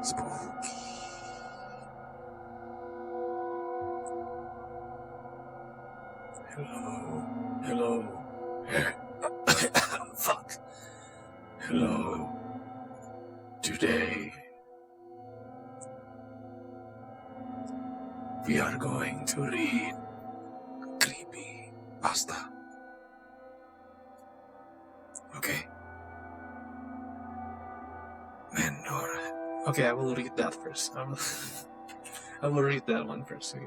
Spooky. Hello. Fuck. Hello. Today, we are going to read Creepypasta. Okay? Menor. Okay, I will read that first. I will read that one first.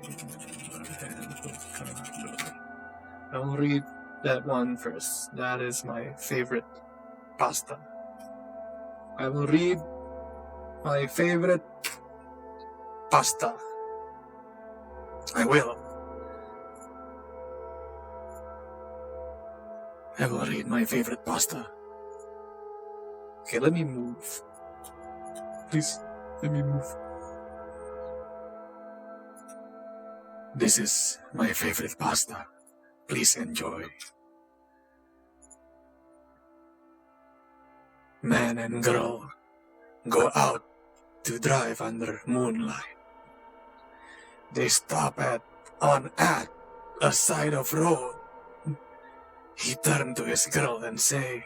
I will read that one first. That is my favorite pasta. I will read my favorite pasta. I will read my favorite pasta. Okay, let me move. Please, let me move. This is my favorite pasta. Please enjoy. Man and girl go out to drive under moonlight. They stop at a side of road. He turned to his girl and say,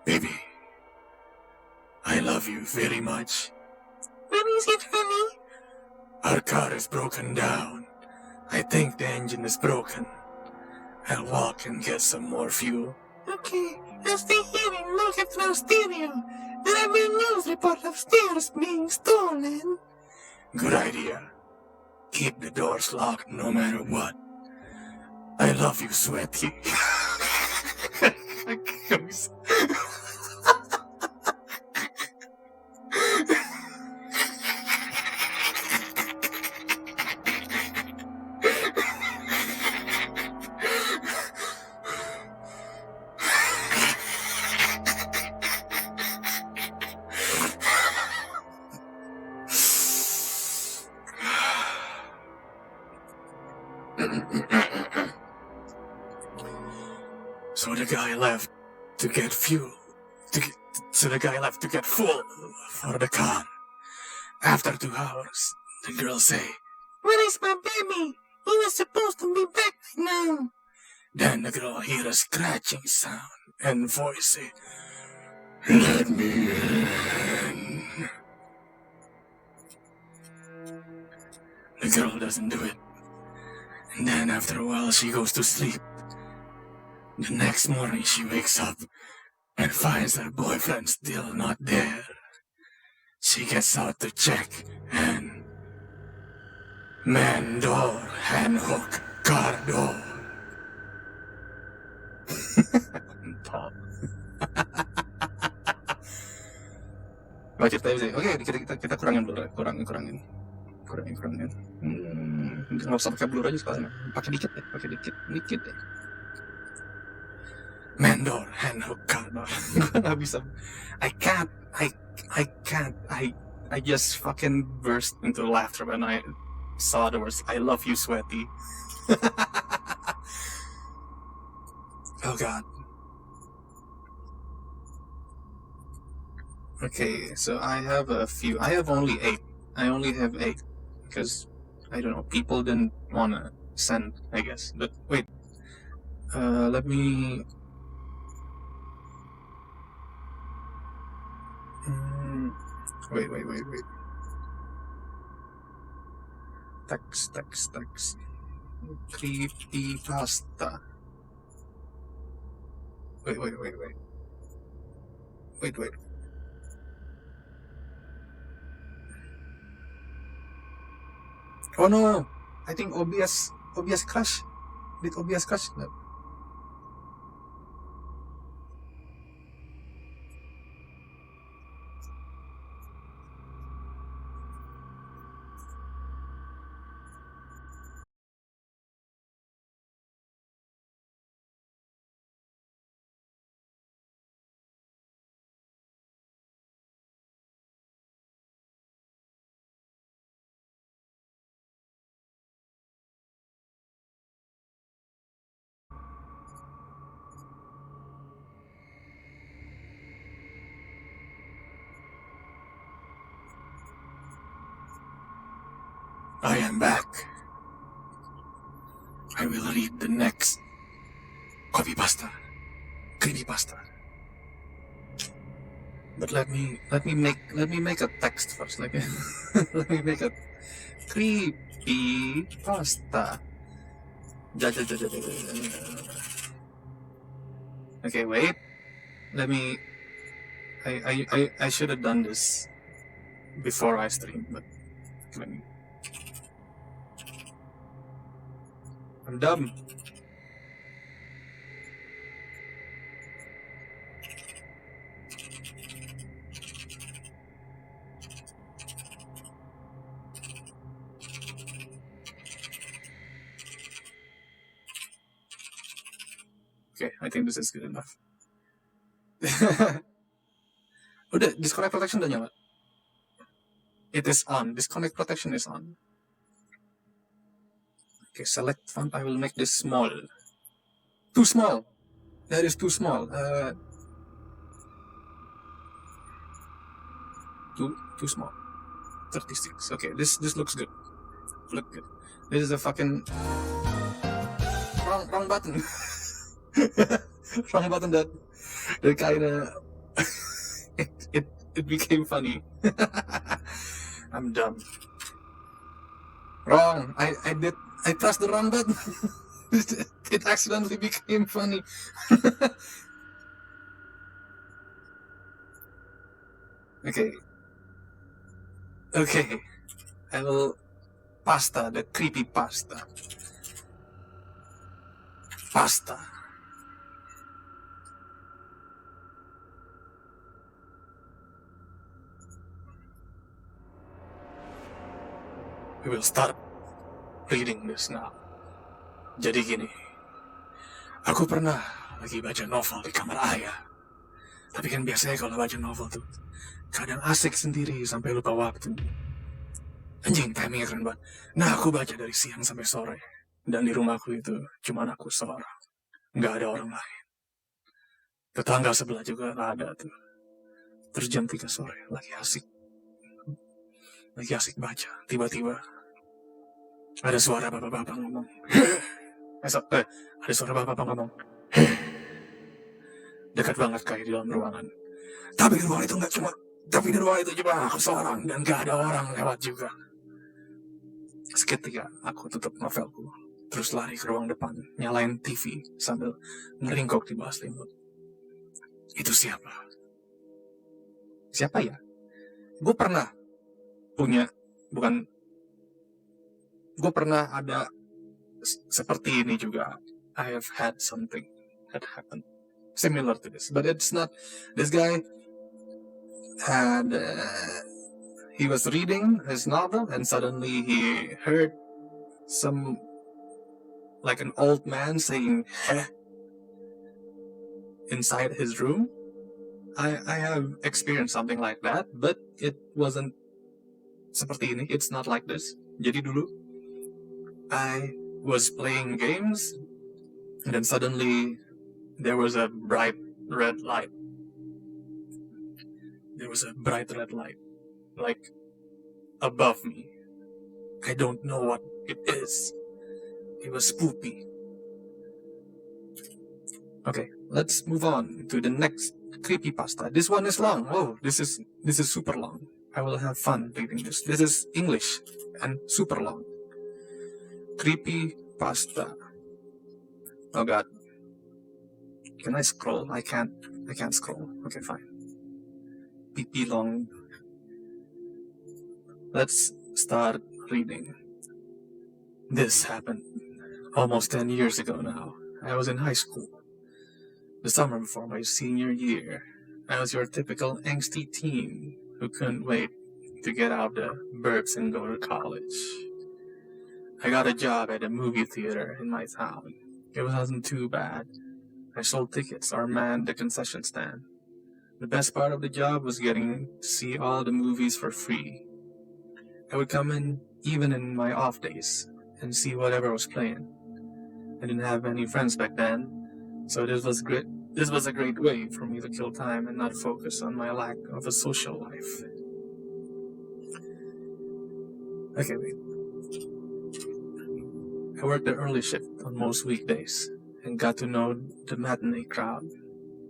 "Baby, I love you very much." "When is it, honey?" "Our car is broken down. I think the engine is broken. I'll walk and get some more fuel." "Okay, I'll stay here and look at the stereo. There have been news report of stairs being stolen." "Good idea. Keep the doors locked no matter what. I love you, Sweaty." So the guy left to get fuel. So the guy left to get fuel for the car. After 2 hours, the girl say, "Where is my baby? He was supposed to be back by now." Then the girl hear a scratching sound and voice say, "Let me in." The girl doesn't do it. And then after a while she goes to sleep. The next morning she wakes up and finds her boyfriend still not there. She gets out to check and man door, hand hook, car door. Top. Baca ceritanya sih. Oke, kita kurangin dulu, kurangin. Nggak usah pakai blur aja sekalian. Pakai dikit deh. Man door, hand hook, car door. Gue nggak bisa. I can't. I just fucking burst into laughter when I saw the words, "I love you, Sweaty." Oh God. Okay, so I have a few. I have only 8. I only have 8 because I don't know. People didn't wanna send, I guess. But wait, let me. Wait. Text. Creepypasta. Wait. Oh no! I think OBS crash. Did OBS crash? No. I am back. I will read the next creepypasta. But let me make a text first. Let me make a creepypasta. Okay, wait. Let me. I should have done this before I stream, but let me. I'm dumb. Okay, I think this is good enough. Udah, disconnect protection udah nyala. It is on. Disconnect protection is on. Okay, select font. I will make this small. Too small. That is too small. Too small. 36. Okay, this looks good. Look good. This is a fucking wrong button. Wrong button that kinda it became funny. I'm dumb. Wrong. I pressed the wrong button. It accidentally became funny. Okay. I will pasta, the creepy pasta. Pasta. We will start reading this now. Jadi gini, aku pernah lagi baca novel di kamar ayah. Tapi kan biasanya kalau baca novel tuh kadang asik sendiri sampai lupa waktu. Anjing, timingnya keren banget. Nah, aku baca dari siang sampai sore. Dan di rumahku itu cuma aku seorang. Nggak ada orang lain. Tetangga sebelah juga nggak ada tuh. Terus jam 3 sore, lagi asik baca. Tiba-tiba ada suara bapak-bapak ngomong. Ada suara bapak-bapak ngomong. Dekat banget kayak di dalam ruangan. Tapi di ruangan itu cuma aku seorang dan gak ada orang lewat juga. Seketika aku tutup novelku, terus lari ke ruang depan, nyalain TV sambil meringkuk di bawah selimut. Itu siapa? Siapa ya? Gue pernah ada seperti ini juga. I have had something that happened similar to this, but it's not. This guy had he was reading his novel and suddenly he heard like an old man saying "Heh" inside his room. I have experienced something like that, but it wasn't seperti ini. It's not like this. Jadi dulu I was playing games and then suddenly there was a bright red light. Like above me. I don't know what it is. It was spooky. Okay, let's move on to the next creepypasta. This one is long. Oh, this is super long. I will have fun reading this. This is English and super long. Creepypasta. Oh god. Can I scroll? I can't scroll. Okay, fine. PP long. Let's start reading. This happened almost 10 years ago now. I was in high school. The summer before my senior year. I was your typical angsty teen who couldn't wait to get out of the burbs and go to college. I got a job at a movie theater in my town. It wasn't too bad. I sold tickets or manned the concession stand. The best part of the job was getting to see all the movies for free. I would come in even in my off days and see whatever was playing. I didn't have any friends back then, so this was great. This was a great way for me to kill time and not focus on my lack of a social life. Okay, wait. I worked the early shift on most weekdays and got to know the matinee crowd.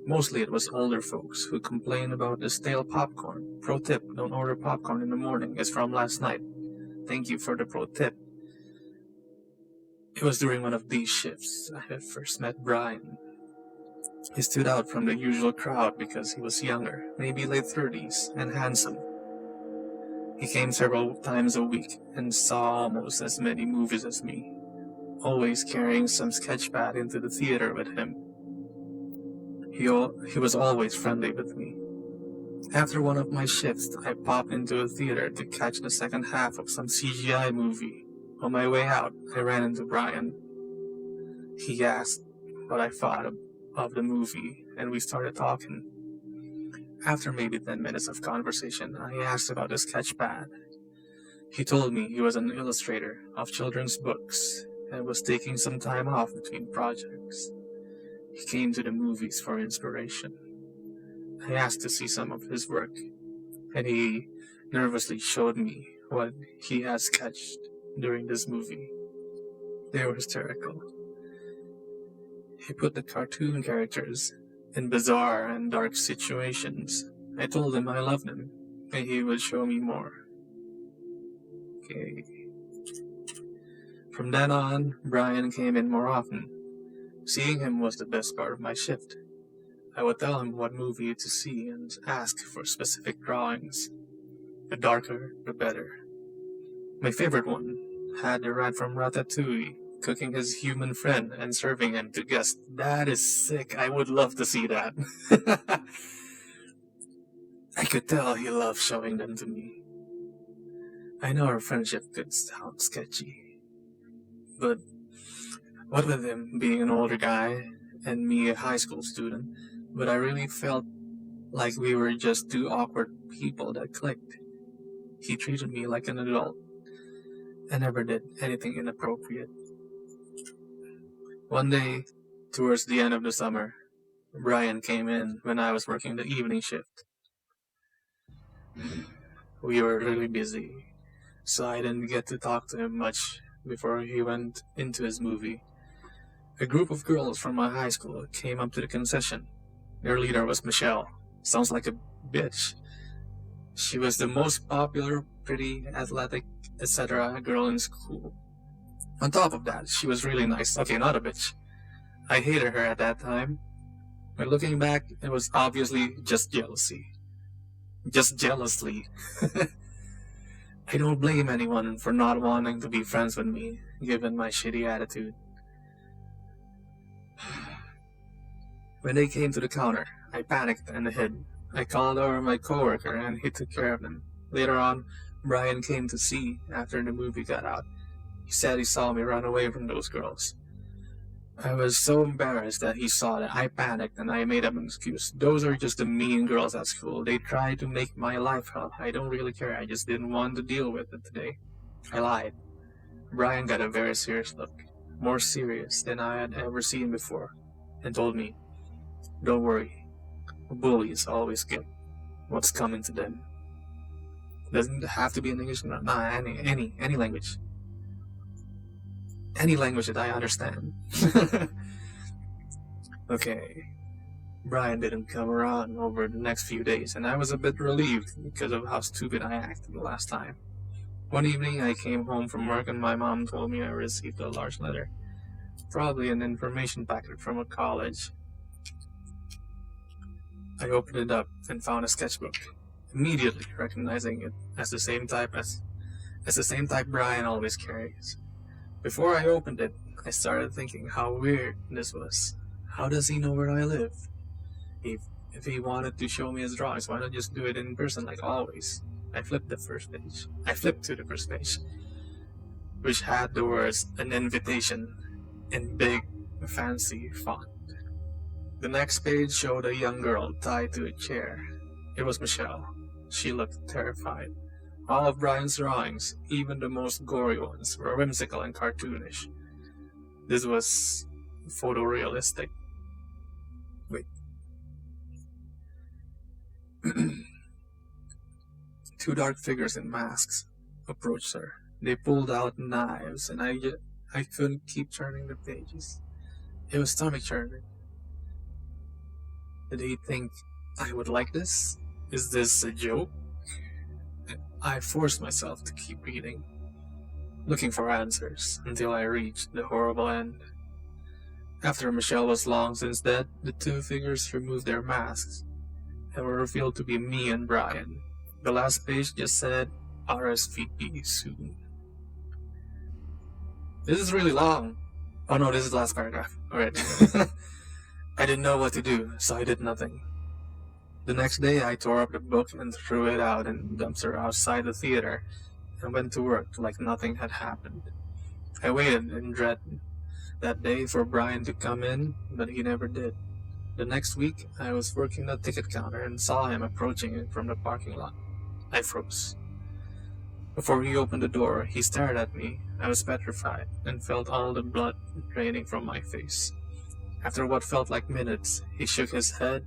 Mostly it was older folks who complained about the stale popcorn. Pro tip, don't order popcorn in the morning, it's from last night. Thank you for the pro tip. It was during one of these shifts I had first met Brian. He stood out from the usual crowd because he was younger, maybe late 30s, and handsome. He came several times a week and saw almost as many movies as me, always carrying some sketchpad into the theater with him. He was always friendly with me. After one of my shifts, I popped into a theater to catch the second half of some CGI movie. On my way out, I ran into Brian. He asked what I thought of the movie, and we started talking. After maybe 10 minutes of conversation, I asked about the sketchpad. He told me he was an illustrator of children's books and was taking some time off between projects. He came to the movies for inspiration. I asked to see some of his work, and he nervously showed me what he had sketched during this movie. They were hysterical. He put the cartoon characters in bizarre and dark situations. I told him I loved him, and he would show me more. Okay. From then on, Brian came in more often. Seeing him was the best part of my shift. I would tell him what movie to see and ask for specific drawings. The darker, the better. My favorite one had the rat from Ratatouille cooking his human friend and serving him to guests. That is sick. I would love to see that. I could tell he loved showing them to me. I know our friendship could sound sketchy, but what with him being an older guy and me a high school student, but I really felt like we were just two awkward people that clicked. He treated me like an adult and never did anything inappropriate. One day, towards the end of the summer, Brian came in when I was working the evening shift. We were really busy, so I didn't get to talk to him much before he went into his movie. A group of girls from my high school came up to the concession. Their leader was Michelle. Sounds like a bitch. She was the most popular, pretty, athletic, etc. girl in school. On top of that, she was really nice. Okay, not a bitch. I hated her at that time. But looking back, it was obviously just jealousy. Just jealously. I don't blame anyone for not wanting to be friends with me, given my shitty attitude. When they came to the counter, I panicked and hid. I called over my coworker and he took care of them. Later on, Brian came to see after the movie got out. He said he saw me run away from those girls. I was so embarrassed that he saw that I panicked and I made up an excuse. Those are just the mean girls at school. They tried to make my life hell. I don't really care. I just didn't want to deal with it today. I lied. Brian got a very serious look, more serious than I had ever seen before, and told me, "Don't worry. Bullies always get what's coming to them. Doesn't have to be in English, any language. Any language that I understand." Okay. Brian didn't come around over the next few days, and I was a bit relieved because of how stupid I acted the last time. One evening, I came home from work and my mom told me I received a large letter. Probably an information packet from a college. I opened it up and found a sketchbook, immediately recognizing it as the same type Brian always carries. Before I opened it, I started thinking how weird this was. How does he know where I live? If he wanted to show me his drawings, why not just do it in person like always? I flipped to the first page, which had the words "an invitation" in big, fancy font. The next page showed a young girl tied to a chair. It was Michelle. She looked terrified. All of Brian's drawings, even the most gory ones, were whimsical and cartoonish. This was photorealistic. Wait. Two dark figures in masks approached her. They pulled out knives, and I couldn't keep turning the pages. It was stomach churning. Did he think I would like this? Is this a joke? I forced myself to keep reading, looking for answers, until I reached the horrible end. After Michelle was long since dead, the two figures removed their masks and were revealed to be me and Brian. The last page just said, RSVP soon. This is really long. Oh no, this is the last paragraph. Alright. I didn't know what to do, so I did nothing. The next day, I tore up the book and threw it out in the dumpster outside the theater and went to work like nothing had happened. I waited in dread that day for Brian to come in, but he never did. The next week, I was working the ticket counter and saw him approaching it from the parking lot. I froze. Before he opened the door, he stared at me. I was petrified and felt all the blood draining from my face. After what felt like minutes, he shook his head,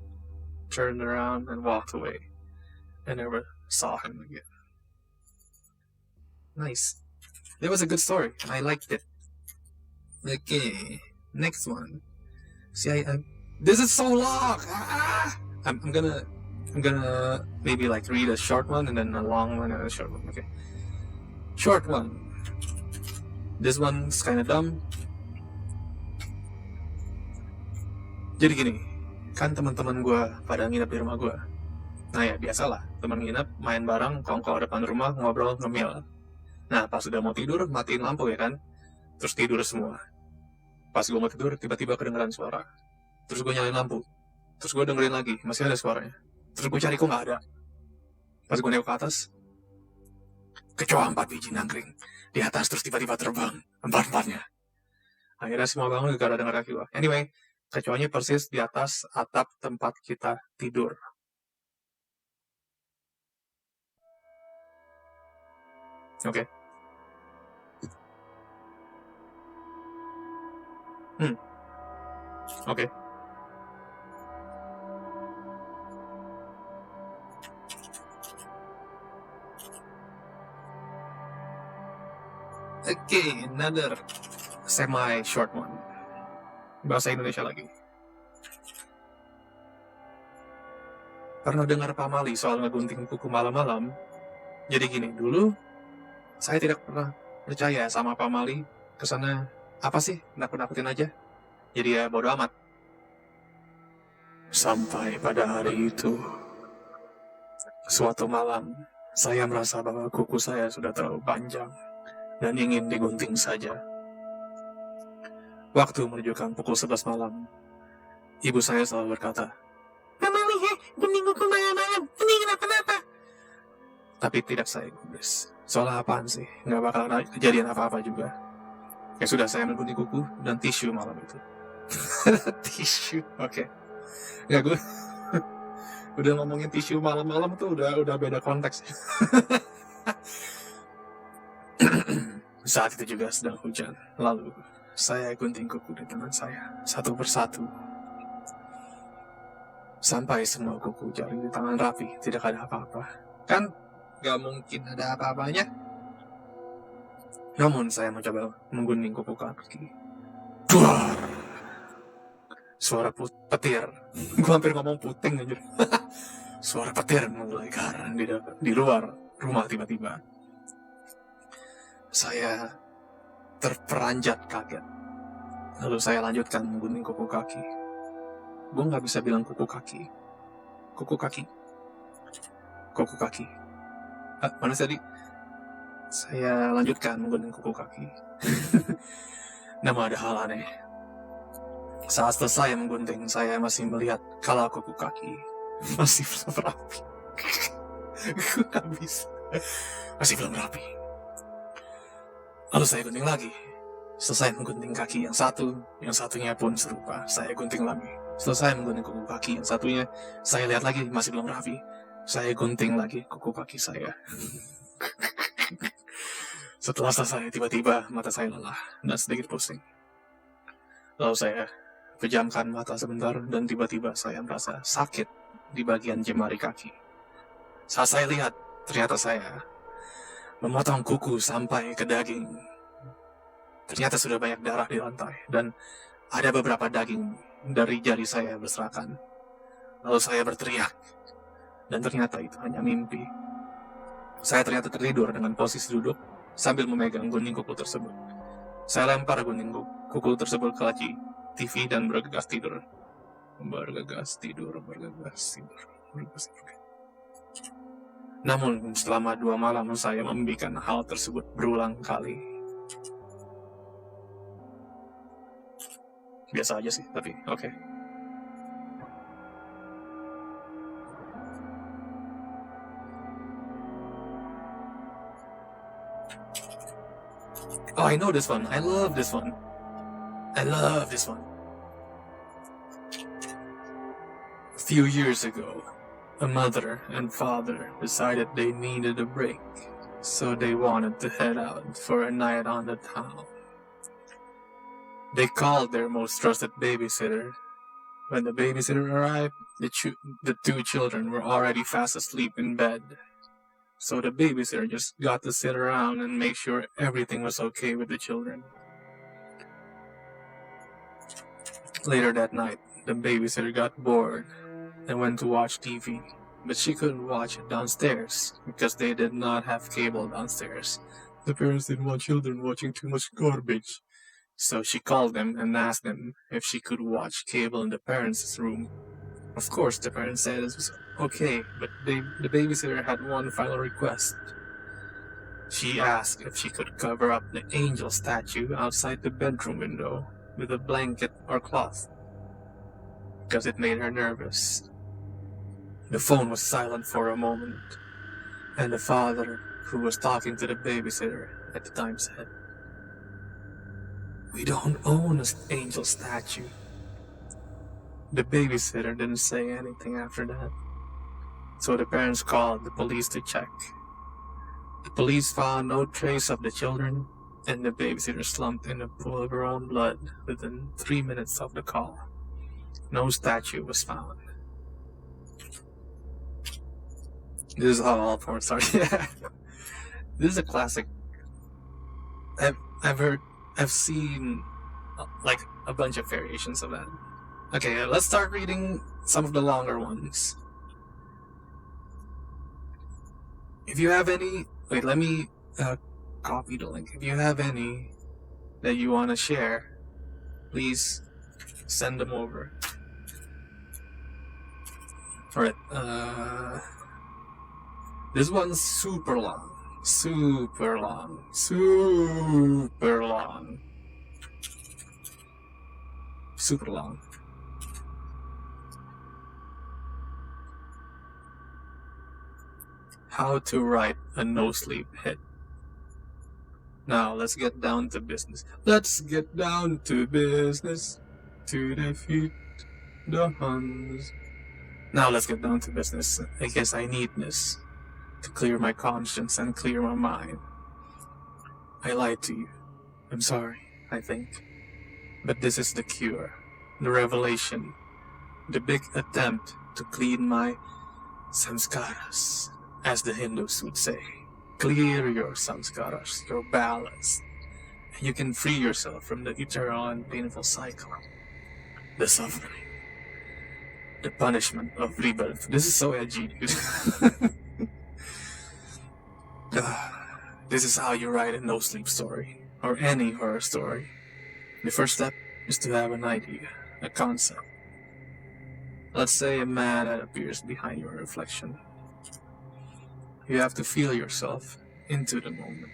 turned around, and walked away. I never saw him again. Nice. That was a good story. I liked it. Okay, next one. See, this is so long. I'm gonna maybe like read a short one and then a long one and a short one. Okay, short one. This one's kind of dumb. Jadi gini, kan teman-teman gue pada nginep di rumah gue. Nah ya biasalah, teman nginep, main bareng, kongko depan rumah, ngobrol, ngemil. Nah pas udah mau tidur, matiin lampu ya kan, terus tidur semua. Pas gue mau tidur, tiba-tiba kedengeran suara. Terus gue nyalain lampu. Terus gue dengerin lagi, masih ada suaranya. Terus gue cari kok nggak ada. Pas gue nengok ke atas, kecoa 4 biji nangkring di atas, terus tiba-tiba terbang 4-4-nya. Akhirnya semua bangun gara-gara dengar kaki gue. Anyway, kecoanya persis di atas atap tempat kita tidur. Oke. Oke. Okay, another semi-short one. Bahasa Indonesia lagi. Pernah dengar pamali soal ngegunting kuku malam-malam? Jadi gini, dulu saya tidak pernah percaya sama pamali. Kesana, apa sih? Nakut-nakutin aja. Jadi ya bodo amat. Sampai pada hari itu, suatu malam, saya merasa bahwa kuku saya sudah terlalu panjang dan ingin digunting saja. Waktu menunjukkan pukul 11 malam, ibu saya selalu berkata, "Pamali ya, gunting kuku malam-malam, ini kenapa-napa?" Tapi tidak saya gubris. Soalnya apaan sih? Nggak bakal kejadian apa-apa juga. Ya sudah, saya menggunting kuku dan tisu malam itu. Tisu, oke. Ya gue udah ngomongin tisu malam-malam tuh udah beda konteks. Saat itu juga sedang hujan. Lalu saya gunting kuku di tangan saya satu persatu. Sampai semua kuku jari di tangan rapi, tidak ada apa-apa. Kan gak mungkin ada apa-apanya. Namun saya mencoba menggunting kuku kaki. Duar! Suara petir. Gue hampir ngomong puting aja. Suara petir menggelegar di luar rumah tiba-tiba. Saya terperanjat kaget. Lalu saya lanjutkan menggunting kuku kaki. Gue gak bisa bilang kuku kaki. Kuku kaki. Kuku kaki. Mana tadi? Saya lanjutkan menggunting kuku kaki. Namun ada hal aneh. Saat selesai menggunting, saya masih melihat kalau kuku kaki masih belum rapi. Gue gak bisa. Masih belum rapi. Lalu saya gunting lagi. Selesai menggunting kaki yang satunya pun serupa. Saya gunting lagi. Selesai menggunting kuku kaki yang satunya, saya lihat lagi masih belum rapi. Saya gunting lagi kuku kaki saya. Setelah selesai, tiba-tiba mata saya lelah dan sedikit pusing. Lalu saya pejamkan mata sebentar dan tiba-tiba saya merasa sakit di bagian jemari kaki. Saat saya lihat, ternyata saya memotong kuku sampai ke daging. Ternyata sudah banyak darah di lantai, dan ada beberapa daging dari jari saya berserakan. Lalu saya berteriak, dan ternyata itu hanya mimpi. Saya ternyata tertidur dengan posisi duduk sambil memegang gunting kuku tersebut. Saya lempar gunting kuku tersebut ke laci TV dan bergegas tidur. Namun selama 2 malam saya membiarkan hal tersebut berulang kali. Biasa aja sih, tapi oke. Oh, I know this one. I love this one. A few years ago, a mother and father decided they needed a break, so they wanted to head out for a night on the town. They called their most trusted babysitter. When the babysitter arrived, the 2 children were already fast asleep in bed. So the babysitter just got to sit around and make sure everything was okay with the children. Later that night, the babysitter got bored and went to watch TV, but she couldn't watch it downstairs because they did not have cable downstairs. The parents didn't want children watching too much garbage. So she called them and asked them if she could watch cable in the parents' room. Of course, the parents said it was okay, but the babysitter had one final request. She asked if she could cover up the angel statue outside the bedroom window with a blanket or cloth, because it made her nervous. The phone was silent for a moment, and the father, who was talking to the babysitter at the time, said, "We don't own an angel statue." The babysitter didn't say anything after that, so the parents called the police to check. The police found no trace of the children, and the babysitter slumped in a pool of her own blood within 3 minutes of the call. No statue was found. This is how all porn starts. Yeah. This is a classic. I've seen like a bunch of variations of that. Okay, let's start reading some of the longer ones. If you have any, wait, let me copy the link. If you have any that you want to share, please send them over. Alright, this one's super long. Super long. How to write a no-sleep hit. Now, let's get down to business. To defeat the Huns. Now, let's get down to business. I guess I need this to clear my conscience and clear my mind. I lied to you. I'm sorry, I think. But this is the cure, the revelation, the big attempt to clean my samskaras, as the Hindus would say. Clear your samskaras, your ballast, and you can free yourself from the eternal and painful cycle, the suffering, the punishment of rebirth. This is so edgy, dude. This is how you write a no-sleep story, or any horror story. The first step is to have an idea, a concept. Let's say a man that appears behind your reflection. You have to feel yourself into the moment.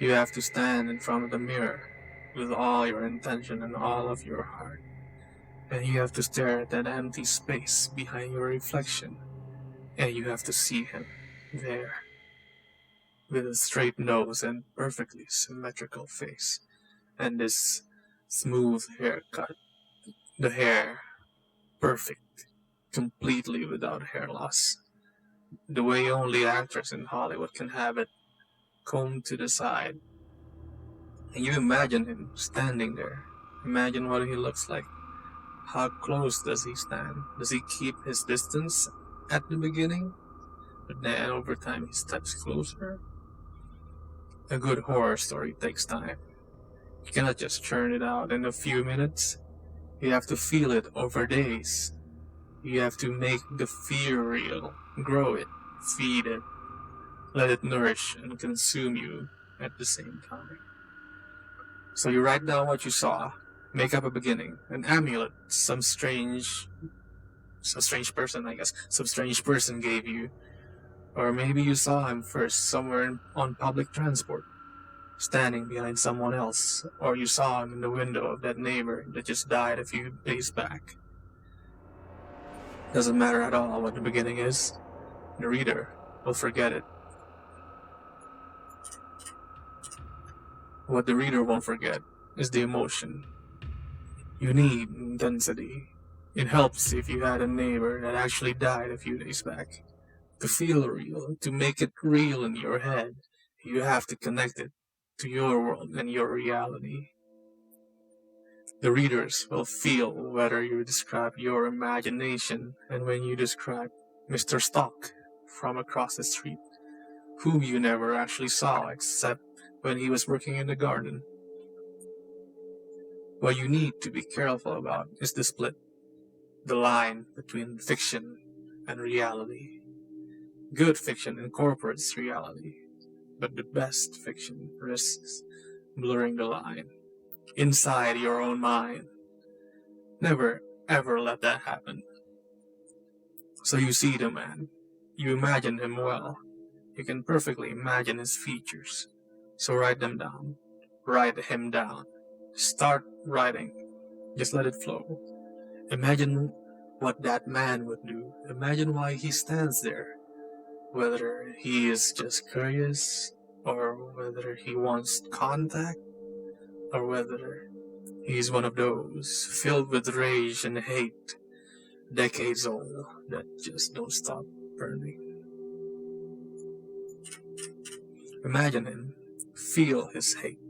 You have to stand in front of the mirror with all your intention and all of your heart. And you have to stare at that empty space behind your reflection. And you have to see him there, with a straight nose and perfectly symmetrical face, and this smooth haircut. The hair, perfect, completely without hair loss. The way only actors in Hollywood can have it, combed to the side. And you imagine him standing there. Imagine what he looks like. How close does he stand? Does he keep his distance at the beginning? But then over time he steps closer. A good horror story takes time. You cannot just churn it out in a few minutes. You have to feel it over days. You have to make the fear real, grow it, feed it, let it nourish and consume you at the same time. So you write down what you saw, make up a beginning, an amulet some strange person, I guess, some strange person gave you. Or maybe you saw him first somewhere on public transport, standing behind someone else, or you saw him in the window of that neighbor that just died a few days back. Doesn't matter at all what the beginning is, the reader will forget it. What the reader won't forget is the emotion. You need intensity. It helps if you had a neighbor that actually died a few days back. To feel real, to make it real in your head, you have to connect it to your world and your reality. The readers will feel whether you describe your imagination and when you describe Mr. Stock from across the street, whom you never actually saw except when he was working in the garden. What you need to be careful about is the split, the line between fiction and reality. Good fiction incorporates reality, but the best fiction risks blurring the line inside your own mind. Never ever let that happen. So you see the man, you imagine him well, you can perfectly imagine his features. So write them down, write him down, start writing, just let it flow. Imagine what that man would do, imagine why he stands there, whether he is just curious, or whether he wants contact, or whether he's one of those filled with rage and hate, decades old, that just don't stop burning. Imagine him, feel his hate,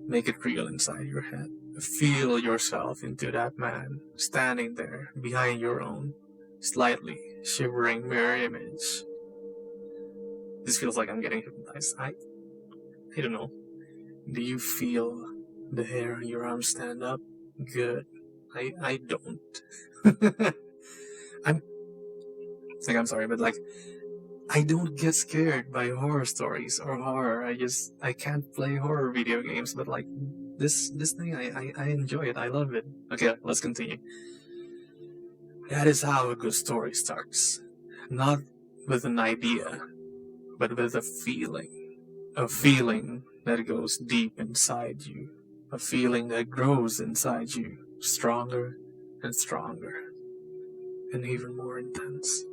make it real inside your head. Feel yourself into that man, standing there behind your own, slightly shivering mirror image. This feels like I'm getting hypnotized. I don't know. Do you feel the hair on your arm stand up? Good. I don't. I'm sorry, but I don't get scared by horror stories or horror. I can't play horror video games, but this thing, I enjoy it. I love it. Okay, let's continue. That is how a good story starts. Not with an idea, but with a feeling. A feeling that goes deep inside you. A feeling that grows inside you, stronger and stronger, and even more intense.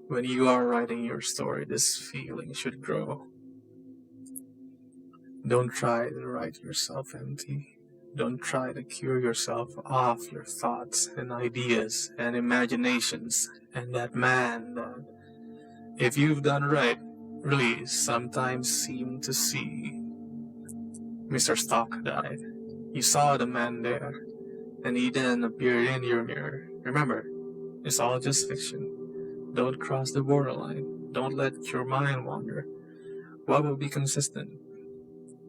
When you are writing your story, this feeling should grow. Don't try to write yourself empty. Don't try to cure yourself off your thoughts and ideas and imaginations and that man that, if you've done right, really sometimes seem to see. Mr. Stock died. You saw the man there, and he then appeared in your mirror. Remember, it's all just fiction. Don't cross the borderline. Don't let your mind wander. What will be consistent?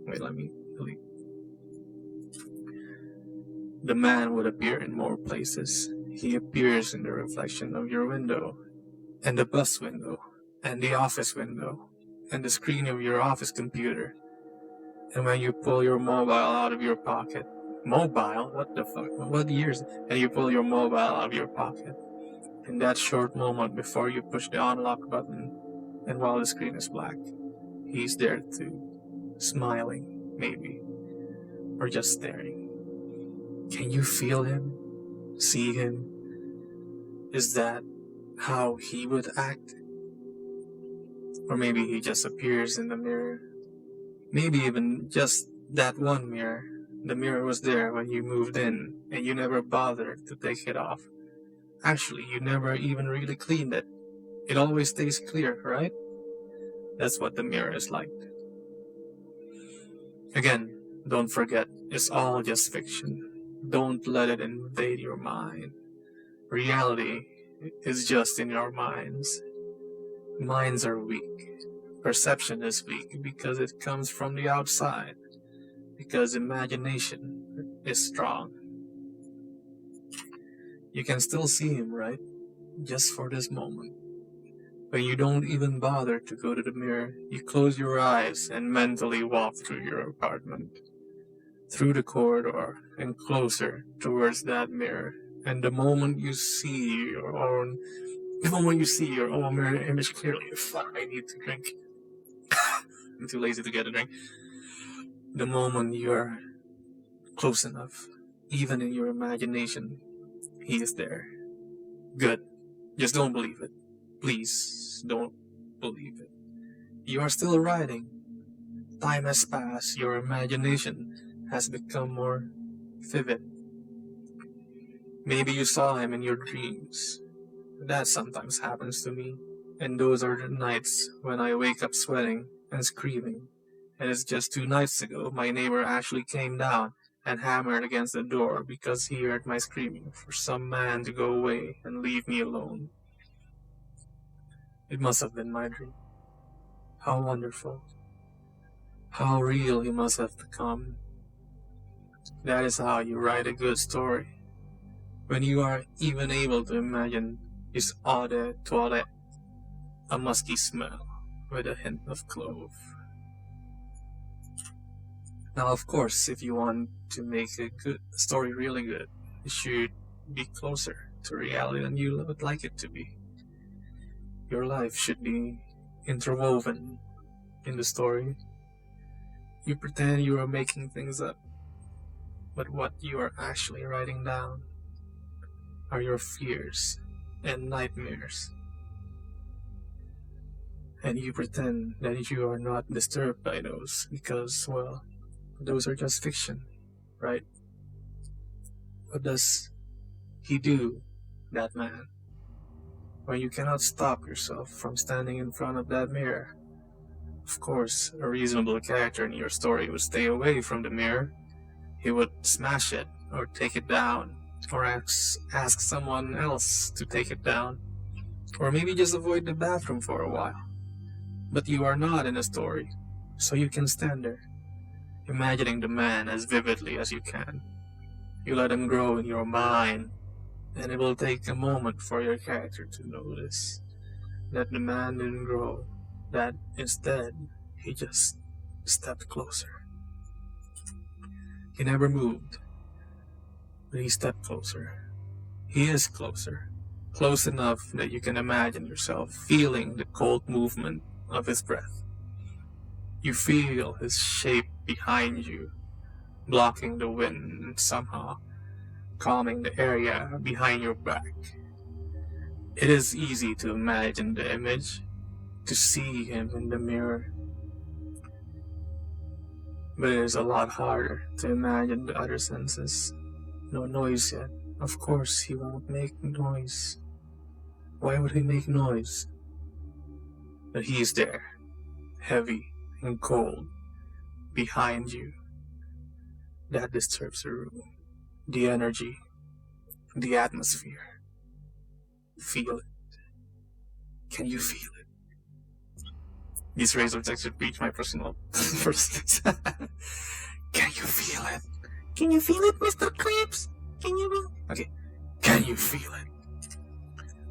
Wait, let me delete. The man would appear in more places. He appears in the reflection of your window, and the bus window, and the office window, and the screen of your office computer. And when you pull your mobile out of your pocket, mobile? What the fuck? What years? And you pull your mobile out of your pocket, in that short moment before you push the unlock button, and while the screen is black, he's there too. Smiling, maybe, or just staring. Can you feel him? See him? Is that how he would act? Or maybe he just appears in the mirror. Maybe even just that one mirror. The mirror was there when you moved in, and you never bothered to take it off. Actually, you never even really cleaned it. It always stays clear, right? That's what the mirror is like. Again, don't forget, it's all just fiction. Don't let it invade your mind. Reality is just in your minds. Minds are weak. Perception is weak because it comes from the outside, because imagination is strong. You can still see him, right? Just for this moment. When you don't even bother to go to the mirror, you close your eyes and mentally walk through your apartment, through the corridor, and closer towards that mirror. And the moment you see your own mirror image clearly, fuck, I need to drink. I'm too lazy to get a drink. The moment you're close enough, even in your imagination, he is there. Good. Just don't believe it. Please don't believe it. You are still writing. Time has passed. Your imagination has become more vivid. Maybe you saw him in your dreams. That sometimes happens to me. And those are the nights when I wake up sweating and screaming. And it's just 2 nights ago my neighbor actually came down and hammered against the door because he heard my screaming for some man to go away and leave me alone. It must have been my dream. How wonderful. How real he must have become. That is how you write a good story. When you are even able to imagine his eau de toilette, a musky smell with a hint of clove. Now, of course, if you want to make a good story really good, it should be closer to reality than you would like it to be. Your life should be interwoven in the story. You pretend you are making things up, but what you are actually writing down are your fears and nightmares. And you pretend that you are not disturbed by those because, well, those are just fiction, right? What does he do, that man, when you cannot stop yourself from standing in front of that mirror? Of course, a reasonable character in your story would stay away from the mirror. He would smash it or take it down, or ask someone else to take it down, or maybe just avoid the bathroom for a while. But you are not in a story, so you can stand there, imagining the man as vividly as you can. You let him grow in your mind, and it will take a moment for your character to notice that the man didn't grow, that instead he just stepped closer. He never moved, but he stepped closer. He is closer, close enough that you can imagine yourself feeling the cold movement of his breath. You feel his shape behind you, blocking the wind and somehow calming the area behind your back. It is easy to imagine the image, to see him in the mirror, but it is a lot harder to imagine the other senses. No noise yet. Of course he won't make noise. Why would he make noise? But he is there, heavy and cold, behind you. That disturbs the room, the energy, the atmosphere. Feel it. Can you feel it? These razor textures reach my personal first. Can you feel it? Can you feel it, Mr. Creeps? Can you? Okay. Can you feel it?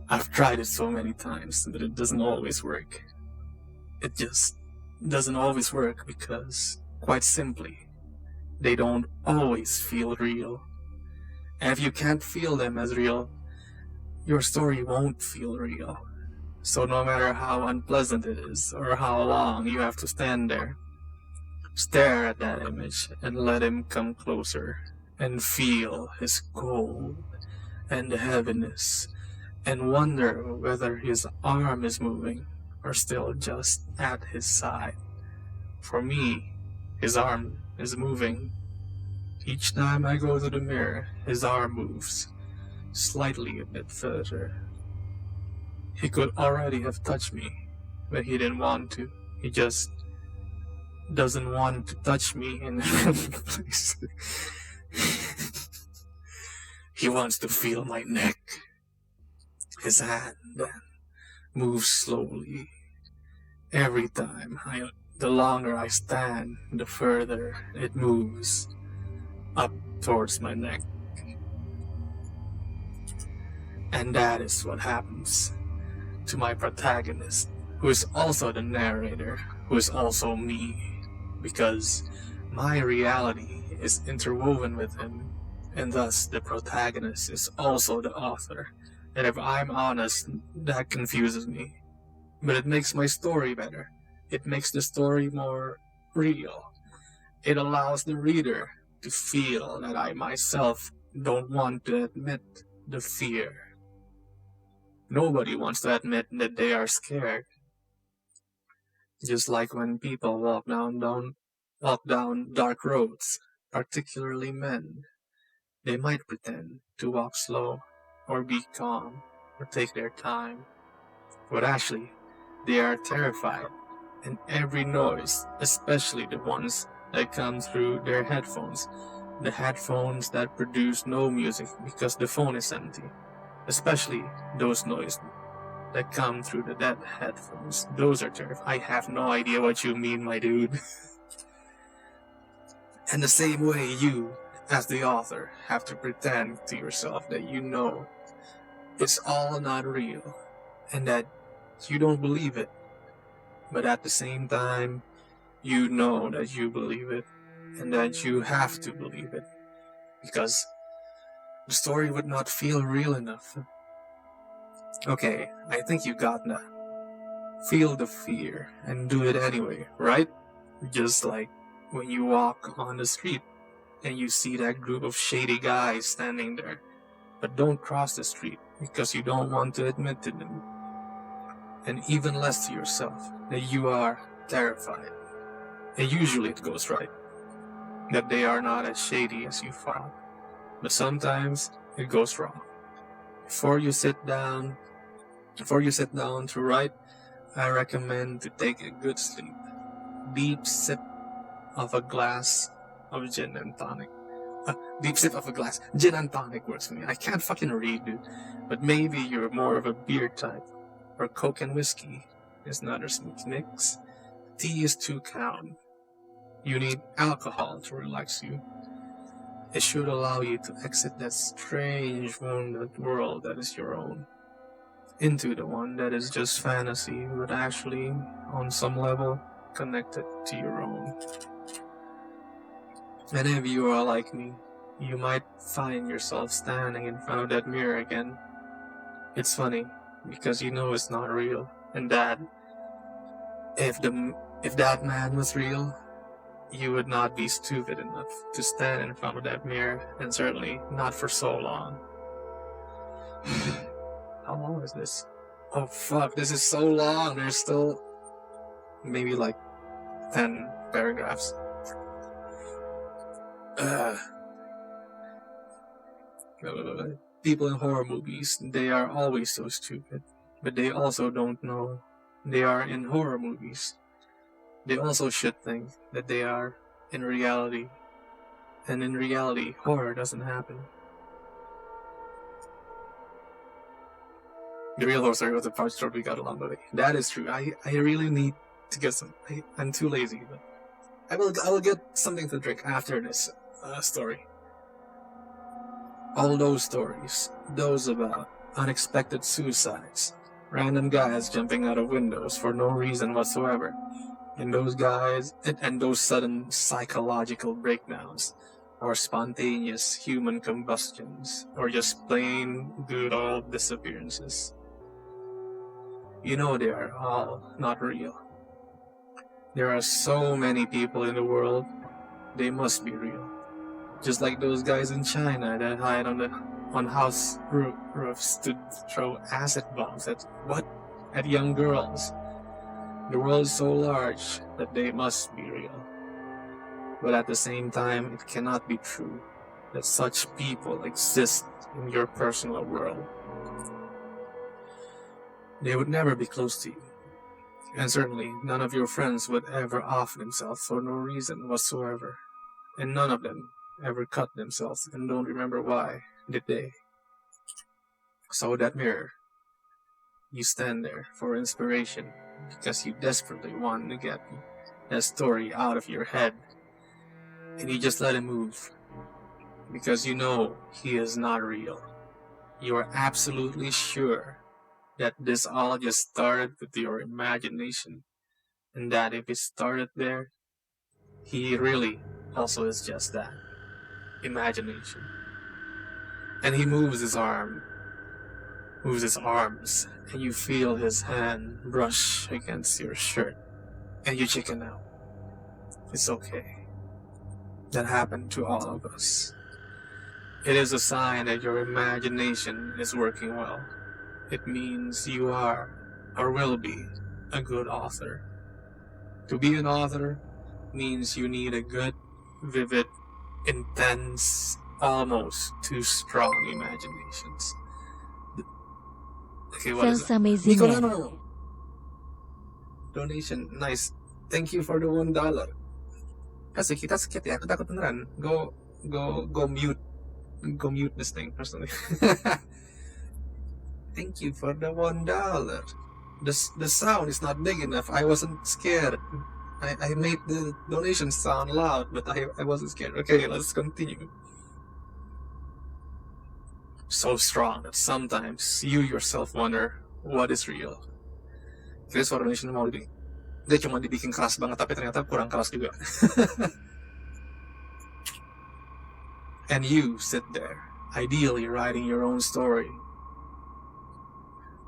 I've tried it so many times, but it doesn't always work. It just doesn't always work because, quite simply, they don't always feel real. And if you can't feel them as real, your story won't feel real. So no matter how unpleasant it is, or how long you have to stand there, stare at that image and let him come closer and feel his cold and heaviness and wonder whether his arm is moving or still just at his side. For me, his arm is moving. Each time I go to the mirror, his arm moves, slightly a bit further. He could already have touched me, but he didn't want to. He just doesn't want to touch me in the first place. He wants to feel my neck. His hand then moves slowly Every time, the longer I stand, the further it moves up towards my neck. And that is what happens to my protagonist, who is also the narrator, who is also me, because my reality is interwoven with him, and thus the protagonist is also the author. And if I'm honest, that confuses me. But it makes my story better. It makes the story more real. It allows the reader to feel that I myself don't want to admit the fear. Nobody wants to admit that they are scared. Just like when people walk down dark roads, particularly men, they might pretend to walk slow or be calm or take their time, but actually they are terrified, and every noise, especially the ones that come through their headphones, the headphones that produce no music because the phone is empty, especially those noises that come through the dead headphones, those are terrifying. I have no idea what you mean, my dude. And the same way you, as the author, have to pretend to yourself that you know it's all not real, and that you don't believe it, but at the same time, you know that you believe it, and that you have to believe it, because the story would not feel real enough. Okay, I think you got that. Feel the fear and do it anyway, right? Just like when you walk on the street and you see that group of shady guys standing there, but don't cross the street because you don't want to admit to them, and even less to yourself, that you are terrified. And usually it goes right, that they are not as shady as you thought, but sometimes it goes wrong. Before you sit down to write, I recommend to take a good sleep. Deep sip of a glass of gin and tonic. Deep sip of a glass. Gin and tonic works for me. I can't fucking read, dude. But maybe you're more of a beer type. Or Coke and whiskey is not a smooth mix. Tea is too calm. You need alcohol to relax you. It should allow you to exit that strange wounded world that is your own, into the one that is just fantasy, but actually, on some level, connected to your own. And if you are like me, you might find yourself standing in front of that mirror again. It's funny, because you know it's not real, and that if that man was real, you would not be stupid enough to stand in front of that mirror, and certainly not for so long. How long is this? Oh fuck, this is so long. There's still maybe like 10 paragraphs. People in horror movies, they are always so stupid, but they also don't know they are in horror movies. They also should think that they are in reality, and in reality, horror doesn't happen. The real horror story was the part short we got along the way. That is true. I really need to get some. I'm too lazy, but I will get something to drink after this story. All those stories, those about unexpected suicides, random guys jumping out of windows for no reason whatsoever, and those sudden psychological breakdowns, or spontaneous human combustions, or just plain good old disappearances. You know they are all not real. There are so many people in the world, they must be real. Just like those guys in China that hide on house roofs to throw acid bombs at young girls. The world is so large that they must be real. But at the same time, it cannot be true that such people exist in your personal world. They would never be close to you. And certainly, none of your friends would ever off themselves for no reason whatsoever. And none of them ever cut themselves and don't remember why, did they? So that mirror. You stand there for inspiration because you desperately want to get that story out of your head, and you just let it move because you know he is not real. You are absolutely sure that this all just started with your imagination, and that if it started there, he really also is just that, imagination. And he moves his arms, and you feel his hand brush against your shirt, and you chicken out. It's okay. That happened to all of us. It is a sign that your imagination is working well. It means you are, or will be, a good author. To be an author means you need a good, vivid, intense, almost too strong imaginations. Okay, what is Sounds that? amazing, Nico, man. no. Donation, nice. Thank you for the $1. Kasi kita sakit ya, takot beneran. Go mute. Go mute this thing personally. Thank you for the $1. The sound is not big enough. I wasn't scared. I made the donation sound loud, but I wasn't scared. Okay, let's continue. So strong that sometimes you yourself wonder what is real. Kira suara donation mau dia cuma dibikin keras banget, tapi ternyata kurang keras juga. And you sit there, ideally writing your own story.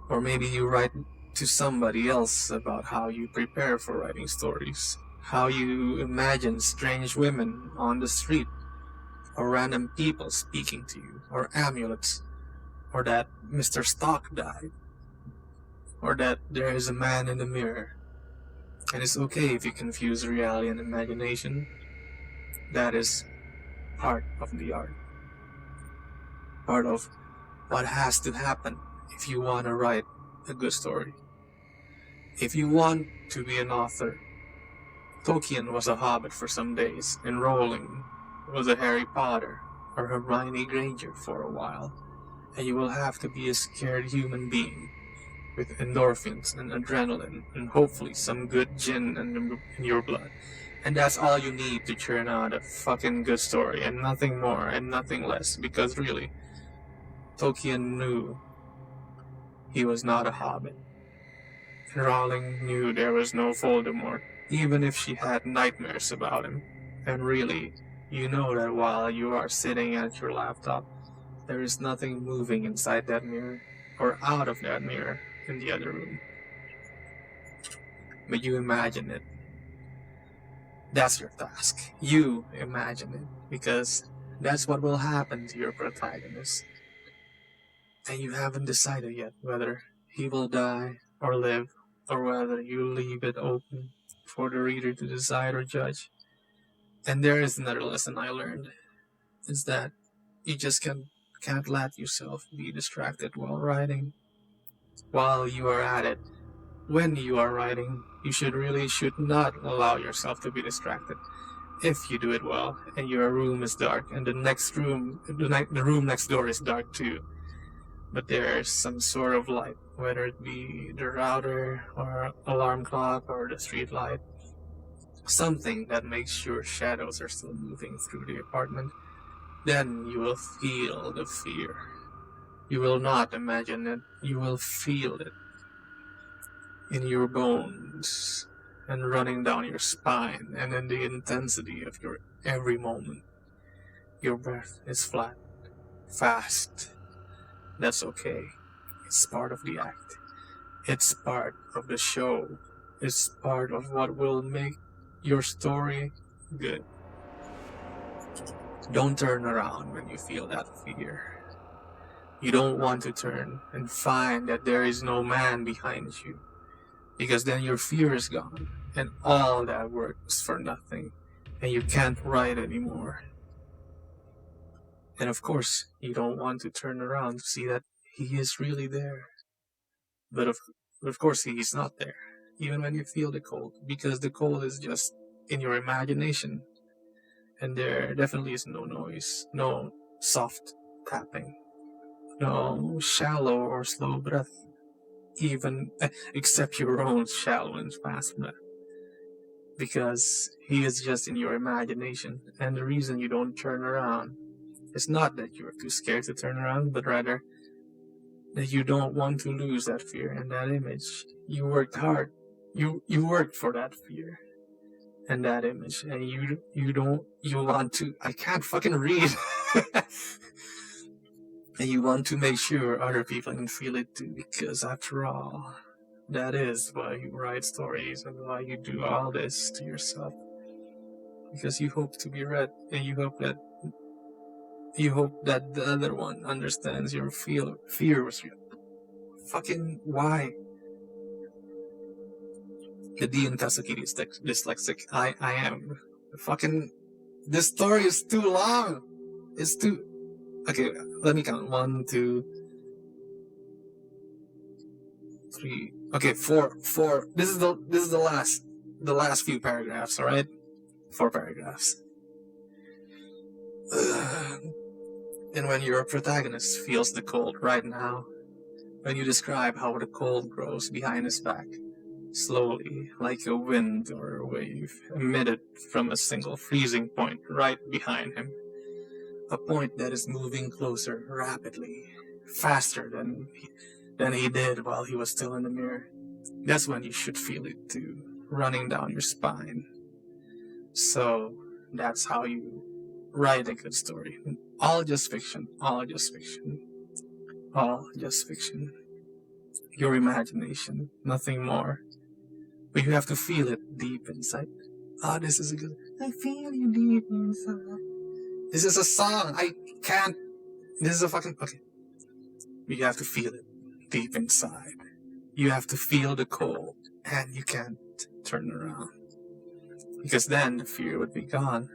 Or maybe you write to somebody else about how you prepare for writing stories, how you imagine strange women on the street, or random people speaking to you, or amulets, or that Mr. Stock died, or that there is a man in the mirror. And it's okay if you confuse reality and imagination. That is part of the art. Part of what has to happen if you want to write a good story. If you want to be an author, Tolkien was a hobbit for some days, and Rowling was a Harry Potter or Hermione Granger for a while, and you will have to be a scared human being with endorphins and adrenaline and hopefully some good gin in your blood. And that's all you need to churn out a fucking good story, and nothing more and nothing less, because really, Tolkien knew he was not a hobbit. And Rowling knew there was no Voldemort, even if she had nightmares about him. And really, you know that while you are sitting at your laptop, there is nothing moving inside that mirror, or out of that mirror in the other room. But you imagine it. That's your task. You imagine it, because that's what will happen to your protagonist. And you haven't decided yet whether he will die or live, or whether you leave it open for the reader to decide or judge. And there is another lesson I learned. It's that you just can't let yourself be distracted while writing. While you are at it, when you are writing, you should not allow yourself to be distracted. If you do it well, and your room is dark, and the room next door is dark too, but there's some sort of light, whether it be the router or alarm clock or the street light, something that makes sure shadows are still moving through the apartment, then you will feel the fear. You will not imagine it, you will feel it in your bones and running down your spine, and in the intensity of your every moment. Your breath is flat, fast. That's okay. It's part of the act. It's part of the show. It's part of what will make your story good. Don't turn around when you feel that fear. You don't want to turn and find that there is no man behind you, because then your fear is gone, and all that work is for nothing, and you can't write anymore. And of course, you don't want to turn around to see that he is really there. But of course, he is not there, even when you feel the cold, because the cold is just in your imagination, and there definitely is no noise, no soft tapping, no shallow or slow breath. even accept your own shallow and fast breath. Because he is just in your imagination, and the reason you don't turn around is not that you're too scared to turn around, but rather that you don't want to lose that fear and that image. You worked hard. You worked for that fear and that image, and you want to. I can't fucking read. And you want to make sure other people can feel it too, because after all, that is why you write stories and why you do all this to yourself. Because you hope to be read, and you hope that the other one understands your fear was real. Fucking why? The D and KATSUKi dyslexic. I am. Fucking. This story is too long. It's too. Okay, let me count. 1, 2, 3. Okay, 4. This is the last few paragraphs. All right, 4 paragraphs. And when your protagonist feels the cold right now, when you describe how the cold grows behind his back, slowly, like a wind or a wave, emitted from a single freezing point right behind him, a point that is moving closer rapidly, faster than he did while he was still in the mirror. That's when you should feel it too, running down your spine. So that's how you write a good story. All just fiction. All just fiction. All just fiction. Your imagination, nothing more. But you have to feel it deep inside. Ah, this is a good. I feel you deep inside. This is a song. I can't. This is a fucking. Okay. You have to feel it deep inside. You have to feel the cold, and you can't turn around. Because then the fear would be gone.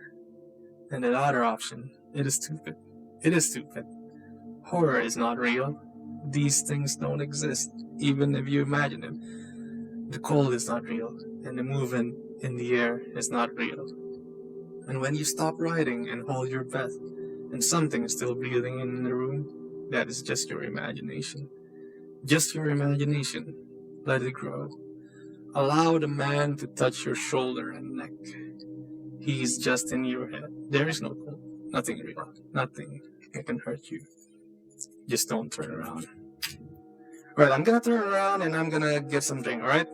And the other option, it is stupid. It is stupid. Horror is not real. These things don't exist, even if you imagine them. The cold is not real, and the movement in the air is not real. And when you stop writing and hold your breath, and something is still breathing in the room, that is just your imagination. Just your imagination. Let it grow. Allow the man to touch your shoulder and neck. He's just in your head. There is no cold. Nothing real. Nothing that can hurt you. Just don't turn around. Alright, I'm gonna turn around and I'm gonna get some drink, alright?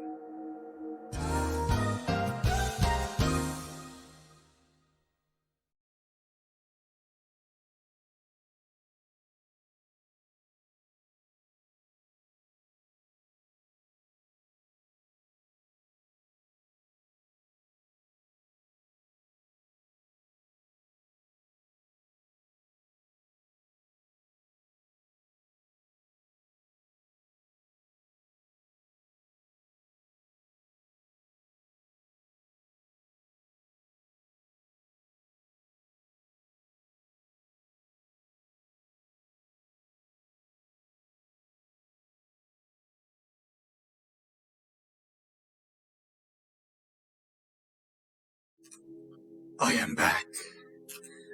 I am back.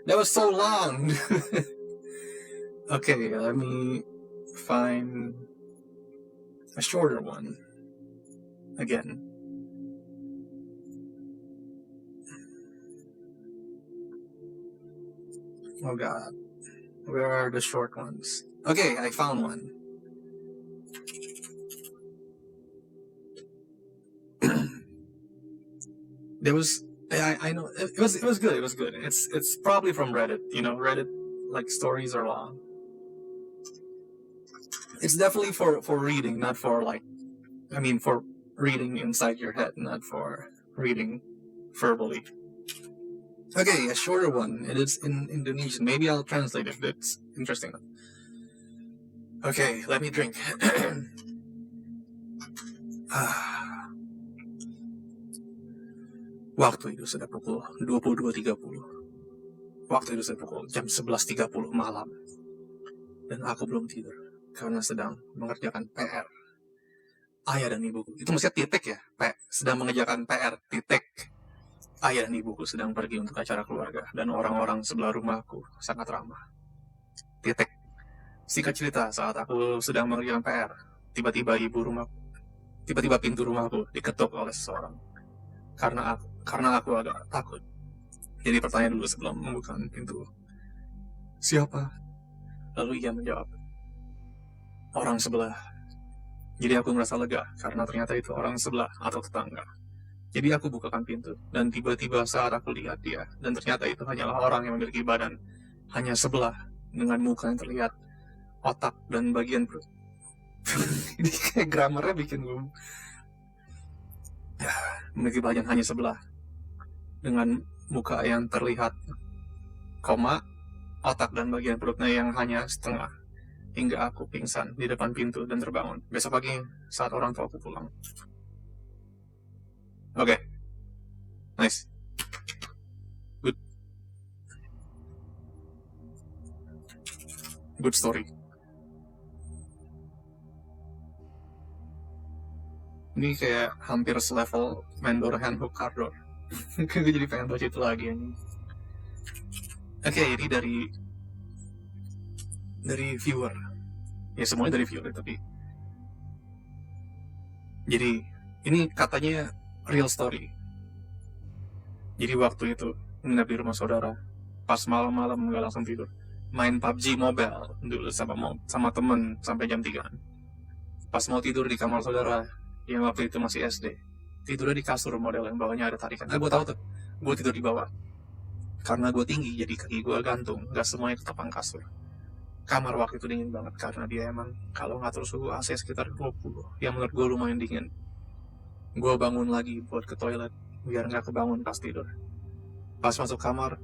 That was so long. Okay, let me find a shorter one. Again. Oh god. Where are the short ones? Okay, I found one. There was I know it was good. It was good. It's probably from Reddit. You know, Reddit like stories are long. It's definitely for reading, not for like. I mean, for reading inside your head, not for reading verbally. Okay, a shorter one. It is in Indonesian. Maybe I'll translate it. It's interesting. Okay, let me drink. Waktu itu sudah pukul 22.30. Waktu itu sudah pukul jam 11.30 malam. Dan aku belum tidur karena sedang mengerjakan PR. Ayah dan ibuku. Itu maksudnya titik ya? Sedang mengerjakan PR, titik. Ayah dan ibuku sedang pergi untuk acara keluarga. Dan orang-orang sebelah rumahku sangat ramah. Titik. Singkat cerita, saat aku sedang mengerjakan PR, tiba-tiba pintu rumahku diketuk oleh seseorang. Karena aku agak takut. Jadi pertanyaan dulu sebelum membuka pintu. Siapa? Lalu ia menjawab, orang sebelah. Jadi aku merasa lega karena ternyata itu orang sebelah atau tetangga. Jadi aku bukakan pintu dan tiba-tiba saat aku lihat dia, dan ternyata itu hanyalah orang yang memiliki badan hanya sebelah dengan muka yang terlihat otak dan bagian perut. Ini kayak grammarnya bikin gue memiliki badan hanya sebelah dengan muka yang terlihat koma, otak dan bagian perutnya yang hanya setengah, hingga aku pingsan di depan pintu dan terbangun besok pagi saat orang tua aku pulang. Oke. Nice. Good story. Ini kayak hampir selevel Mandor Handhook Cardor. Gue jadi pengen baca itu lagi ini. Oke, ini dari viewer. Ya semuanya dari viewer, tapi jadi ini katanya real story. Jadi waktu itu nginep di rumah saudara, pas malam-malam nggak langsung tidur, main PUBG Mobile dulu sama temen sampai jam 3. Pas mau tidur di kamar saudara yang waktu itu masih SD, tidurnya di kasur model yang bawahnya ada tarikan. Gue tahu tuh, gue tidur di bawah. Karena gue tinggi, jadi kaki gue gantung, gak semuanya ketopang kasur. Kamar waktu itu dingin banget, karena dia emang kalau ngatur suhu AC sekitar 20, yang menurut gue lumayan dingin. Gue bangun lagi buat ke toilet, biar gak kebangun pas tidur. Pas masuk kamar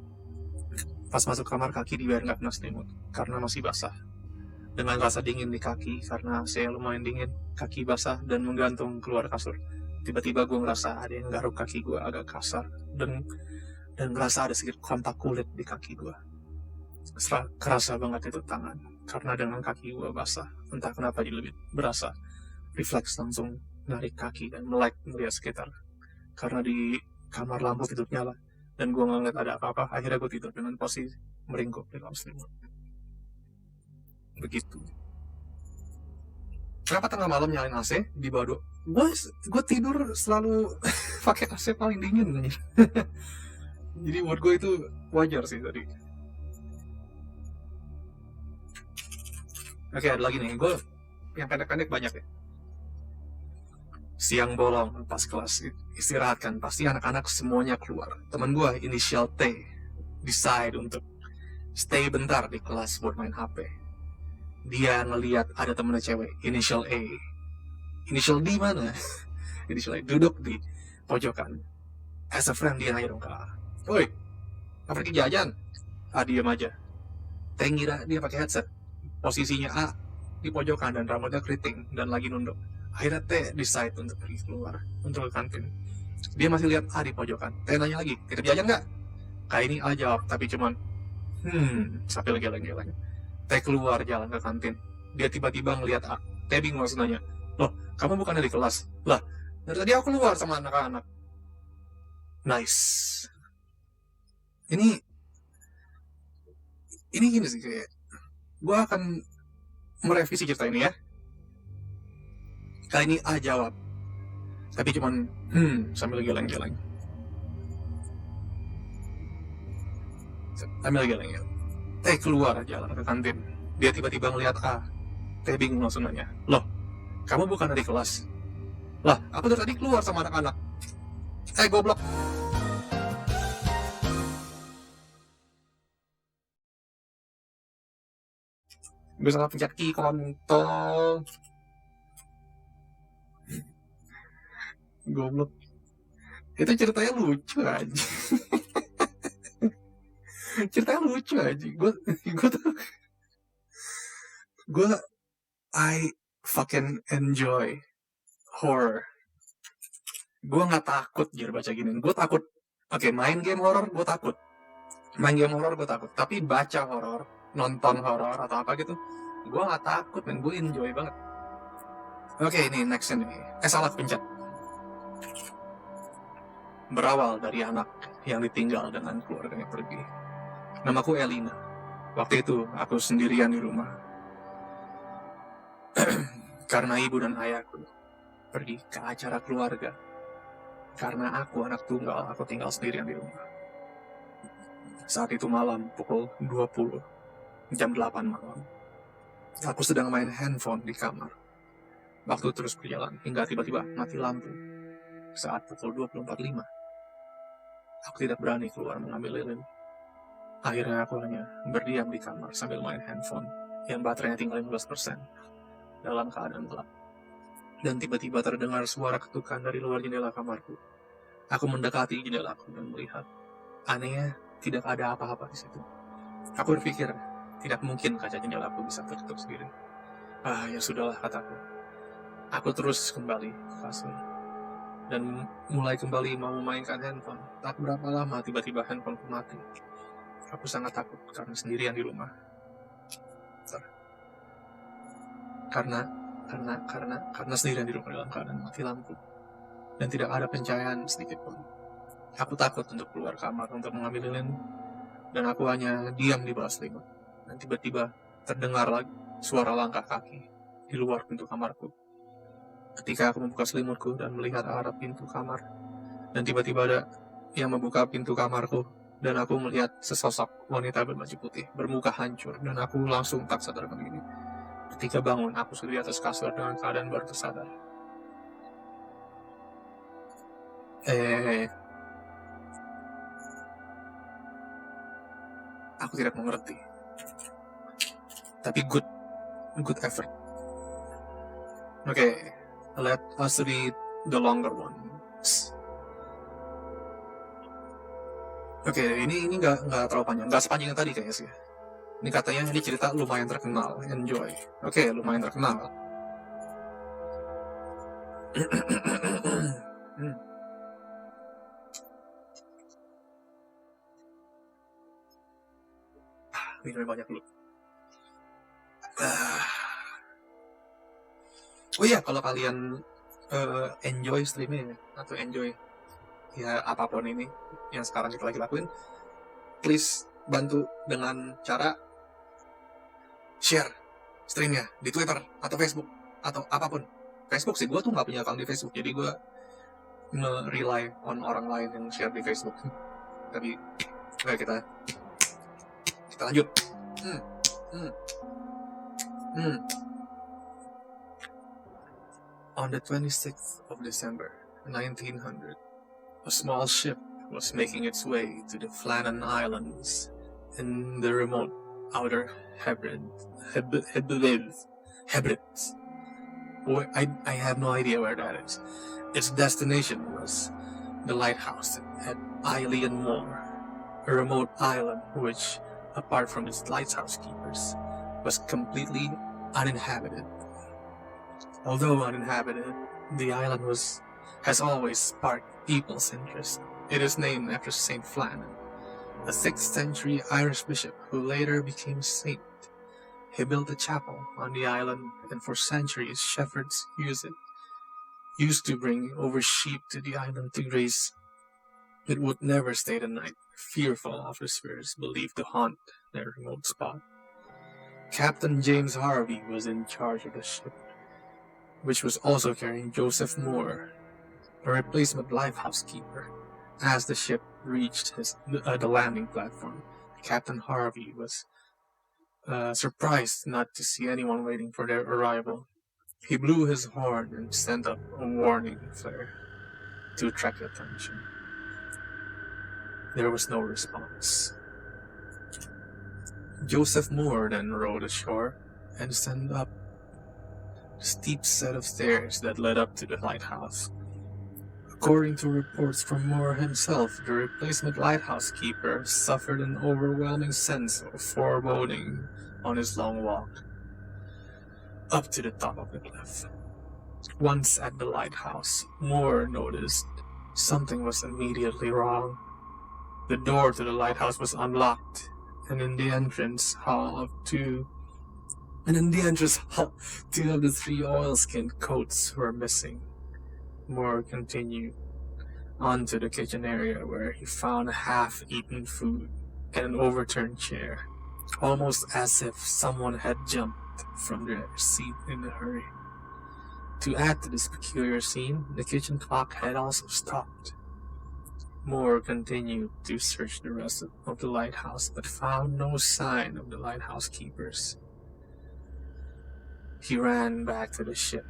kaki biar gak kena selimut, karena masih basah. Dengan rasa dingin di kaki, karena AC lumayan dingin, kaki basah dan menggantung keluar kasur. Tiba-tiba gue ngerasa ada yang garuk kaki gue agak kasar, dan ngerasa ada sedikit kontak kulit di kaki gue. Kerasa banget itu tangan, karena dengan kaki gue basah, entah kenapa jadi lebih berasa. Refleks langsung narik kaki dan melek melihat sekitar. Karena di kamar lampu tidur nyala, dan gue nggak ngeliat ada apa-apa, akhirnya gue tidur dengan posisi meringkuk di dalam selimut. Begitu. Kenapa tengah malam nyalain AC di bawah? Gue tidur selalu pakai AC paling dingin. Jadi buat gue itu wajar sih tadi. Oke, ada lagi nih. Gue yang pendek-pendek banyak ya. Siang bolong pas kelas istirahat kan, pasti anak-anak semuanya keluar. Temen gue inisial T decide untuk stay bentar di kelas buat main HP. Dia ngeliat ada temennya cewek inisial A. Inisial D mana? Inisial A duduk di pojokan. As a friend dia nanya dong ke A, "Woi, apa pergi jajan?" A diam aja. T ngira dia pakai headset. Posisinya A di pojokan dan rambutnya keriting dan lagi nunduk. Akhirnya T decide untuk pergi keluar untuk ke kantin. Dia masih lihat A di pojokan. T nanya lagi, "Titip jajan nggak?" Kali ini A jawab, tapi cuman sambil geleng-geleng. T keluar jalan ke kantin. Dia tiba-tiba ngelihat A. T bingung langsung nanya, "Loh, kamu bukan dari kelas?" "Lah, dari tadi aku keluar sama anak-anak." Nice. Ini gini sih, kayak gue akan merevisi cerita ini ya. Kali ini A jawab, tapi cuman sambil geleng-geleng. T keluar jalan ke kantin. Dia tiba-tiba ngelihat A. T bingung langsung nanya, "Loh, kamu bukan dari kelas?" "Lah, aku dari tadi keluar sama anak-anak." Goblok. Gue salah pencet key kontol. Goblok. Itu ceritanya lucu aja. Ceritanya lucu aja. I fucking enjoy horror. Gue nggak takut jir baca gini. Gue takut. Oke, main game horror gue takut. Tapi baca horror, nonton horror atau apa gitu, gue nggak takut, men. Gue enjoy banget. Oke, ini next ini. Salah pencet. Berawal dari anak yang ditinggal dengan keluarganya pergi. Namaku Elina. Waktu itu aku sendirian di rumah. karena ibu dan ayahku pergi ke acara keluarga. Karena aku anak tunggal, aku tinggal sendirian di rumah. Saat itu malam pukul 20, jam 8 malam. Aku sedang main handphone di kamar. Waktu terus berjalan hingga tiba-tiba mati lampu. Saat pukul 20.45, aku tidak berani keluar mengambil lilin. Akhirnya aku hanya berdiam di kamar sambil main handphone yang baterainya tinggal 15% dalam keadaan gelap. Dan tiba-tiba terdengar suara ketukan dari luar jendela kamarku. Aku mendekati jendelaku dan melihat. Anehnya, tidak ada apa-apa di situ. Aku berpikir, tidak mungkin kaca jendelaku bisa tertutup sendiri. Ya sudahlah, kataku. Aku terus kembali ke kasur dan mulai kembali mau memainkan handphone. Tak berapa lama tiba-tiba handphoneku mati. Aku sangat takut karena sendirian di rumah. Karena sendirian di rumah dalam keadaan mati lampu dan tidak ada pencahayaan sedikit pun. Aku takut untuk keluar kamar untuk mengambil lilin dan aku hanya diam di bawah selimut. Dan tiba-tiba terdengar lagi suara langkah kaki di luar pintu kamarku. Ketika aku membuka selimutku dan melihat arah pintu kamar, dan tiba-tiba ada yang membuka pintu kamarku dan aku melihat sesosok wanita berbaju putih bermuka hancur dan aku langsung tak sadarkan diri. Ketika bangun, aku sudah di atas kasur dengan keadaan baru tersadar. Aku tidak mengerti. Tapi good effort. Okay, let us read the longer ones. Ini nggak terlalu panjang, nggak sepanjang yang tadi kayaknya sih. Ini katanya ini cerita lumayan terkenal, enjoy. Lumayan terkenal. Minum banyak dulu. Kalau kalian enjoy streaming atau enjoy ya apapun ini yang sekarang kita lagi lakuin, please bantu dengan cara share streamnya di Twitter atau Facebook atau apapun. Facebook sih, gue tuh nggak punya account di Facebook, jadi gue nge-rely on orang lain yang share di Facebook. Tapi kita lanjut. On the 26th of December 1900, a small ship was making its way to the Flannan Islands in the remote outer Hebrides. I have no idea where that is. Its destination was the lighthouse at Eilean Moor, a remote island which, apart from its lighthouse keepers, was completely uninhabited. Although uninhabited, the island has always sparked people's interest. It is named after Saint Flannan, a 6th century Irish bishop who later became saint. He built a chapel on the island, and for centuries shepherds used to bring over sheep to the island to graze. It would never stay the night, fearful of the spirits believed to haunt their remote spot. Captain James Harvey was in charge of the ship, which was also carrying Joseph Moore, a replacement lighthouse keeper. As the ship reached the landing platform, Captain Harvey was surprised not to see anyone waiting for their arrival. He blew his horn and sent up a warning flare to attract attention. There was no response. Joseph Moore then rowed ashore and sent up a steep set of stairs that led up to the lighthouse. According to reports from Moore himself, the replacement lighthouse keeper suffered an overwhelming sense of foreboding on his long walk up to the top of the cliff. Once at the lighthouse, Moore noticed something was immediately wrong. The door to the lighthouse was unlocked, and in the entrance hall, two of the 3 oilskin coats were missing. Moore continued on to the kitchen area where he found half-eaten food and an overturned chair, almost as if someone had jumped from their seat in a hurry. To add to this peculiar scene, the kitchen clock had also stopped. Moore continued to search the rest of the lighthouse, but found no sign of the lighthouse keepers. He ran back to the ship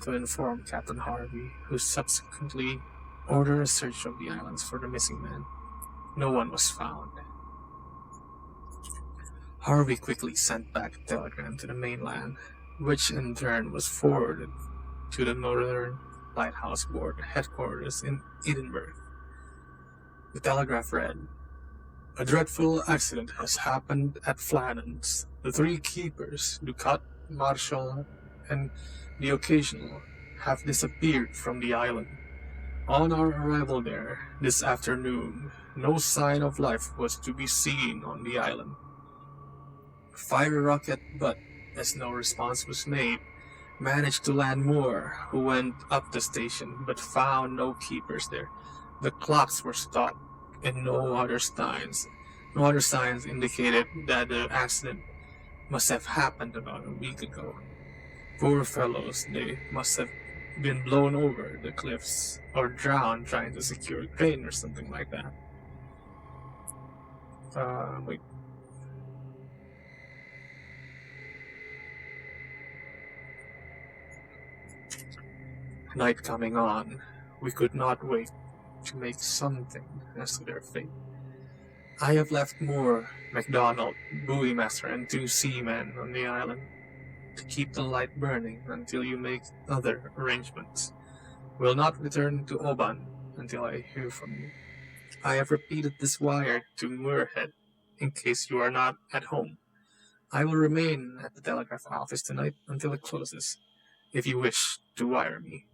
to inform Captain Harvey, who subsequently ordered a search of the islands for the missing men. No one was found. Harvey quickly sent back a telegram to the mainland, which in turn was forwarded to the Northern Lighthouse Board headquarters in Edinburgh. The telegraph read, "A dreadful accident has happened at Flannan's. The 3 keepers, Ducat, Marshall, and the Occasional, have disappeared from the island. On our arrival there this afternoon, no sign of life was to be seen on the island. Fire a rocket, but as no response was made, managed to land Moore, who went up the station but found no keepers there. The clocks were stopped, and no other signs indicated that the accident must have happened about a week ago. Poor fellows, they must have been blown over the cliffs or drowned trying to secure a crane or something like that." Wait. Night coming on, we could not wait to make something as to their fate. I have left Moore, MacDonald, buoymaster, and 2 seamen on the island to keep the light burning until you make other arrangements. Will not return to Oban until I hear from you. I have repeated this wire to Moorhead in case you are not at home. I will remain at the telegraph office tonight until it closes, if you wish to wire me.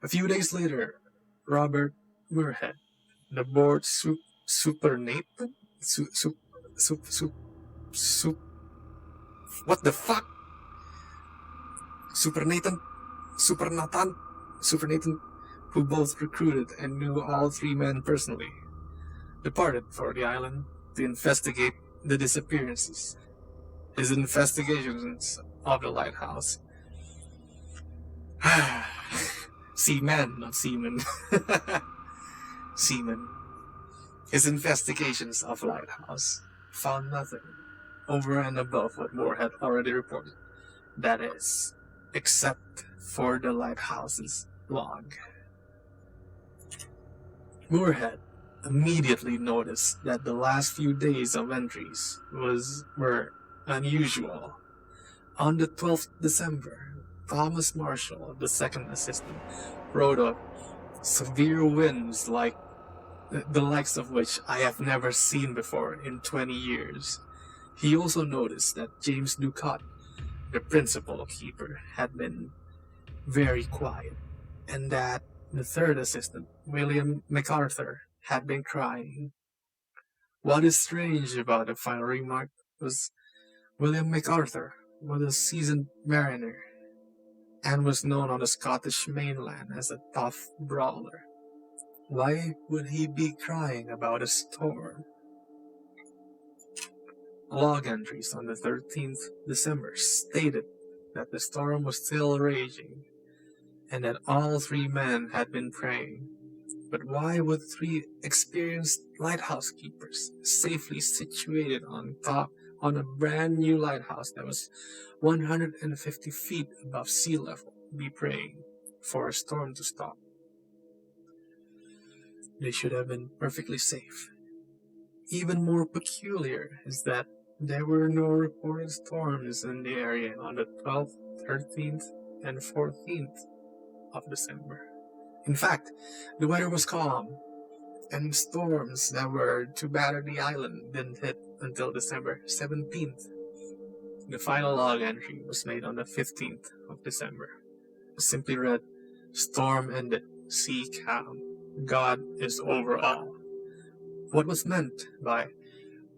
A few days later, Robert Moorhead, the board supernatant? What the fuck? Supernatant, who both recruited and knew all 3 men personally, departed for the island to investigate the disappearances. His investigations of the lighthouse. Seaman, not seaman. Seaman. His investigations of lighthouse found nothing over and above what Moore had already reported. That is, except for the lighthouse's log. Moorhead immediately noticed that the last few days of entries were unusual. On the 12th December, Thomas Marshall, the 2nd assistant, wrote of severe winds like the likes of which I have never seen before in 20 years. He also noticed that James Ducat, the principal keeper, had been very quiet, and that the 3rd assistant, William MacArthur, had been crying. What is strange about the final remark was William MacArthur was a seasoned mariner and was known on the Scottish mainland as a tough brawler. Why would he be crying about a storm? Log entries on the 13th December stated that the storm was still raging and that all 3 men had been praying. But why would 3 experienced lighthouse keepers, safely situated on a brand new lighthouse that was 150 feet above sea level, be praying for a storm to stop? They should have been perfectly safe. Even more peculiar is that there were no reported storms in the area on the 12th, 13th, and 14th of December. In fact, the weather was calm, and storms that were to batter the island didn't hit until December 17th. The final log entry was made on the 15th of December. It simply read, "Storm ended, sea calm, God is over all." What was meant by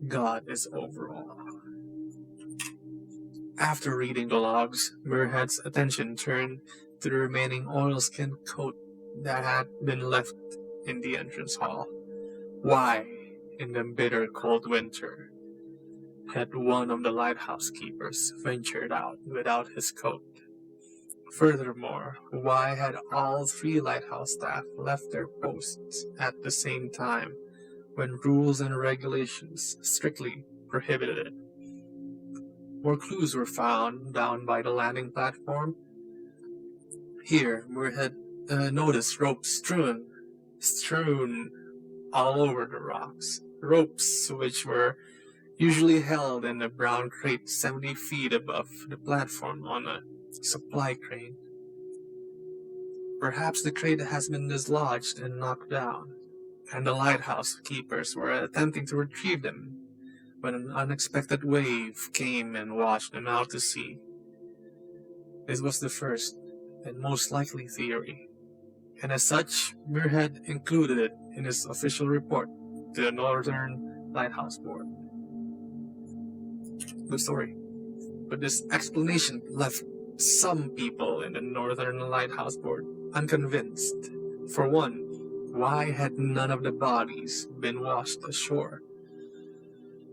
God is over all? After reading the logs, Moorhead's attention turned to the remaining oilskin coat that had been left in the entrance hall. Why, in the bitter cold winter, had one of the lighthouse keepers ventured out without his coat? Furthermore, why had all 3 lighthouse staff left their posts at the same time when rules and regulations strictly prohibited it? More clues were found down by the landing platform. Here, we had noticed ropes strewn all over the rocks. Ropes which were usually held in a brown crate 70 feet above the platform on a supply crane. Perhaps the crate has been dislodged and knocked down, and the lighthouse keepers were attempting to retrieve them when an unexpected wave came and washed them out to sea. This was the first and most likely theory, and as such, Muirhead included it in his official report to the Northern Lighthouse Board. Good story. But this explanation left some people in the Northern Lighthouse Board unconvinced. For one, why had none of the bodies been washed ashore?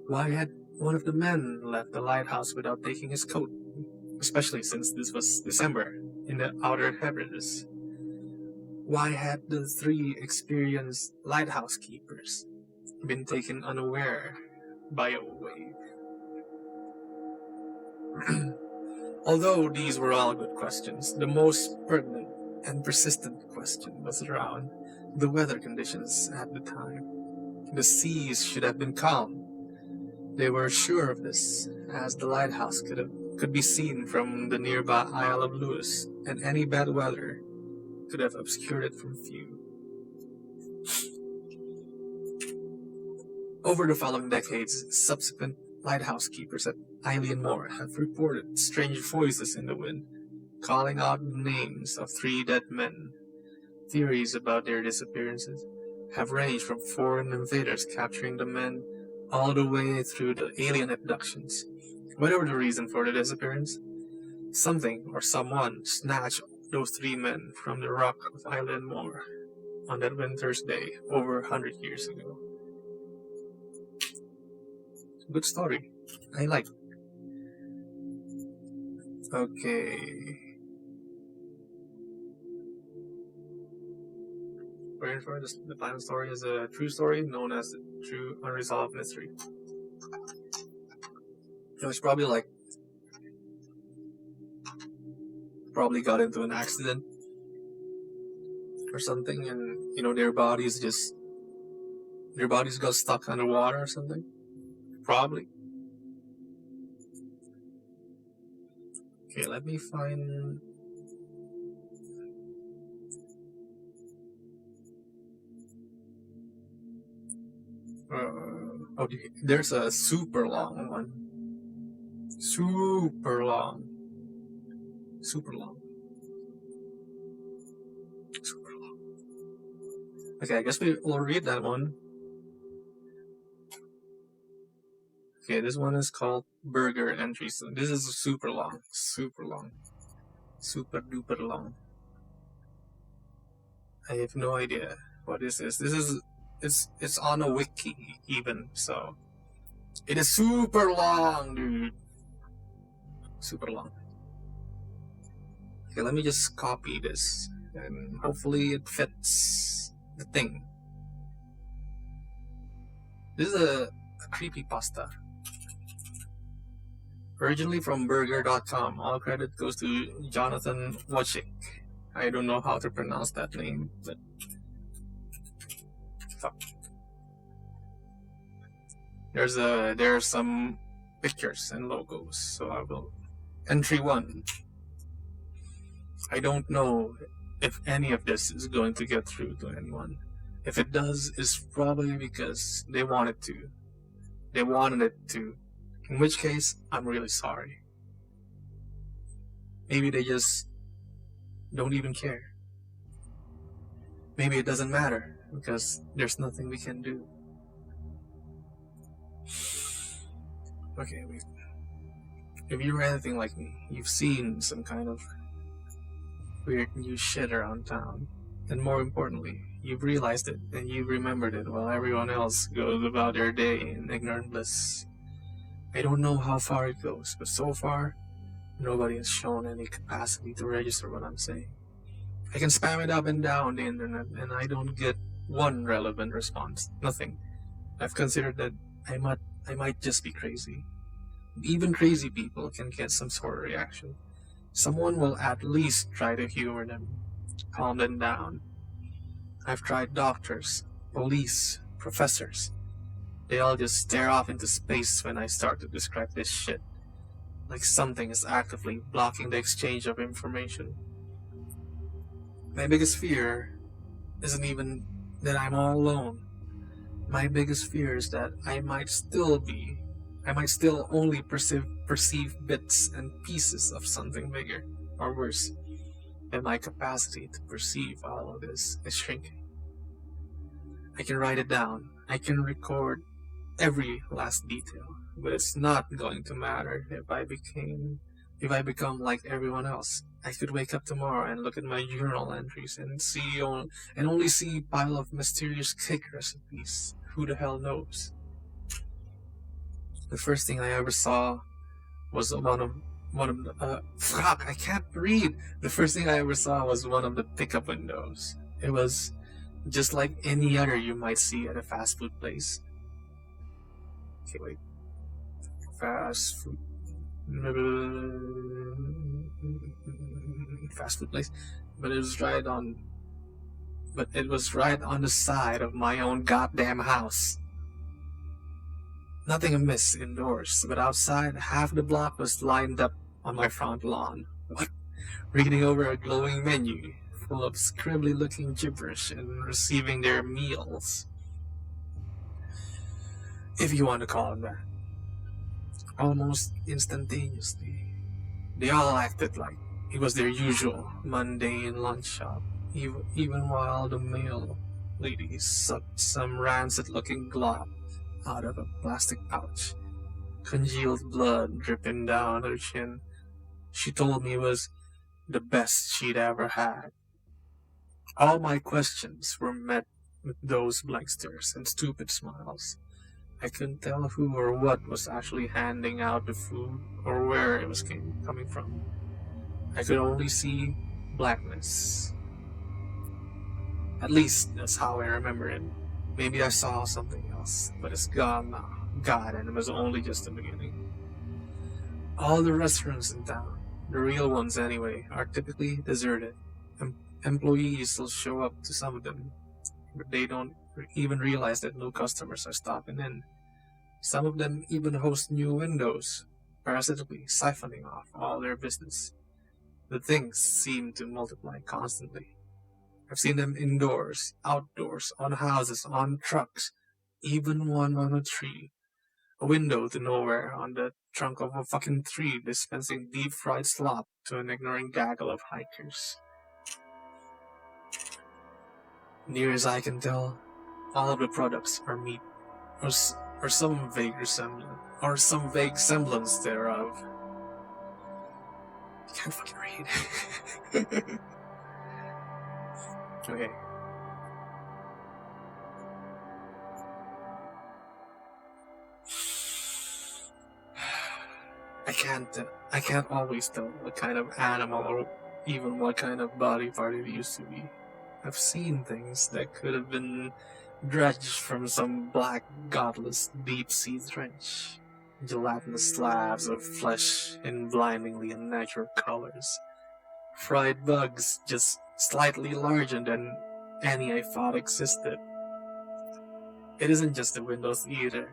Why had one of the men left the lighthouse without taking his coat, especially since this was December in the Outer Hebrides? Why had the 3 experienced lighthouse keepers been taken unaware by a wave? Although these were all good questions, the most pertinent and persistent question was around the weather conditions at the time. The seas should have been calm. They were sure of this, as the lighthouse could be seen from the nearby Isle of Lewis, and any bad weather could have obscured it from view. Over the following decades, subsequent lighthouse keepers at Eilean Moor have reported strange voices in the wind, calling out the names of 3 dead men. Theories about their disappearances have ranged from foreign invaders capturing the men all the way through the alien abductions. Whatever the reason for the disappearance, something or someone snatched those 3 men from the rock of Eilean Moor on that winter's day over 100 years ago. Good story. I like it. Okay. Waiting for the final story is a true story known as the True Unresolved Mystery. It was probably got into an accident or something, and their bodies got stuck underwater or something. Probably. Okay, let me find. There's a super long one. Super long. Okay, I guess we'll read that one. Okay, this one is called Burger Entry. So this is super long. Super duper long. I have no idea what this is. It's on a wiki even, so it is super long, dude. Super long. Okay, let me just copy this and hopefully it fits the thing. This is a creepypasta. Originally from burger.com, all credit goes to Jonathan Wojcik. I don't know how to pronounce that name, but fuck. There are some pictures and logos, so I will. Entry 1. I don't know if any of this is going to get through to anyone. If it does, it's probably because they wanted to. They wanted it to. In which case, I'm really sorry. Maybe they just don't even care. Maybe it doesn't matter, because there's nothing we can do. Okay, wait. If you're anything like me, you've seen some kind of weird new shit around town. And more importantly, you've realized it and you've remembered it while everyone else goes about their day in ignorant bliss. I don't know how far it goes, but so far, Nobody has shown any capacity to register what I'm saying. I can spam it up and down the internet and I don't get one relevant response. Nothing. I've considered that I might just be crazy. Even crazy people can get some sort of reaction. Someone will at least try to humor them, calm them down. I've tried doctors, police, professors. They all just stare off into space when I start to describe this shit, like something is actively blocking the exchange of information. My biggest fear isn't even that I'm all alone. My biggest fear is that I might still only perceive bits and pieces of something bigger, or worse, and my capacity to perceive all of this is shrinking. I can write it down, I can record every last detail, but it's not going to matter if I become like everyone else. I could wake up tomorrow and look at my journal entries and only see a pile of mysterious cake recipes. Who the hell knows? The first thing I ever saw was one of the fuck, I can't read. The first thing I ever saw was one of the pickup windows. It was just like any other you might see at a fast food place. Okay, wait. Fast food place, but it was right on the side of my own goddamn house. Nothing amiss indoors, but outside, half the block was lined up on my front lawn. What? Reading over a glowing menu full of scribbly-looking gibberish and receiving their meals, if you want to call it that. Almost instantaneously, they all acted like it was their usual mundane lunch shop, even while the mail lady sucked some rancid-looking glob out of a plastic pouch, congealed blood dripping down her chin. She told me it was the best she'd ever had. All my questions were met with those blank stares and stupid smiles. I couldn't tell who or what was actually handing out the food or where it was coming from. I could only see blackness. At least that's how I remember it. Maybe I saw something else, but it's gone now. God, and it was only just the beginning. All the restaurants in town, the real ones anyway, are typically deserted. Employees will show up to some of them, but they don't even realize that no customers are stopping in. Some of them even host new windows, parasitically siphoning off all their business. The things seem to multiply constantly. I've seen them indoors, outdoors, on houses, on trucks, even one on a tree. A window to nowhere on the trunk of a fucking tree dispensing deep-fried slop to an ignorant gaggle of hikers. Near as I can tell, all of the products are meat, or some vague semblance thereof. I can't fucking read. Okay. I can't always tell what kind of animal or even what kind of body part it used to be. I've seen things that could have been dredged from some black, godless, deep-sea trench. Gelatinous slabs of flesh in blindingly unnatural colors. Fried bugs just slightly larger than any I thought existed. It isn't just the windows either.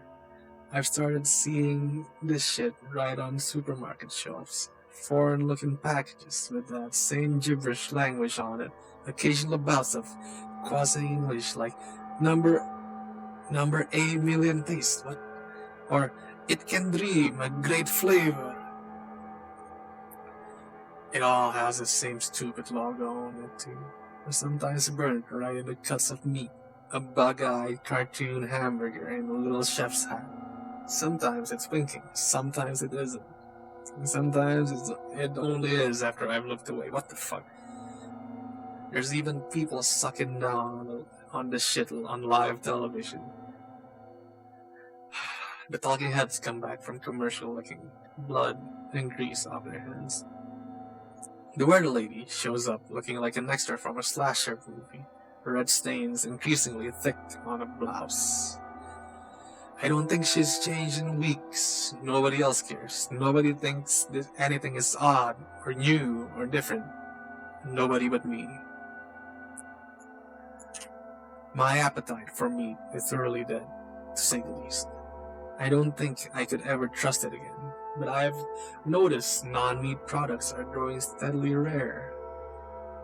I've started seeing this shit right on supermarket shelves. Foreign-looking packages with that same gibberish language on it. Occasional bouts of quasi-English like number a million taste, what? Or it can dream a great flavor. It all has the same stupid logo on it too. Sometimes burnt right in the cuts of meat. A bug-eyed cartoon hamburger in a little chef's hat. Sometimes it's winking, sometimes it isn't. Sometimes it only is after I've looked away. What the fuck? There's even people sucking down on the shit on live television. The talking heads come back from commercial looking blood and grease off their hands. The weather lady shows up looking like an extra from a slasher movie, red stains increasingly thick on a blouse. I don't think she's changed in weeks. Nobody else cares. Nobody thinks that anything is odd or new or different. Nobody but me. My appetite for meat is thoroughly dead, to say the least. I don't think I could ever trust it again, but I've noticed non-meat products are growing steadily rare.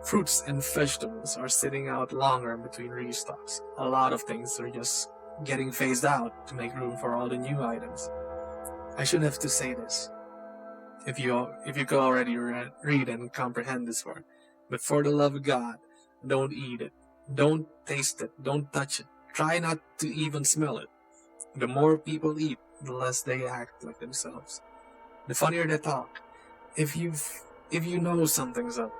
Fruits and vegetables are sitting out longer between restocks. A lot of things are just getting phased out to make room for all the new items. I shouldn't have to say this, if you could already read and comprehend this word, but for the love of God, don't eat it. Don't taste it. Don't touch it. Try not to even smell it. The more people eat, the less they act like themselves. The funnier they talk. If you know something's up,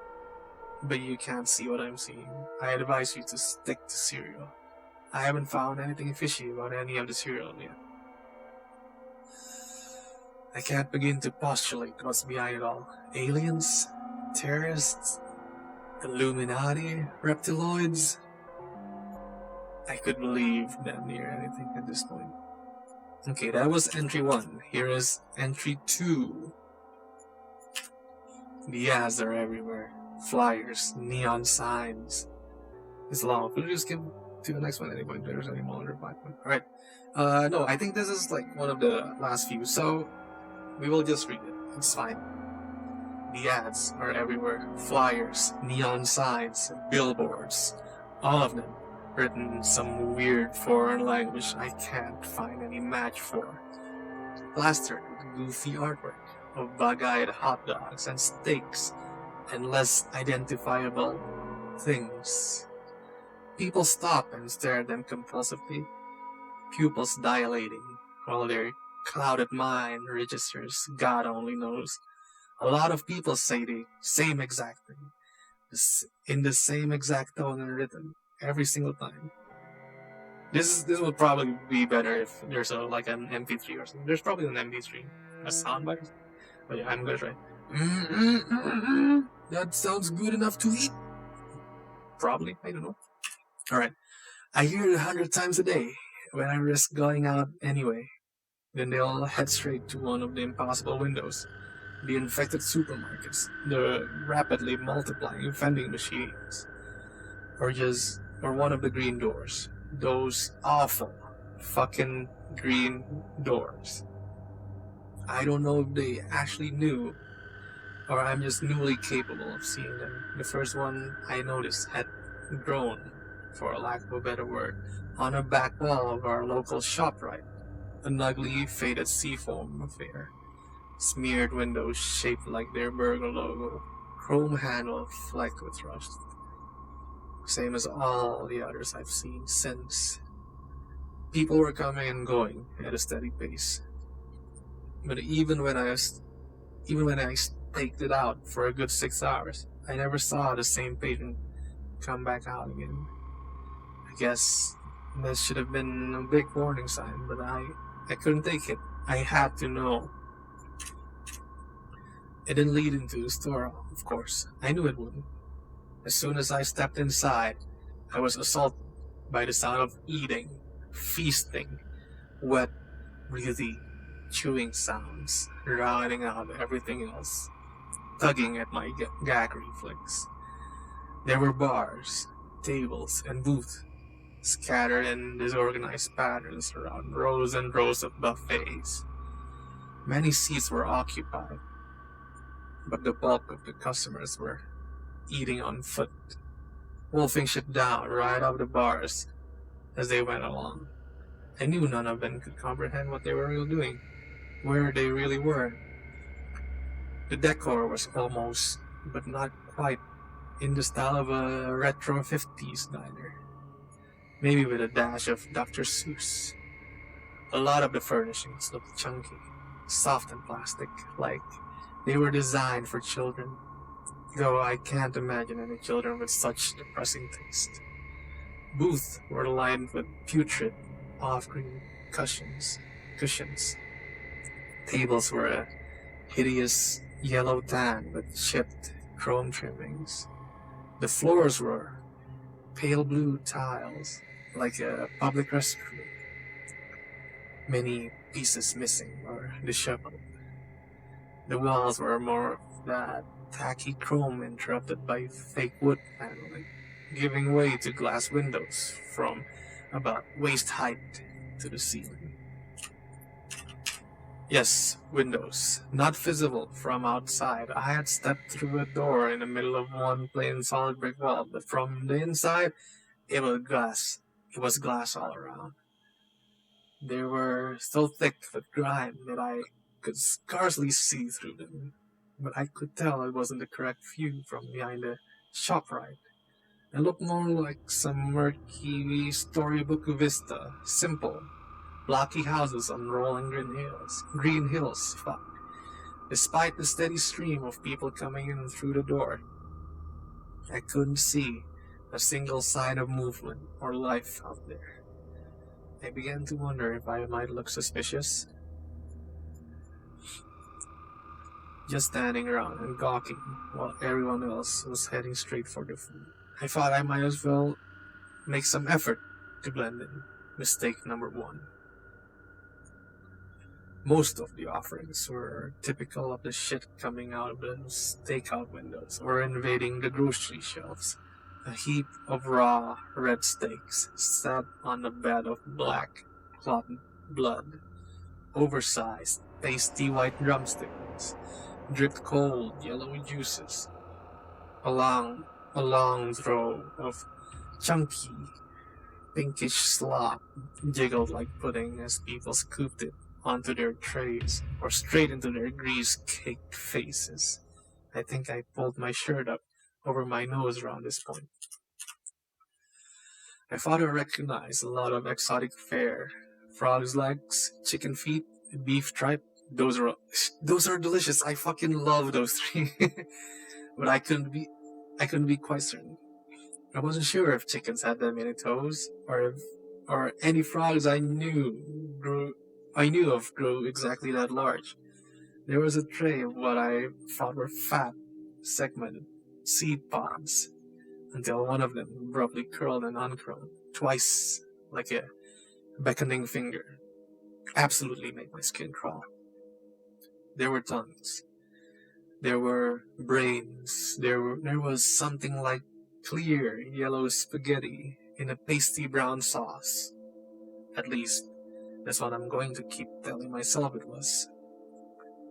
but you can't see what I'm seeing, I advise you to stick to cereal. I haven't found anything fishy about any of the cereal yet. I can't begin to postulate what's behind it all. Aliens? Terrorists? Illuminati? Reptiloids? I could believe damn near anything at this point. Okay, that was entry 1. Here is entry 2. The ads are everywhere. Flyers, neon signs. It's long. We'll just skip to the next one at any point. There's any more 5 points. Alright. No, I think this is like one of the last few, so we will just read it. It's fine. The ads are everywhere. Flyers, neon signs, billboards. All of them written in some weird foreign language I can't find any match for. Plastered with goofy artwork of bug-eyed hot dogs and steaks and less identifiable things. People stop and stare at them compulsively, pupils dilating, while their clouded mind registers God only knows. A lot of people say the same exact thing, in the same exact tone and rhythm, every single time. This would probably be better if there's an MP3 or something. There's probably an MP3, a soundbite or something. But yeah, I'm gonna try. That sounds good enough to eat. Probably, I don't know. Alright, I hear it 100 times a day when I risk going out anyway. Then they all head straight to one of the impossible windows. The infected supermarkets, the rapidly multiplying vending machines, or one of the green doors. Those awful fucking green doors. I don't know if they actually knew, or I'm just newly capable of seeing them. The first one I noticed had grown, for lack of a better word, on a back wall of our local ShopRite. An ugly, faded seafoam affair. Smeared windows shaped like their burger logo. Chrome handle flecked with rust. Same as all the others I've seen since. People were coming and going at a steady pace. But even when I staked it out for a good 6 hours, I never saw the same patient come back out again. I guess that should have been a big warning sign, but I couldn't take it. I had to know. It didn't lead into the store, of course. I knew it wouldn't. As soon as I stepped inside, I was assaulted by the sound of eating, feasting, wet, breathy, chewing sounds, drowning out everything else, tugging at my gag reflex. There were bars, tables, and booths, scattered in disorganized patterns around rows and rows of buffets. Many seats were occupied, but the bulk of the customers were eating on foot, wolfing shit down right off the bars as they went along. I knew none of them could comprehend what they were really doing, where they really were. The decor was almost, but not quite, in the style of a retro 50s diner, maybe with a dash of Dr. Seuss. A lot of the furnishings looked chunky, soft and plastic, like they were designed for children, though I can't imagine any children with such depressing taste. Booths were lined with putrid, off-green cushions. Tables were a hideous yellow tan with chipped chrome trimmings. The floors were pale blue tiles, like a public restroom. Many pieces missing or disheveled. The walls were more of that tacky chrome interrupted by fake wood paneling, giving way to glass windows from about waist height to the ceiling. Yes, windows, not visible from outside. I had stepped through a door in the middle of one plain solid brick wall, but from the inside, it was glass. It was glass all around. They were so thick with grime that I could scarcely see through them, but I could tell it wasn't the correct view from behind the ShopRite. It looked more like some murky storybook vista, simple, blocky houses on rolling green hills, fuck. Despite the steady stream of people coming in through the door, I couldn't see a single sign of movement or life out there. I began to wonder if I might look suspicious. Just standing around and gawking while everyone else was heading straight for the food. I thought I might as well make some effort to blend in. Mistake number one. Most of the offerings were typical of the shit coming out of those takeout windows or invading the grocery shelves. A heap of raw red steaks sat on a bed of black clotted blood. Oversized, pasty white drumsticks dripped cold yellow juices. A long throw of chunky, pinkish slop jiggled like pudding as people scooped it onto their trays or straight into their grease-caked faces. I think I pulled my shirt up over my nose around this point. My father recognized a lot of exotic fare. Frog's legs, chicken feet, beef tripe. Those are delicious. I fucking love those three. But I couldn't be quite certain. I wasn't sure if chickens had that many toes, or any frogs I knew of grew exactly that large. There was a tray of what I thought were fat, segmented seed pods, until one of them abruptly curled and uncurled, twice, like a beckoning finger. Absolutely made my skin crawl. There were tongues. There were brains. There was something like clear yellow spaghetti in a pasty brown sauce. At least, that's what I'm going to keep telling myself it was.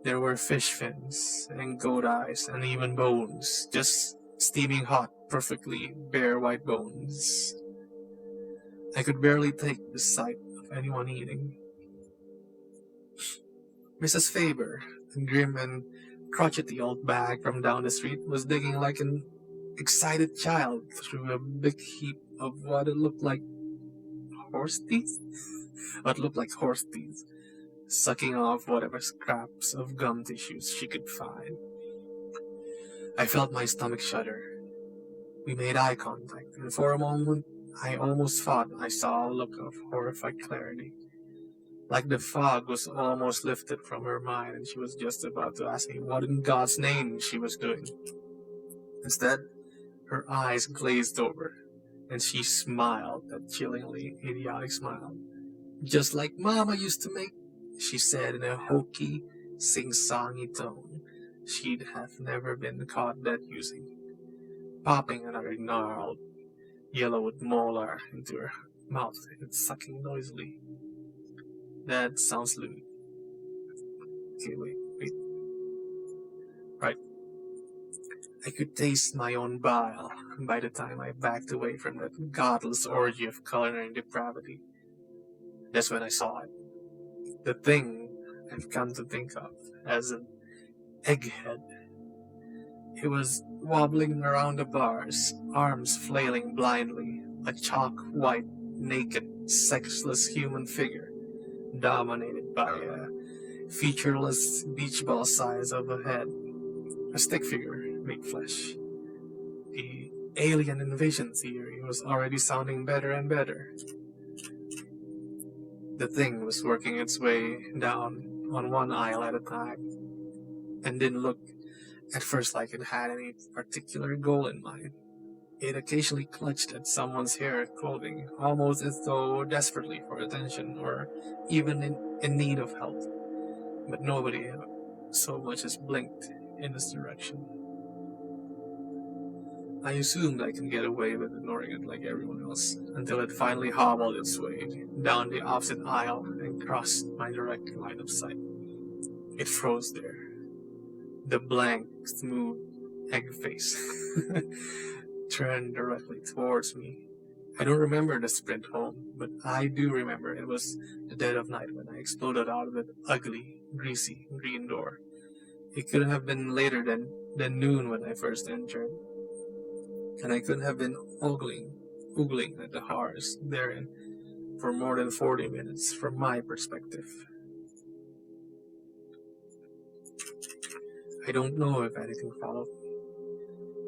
There were fish fins and goat eyes and even bones, just steaming hot, perfectly bare white bones. I could barely take the sight of anyone eating. Mrs. Faber, a grim and crotchety old bag from down the street, was digging like an excited child through a big heap of what looked like horse teeth, sucking off whatever scraps of gum tissues she could find. I felt my stomach shudder. We made eye contact, and for a moment I almost thought I saw a look of horrified clarity. Like the fog was almost lifted from her mind and she was just about to ask me what in God's name she was doing. Instead, her eyes glazed over, and she smiled, that chillingly idiotic smile. Just like Mama used to make, she said in a hokey, sing-songy tone she'd have never been caught dead using, popping another gnarled, yellowed molar into her mouth and sucking noisily. That sounds lewd. Okay, wait. Right. I could taste my own bile by the time I backed away from that godless orgy of culinary depravity. That's when I saw it. The thing I've come to think of as an egghead. It was wobbling around the bars, arms flailing blindly, a chalk-white, naked, sexless human figure, dominated by a featureless beach ball size of a head, a stick figure made flesh. The alien invasion theory was already sounding better and better. The thing was working its way down on one aisle at a time. and didn't look at first like it had any particular goal in mind. It occasionally clutched at someone's hair or clothing, almost as though desperately for attention or even in need of help. But nobody so much as blinked in this direction. I assumed I can get away with ignoring it like everyone else, until it finally hobbled its way down the opposite aisle and crossed my direct line of sight. It froze there. The blank, smooth egg face turned directly towards me. I don't remember the sprint home, but I do remember it was the dead of night when I exploded out of the ugly, greasy green door. It couldn't have been later than noon when I first entered, and I couldn't have been oogling at the horrors therein for more than 40 minutes from my perspective. I don't know if anything followed,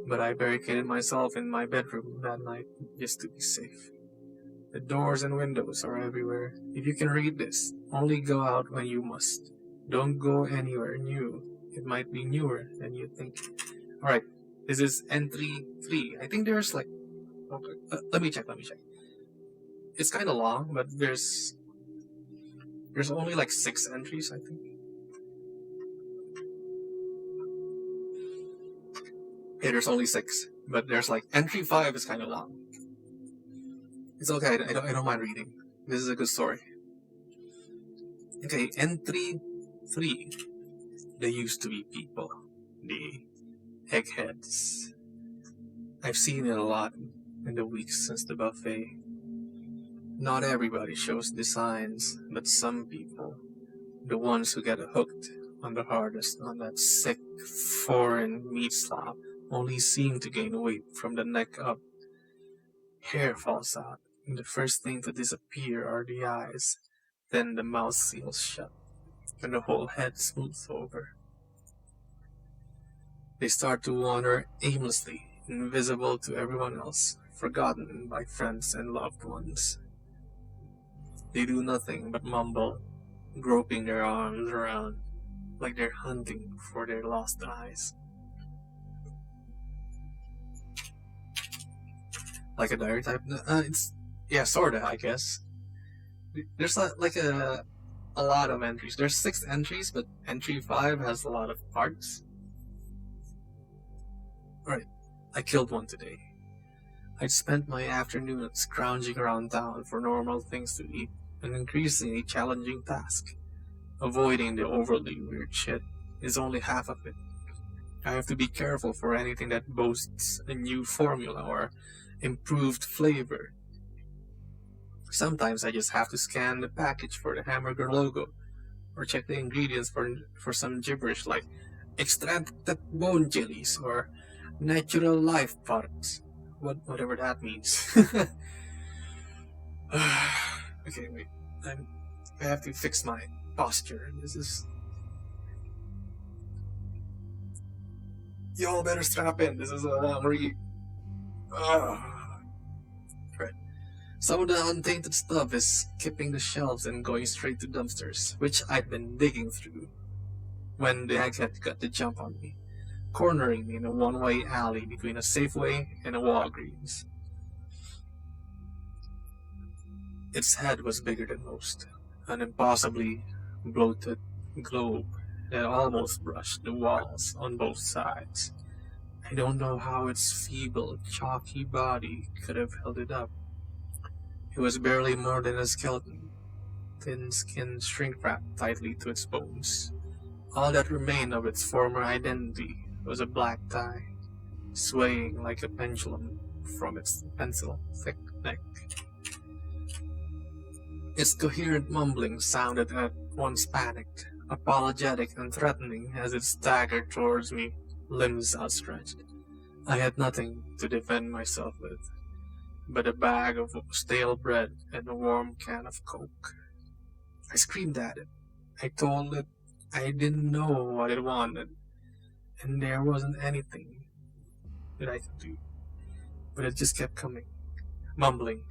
but I barricaded myself in my bedroom that night just to be safe. The doors and windows are everywhere. If you can read this, only go out when you must. Don't go anywhere new. It might be newer than you think. Alright, this is entry 3. I think there's like... Okay, let me check. It's kind of long, but there's only like 6 entries, I think. Yeah, there's only 6, but there's like entry 5 is kind of long. It's okay. I don't mind reading. This is a good story. Okay, entry 3. They used to be people. The eggheads. I've seen it a lot in the weeks since the buffet. Not everybody shows the signs, but some people, the ones who get hooked on the hardest on that sick foreign meat slop, only seem to gain weight from the neck up. Hair falls out, and the first thing to disappear are the eyes. Then the mouth seals shut, and the whole head smooths over. They start to wander aimlessly, invisible to everyone else, forgotten by friends and loved ones. They do nothing but mumble, groping their arms around, like they're hunting for their lost eyes. Like a diary type? Yeah, sorta, I guess. There's a lot of entries. There's 6 entries, but entry 5 has a lot of parts. Alright, I killed one today. I'd spent my afternoon scrounging around town for normal things to eat, an increasingly challenging task. Avoiding the overly weird shit is only half of it. I have to be careful for anything that boasts a new formula or improved flavor. Sometimes I just have to scan the package for the hamburger logo, or check the ingredients for some gibberish like extracted bone jellies or natural life parts, whatever that means. Okay, wait. I have to fix my posture. This is... Y'all better strap in. This is a long read. Right. Some of the untainted stuff is skipping the shelves and going straight to dumpsters, which I'd been digging through when the egghead got the jump on me, cornering me in a one-way alley between a Safeway and a Walgreens. Its head was bigger than most, an impossibly bloated globe that almost brushed the walls on both sides. I don't know how its feeble, chalky body could have held it up. It was barely more than a skeleton, thin skin shrink-wrapped tightly to its bones. All that remained of its former identity was a black tie, swaying like a pendulum from its pencil-thick neck. Its coherent mumbling sounded at once panicked, apologetic, and threatening as it staggered towards me, limbs outstretched. I had nothing to defend myself with but a bag of stale bread and a warm can of Coke. I screamed at it. I told it I didn't know what it wanted, and there wasn't anything that I could do. But it just kept coming, mumbling.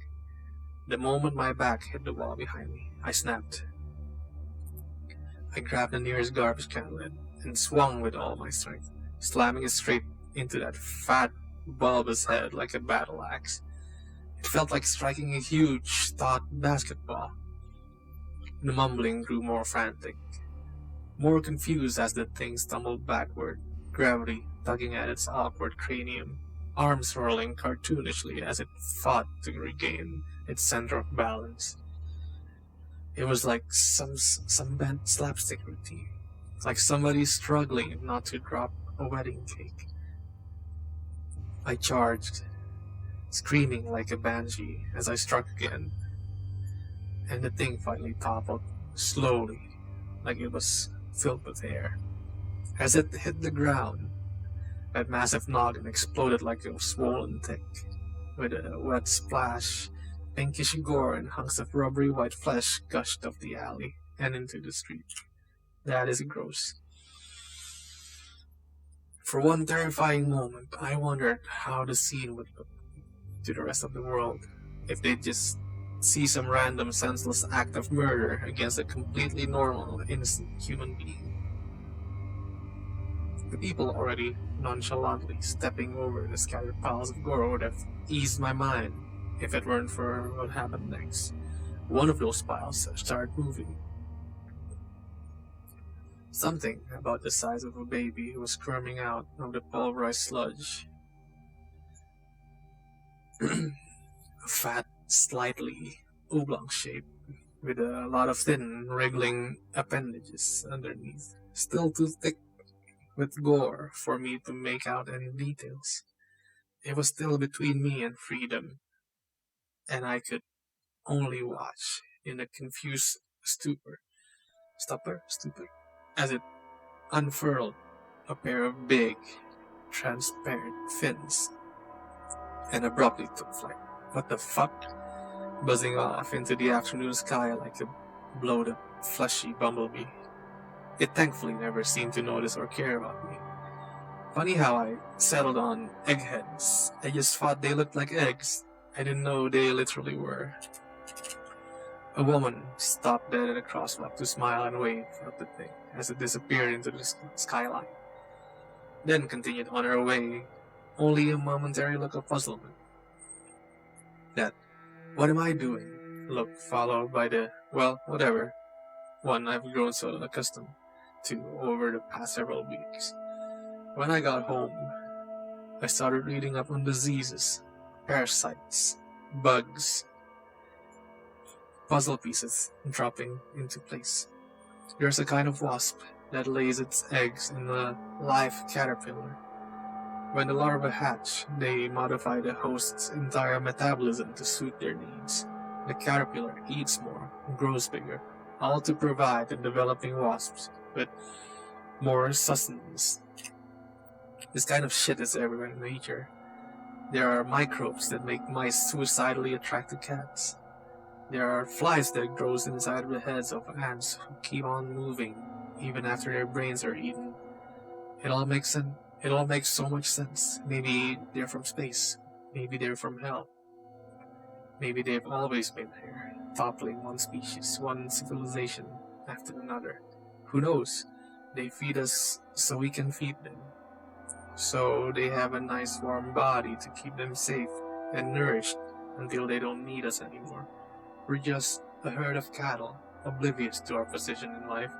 The moment my back hit the wall behind me, I snapped. I grabbed the nearest garbage can lid and swung with all my strength, slamming it straight into that fat, bulbous head like a battle axe. It felt like striking a huge, taut basketball. The mumbling grew more frantic, more confused as the thing stumbled backward, gravity tugging at its awkward cranium, arms rolling cartoonishly as it fought to regain its center of balance. It was like some bent slapstick routine, like somebody struggling not to drop a wedding cake. I charged, screaming like a banshee as I struck again, and the thing finally toppled slowly, like it was filled with air. As it hit the ground, that massive noggin exploded like a swollen tick, with a wet splash. Pinkish gore and hunks of rubbery white flesh gushed up the alley and into the street. That is gross. For one terrifying moment, I wondered how the scene would look to the rest of the world if they'd just see some random senseless act of murder against a completely normal, innocent human being. The people already nonchalantly stepping over the scattered piles of gore would have eased my mind if it weren't for what happened next. One of those piles started moving. Something about the size of a baby was squirming out of the pulverized sludge. A fat, slightly oblong shape, with a lot of thin, wriggling appendages underneath, still too thick with gore for me to make out any details. It was still between me and freedom, and I could only watch in a confused stupor, as it unfurled a pair of big, transparent fins and abruptly took flight. What the fuck? Buzzing off into the afternoon sky like a blowed up, fleshy bumblebee. It thankfully never seemed to notice or care about me. Funny how I settled on eggheads. I just thought they looked like eggs. I didn't know they literally were. A woman stopped dead at a crosswalk to smile and wave at the thing as it disappeared into the skyline. Then continued on her way, only a momentary look of puzzlement. That, what am I doing? Look followed by the, well, whatever, one I've grown so accustomed to over the past several weeks. When I got home, I started reading up on diseases, parasites, bugs, puzzle pieces dropping into place. There's a kind of wasp that lays its eggs in a live caterpillar. When the larvae hatch, they modify the host's entire metabolism to suit their needs. The caterpillar eats more and grows bigger, all to provide the developing wasps with more sustenance. This kind of shit is everywhere in nature. There are microbes that make mice suicidally attracted to cats. There are flies that grows inside the heads of ants who keep on moving even after their brains are eaten. It all makes so much sense. Maybe they're from space. Maybe they're from hell. Maybe they've always been here, toppling one species, one civilization after another. Who knows? They feed us so we can feed them. So they have a nice warm body to keep them safe and nourished until they don't need us anymore. We're just a herd of cattle, oblivious to our position in life,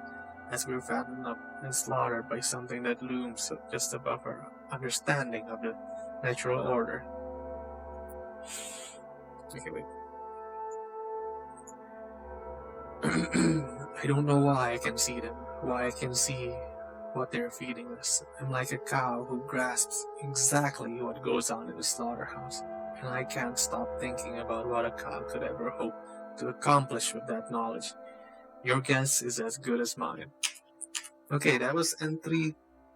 as we're fattened up and slaughtered by something that looms just above our understanding of the natural order. Okay, wait. I don't know why I can see them, why I can see what they're feeding us. I'm like a cow who grasps exactly what goes on in the slaughterhouse, and I can't stop thinking about what a cow could ever hope to accomplish with that knowledge. Your guess is as good as mine. Okay, that was entry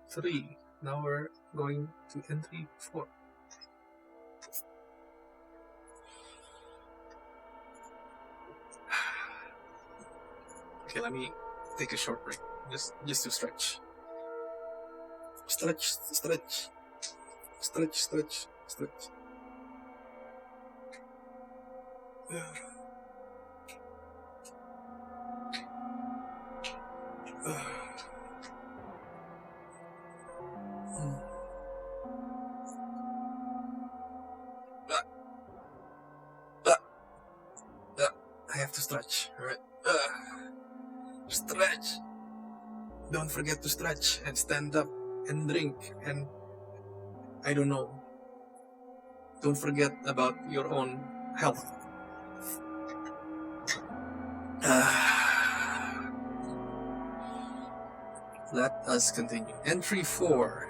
3. Now we're going to entry 4. Okay, let me take a short break. Just to stretch. Stretch. stretch. Alright. Stretch. Don't forget to stretch and stand up and drink and I don't know. Don't forget about your own health. Let us continue. Entry 4.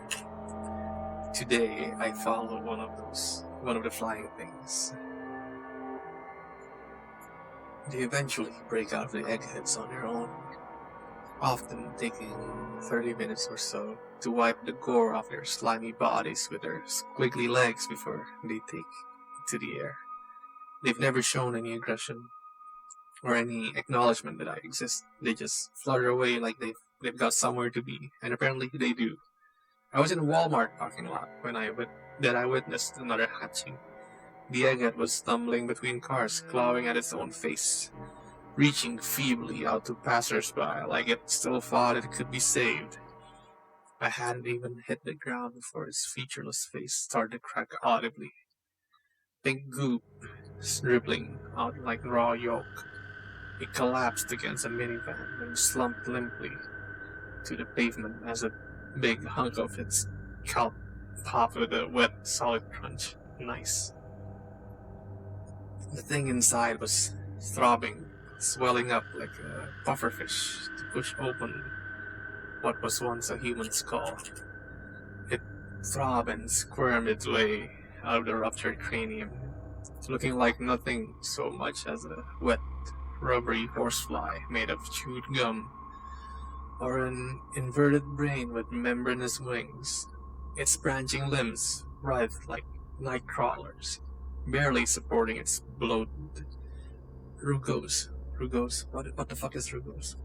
Today I followed one of the flying things. They eventually break out of the eggheads on their own, often taking 30 minutes or so to wipe the gore off their slimy bodies with their squiggly legs before they take to the air. They've never shown any aggression or any acknowledgement that I exist. They just flutter away like they've got somewhere to be, and apparently they do. I was in a Walmart parking lot when I witnessed another hatching. The egghead was stumbling between cars, clawing at its own face, reaching feebly out to passers-by like it still thought it could be saved. I hadn't even hit the ground before its featureless face started to crack audibly. Pink goop dribbling out like raw yolk. It collapsed against a minivan and slumped limply to the pavement as a big hunk of its scalp popped with a wet, solid crunch. Nice. The thing inside was throbbing, swelling up like a pufferfish to push open what was once a human skull. It throbbed and squirmed its way out of the ruptured cranium, looking like nothing so much as a wet, rubbery horsefly made of chewed gum, or an inverted brain with membranous wings. Its branching limbs writhed like night crawlers, barely supporting its bloated rugose. What the fuck is rugose?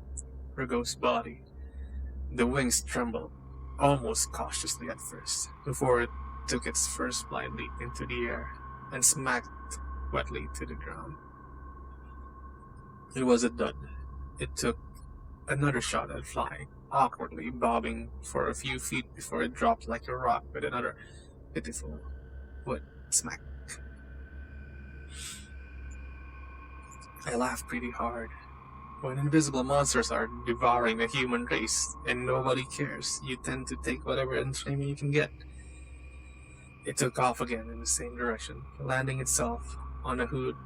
Rugose body. The wings trembled, almost cautiously at first, before it took its first blind leap into the air and smacked wetly to the ground. It was a dud. It took another shot at flying, awkwardly bobbing for a few feet before it dropped like a rock with another pitiful wood smack. I laughed pretty hard. When invisible monsters are devouring the human race and nobody cares, you tend to take whatever entertainment you can get. It took off again in the same direction, landing itself on a hood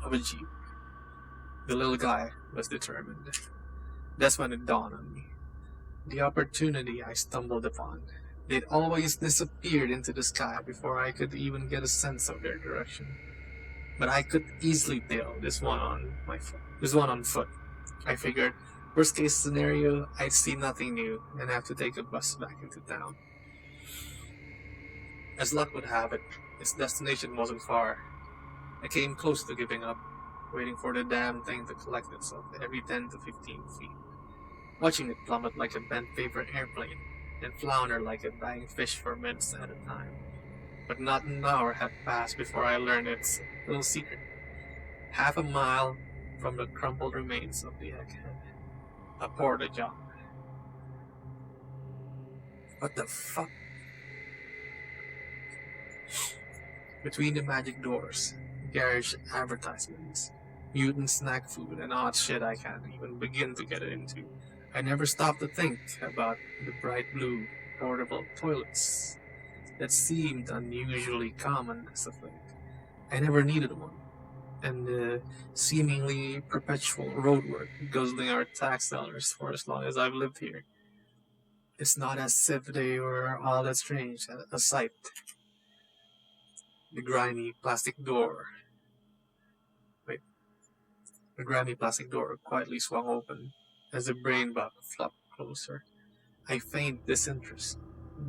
of a Jeep. The little guy was determined. That's when it dawned on me. The opportunity I stumbled upon. They'd always disappeared into the sky before I could even get a sense of their direction. But I could easily tail this one on foot. I figured, worst case scenario, I'd see nothing new and have to take a bus back into town. As luck would have it, its destination wasn't far. I came close to giving up, waiting for the damn thing to collect itself every 10 to 15 feet, watching it plummet like a bent paper airplane and flounder like a dying fish for minutes at a time. But not an hour had passed before I learned its little secret. Half a mile from the crumpled remains of the egghead, a porta-john. What the fuck? Between the magic doors, garage advertisements, mutant snack food, and odd shit I can't even begin to get into, I never stopped to think about the bright blue portable toilets that seemed unusually common as of late. I never needed one, and the seemingly perpetual roadwork guzzling our tax dollars for as long as I've lived here. It's not as if they were all that strange a sight. The grimy plastic door quietly swung open as the brain bug flopped closer. I feigned disinterest,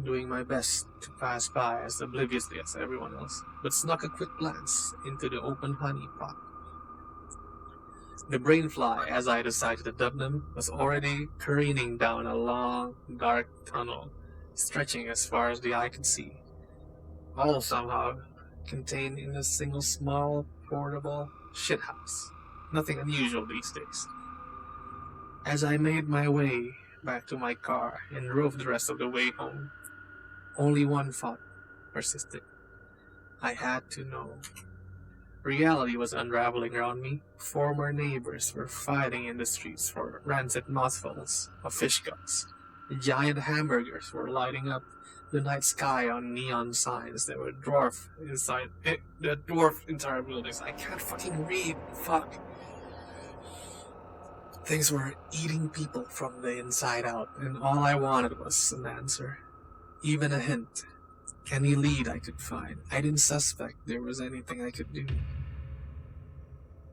doing my best to pass by as obliviously as everyone else, but snuck a quick glance into the open honey pot. The brainfly, as I decided to dub them, was already careening down a long, dark tunnel, stretching as far as the eye could see, all somehow contained in a single small, portable shithouse. Nothing unusual these days. As I made my way back to my car and drove the rest of the way home, only one thought persisted. I had to know Reality was unraveling around me. Former neighbors were fighting in the streets for rancid mouthfuls of fish guts. Giant hamburgers were lighting up the night sky on neon signs that would dwarf entire buildings. I can't fucking read. Fuck. Things were eating people from the inside out, and all I wanted was an answer. Even a hint. Any lead I could find. I didn't suspect there was anything I could do.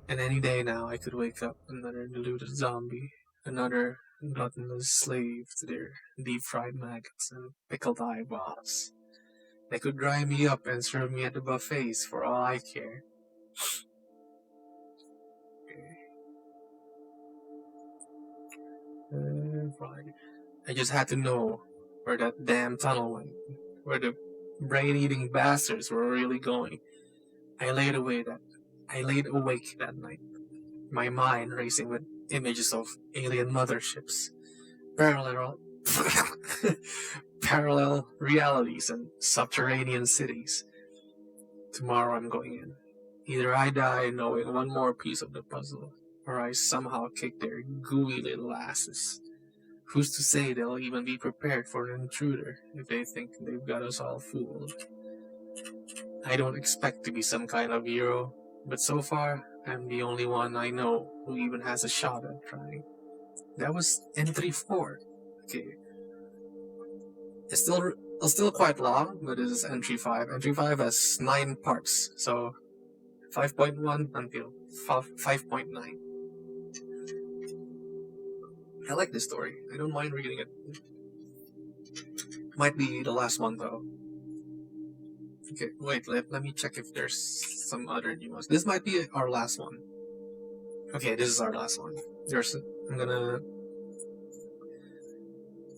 And any day now I could wake up another deluded zombie, another gluttonous slave to their deep-fried maggots and pickled eyeballs. They could grind me up and serve me at the buffets for all I care. I just had to know where that damn tunnel went, where the brain-eating bastards were really going. I laid awake that night, my mind racing with images of alien motherships, parallel realities, and subterranean cities. Tomorrow I'm going in. Either I die knowing one more piece of the puzzle, or I somehow kick their gooey little asses. Who's to say they'll even be prepared for an intruder if they think they've got us all fooled? I don't expect to be some kind of hero, but so far, I'm the only one I know who even has a shot at trying. That was entry 4. Okay. It's still quite long, but it is entry 5. Entry 5 has 9 parts, so 5.1 until 5.9. I like this story. I don't mind reading it. Might be the last one though. Okay, wait, let me check if there's some other new ones. This might be our last one. Okay, this is our last one. I'm gonna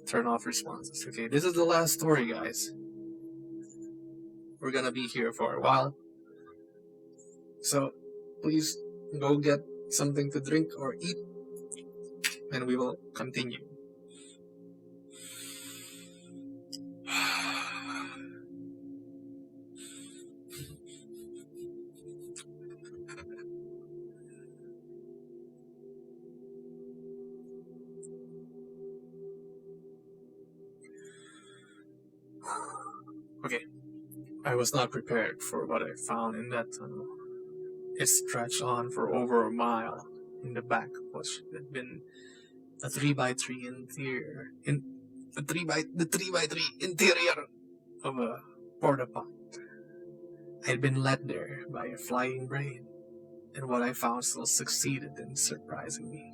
turn off responses. Okay, this is the last story, guys. We're gonna be here for a while. So, please go get something to drink or eat, and we will continue. Okay, I was not prepared for what I found in that tunnel. It stretched on for over a mile. In the back was had been a 3x3 interior, the 3x3 interior of a porta pot. I'd been led there by a flying brain, and what I found still succeeded in surprising me.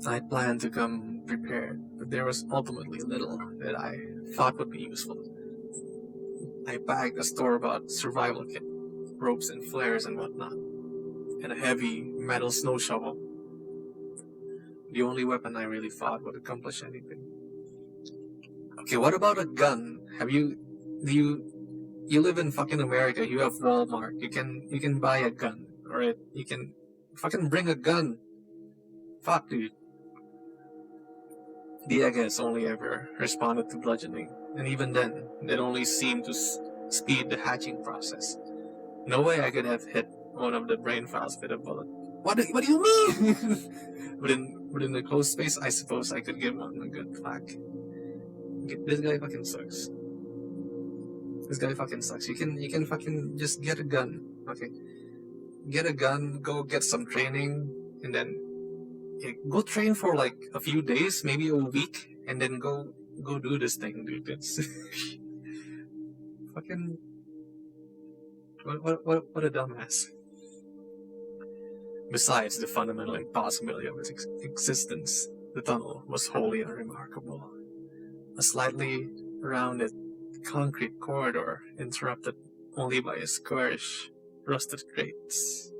I'd planned to come prepared, but there was ultimately little that I thought would be useful. I packed a store-bought survival kit, ropes and flares and whatnot, and a heavy metal snow shovel. The only weapon I really thought would accomplish anything. Okay, what about a gun? You live in fucking America, you have Walmart, you can buy a gun, alright? You can fucking bring a gun. Fuck, dude. The eggheads only ever responded to bludgeoning, and even then, it only seemed to speed the hatching process. No way I could have hit one of the brain files with a bullet. What do you mean? within the closed space, I suppose I could give one a good whack. Okay, this guy fucking sucks. You can fucking just get a gun. Okay, get a gun, go get some training, and then go train for like a few days, maybe a week, and then go do this thing, dude. It's fucking what a dumbass. Besides the fundamental impossibility of its existence, the tunnel was wholly unremarkable. A slightly rounded concrete corridor interrupted only by a squarish rusted grates.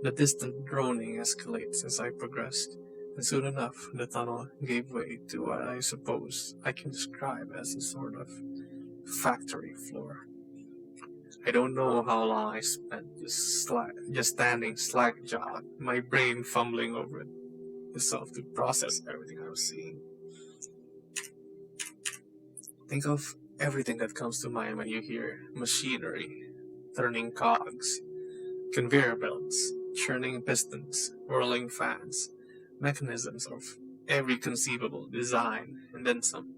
The distant droning escalates as I progressed, and soon enough the tunnel gave way to what I suppose I can describe as a sort of factory floor. I don't know how long I spent just standing slack-jawed, my brain fumbling over itself to process everything I was seeing. Think of everything that comes to mind when you hear machinery. turning cogs, conveyor belts, churning pistons, whirling fans, mechanisms of every conceivable design, and then some,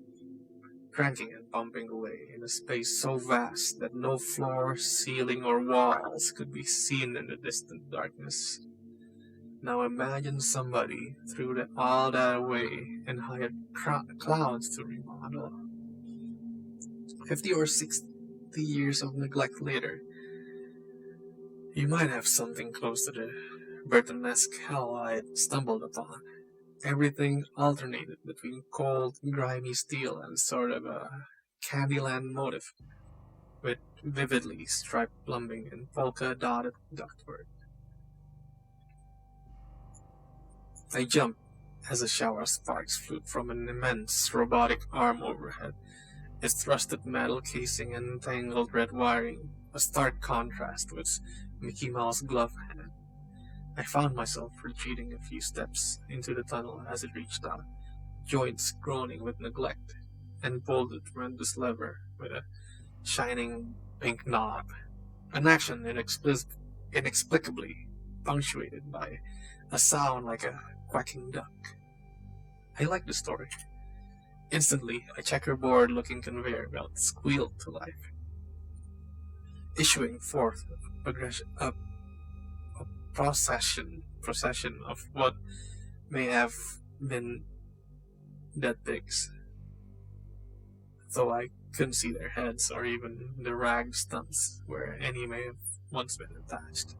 cranking and pumping away in a space so vast that no floor, ceiling, or walls could be seen in the distant darkness. Now imagine somebody threw all that away and hired clowns to remodel. 50 or 60 years of neglect later, you might have something close to the Burton-esque hell I had stumbled upon. Everything alternated between cold, grimy steel and sort of a Candyland motif, with vividly striped plumbing and polka-dotted ductwork. I jumped as a shower of sparks flew from an immense robotic arm overhead, its thrusted metal casing and tangled red wiring a stark contrast with Mickey Mouse glove hand. I found myself retreating a few steps into the tunnel as it reached out, joints groaning with neglect, and pulled the tremendous lever with a shining pink knob, an action inexplicably punctuated by a sound like a quacking duck. I liked the story. Instantly, a checkerboard-looking conveyor belt squealed to life, issuing forth a procession of what may have been dead pigs, though I couldn't see their heads or even the ragged stumps where any may have once been attached.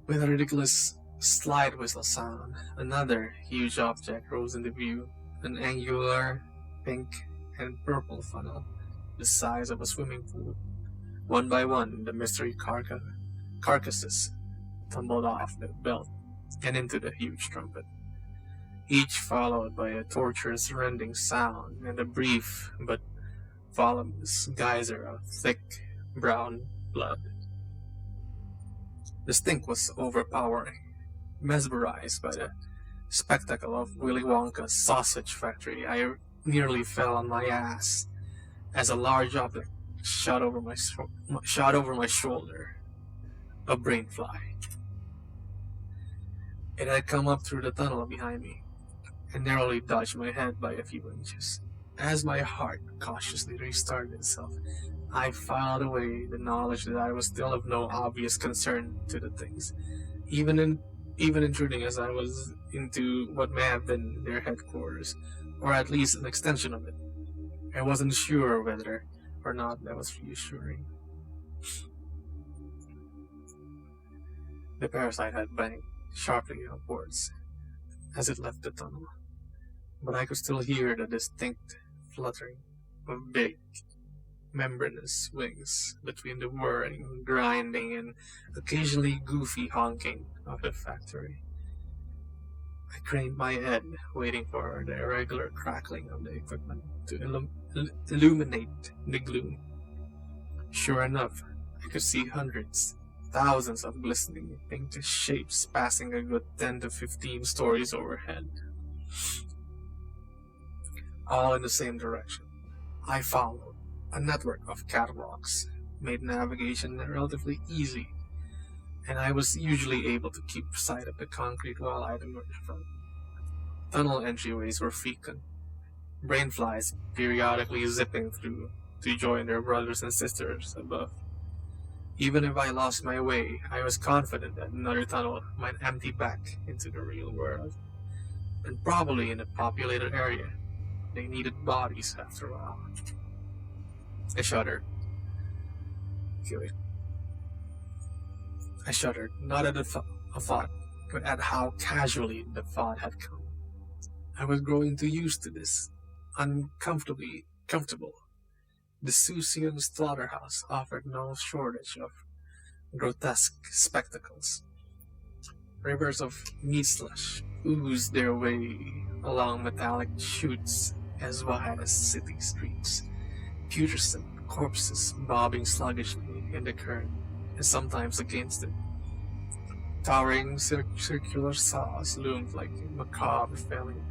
With a ridiculous slide whistle sound, another huge object rose into view, an angular pink and purple funnel the size of a swimming pool. One by one, the mystery carcasses tumbled off the belt and into the huge trumpet, each followed by a torturous rending sound and a brief but voluminous geyser of thick brown blood. The stink was overpowering. Mesmerized by the spectacle of Willy Wonka's sausage factory, I nearly fell on my ass as a large object shot over my shoulder. A brain fly. It had come up through the tunnel behind me and narrowly dodged my head by a few inches. As my heart cautiously restarted itself, I filed away the knowledge that I was still of no obvious concern to the things, even intruding as I was into what may have been their headquarters, or at least an extension of it. I wasn't sure whether or not that was reassuring. The parasite had banged sharply upwards as it left the tunnel, but I could still hear the distinct fluttering of big, membranous wings between the whirring, grinding, and occasionally goofy honking of the factory. I craned my head, waiting for the irregular crackling of the equipment to illuminate the gloom. Sure enough, I could see hundreds, thousands of glistening, pinkish shapes passing a good 10 to 15 stories overhead, all in the same direction. I followed. A network of catwalks made navigation relatively easy, and I was usually able to keep sight of the concrete wall I'd emerged from. Tunnel entryways were frequent, brainflies periodically zipping through to join their brothers and sisters above. Even if I lost my way, I was confident that another tunnel might empty back into the real world, and probably in a populated area. They needed bodies after all. I shuddered. I shuddered, not at a thought, but at how casually the thought had come. I was growing too used to this, uncomfortably comfortable. The Susian slaughterhouse offered no shortage of grotesque spectacles. Rivers of meat slush oozed their way along metallic chutes as wide as city streets. Putrescent corpses bobbing sluggishly in the current and sometimes against it. Towering circular saws loomed like macabre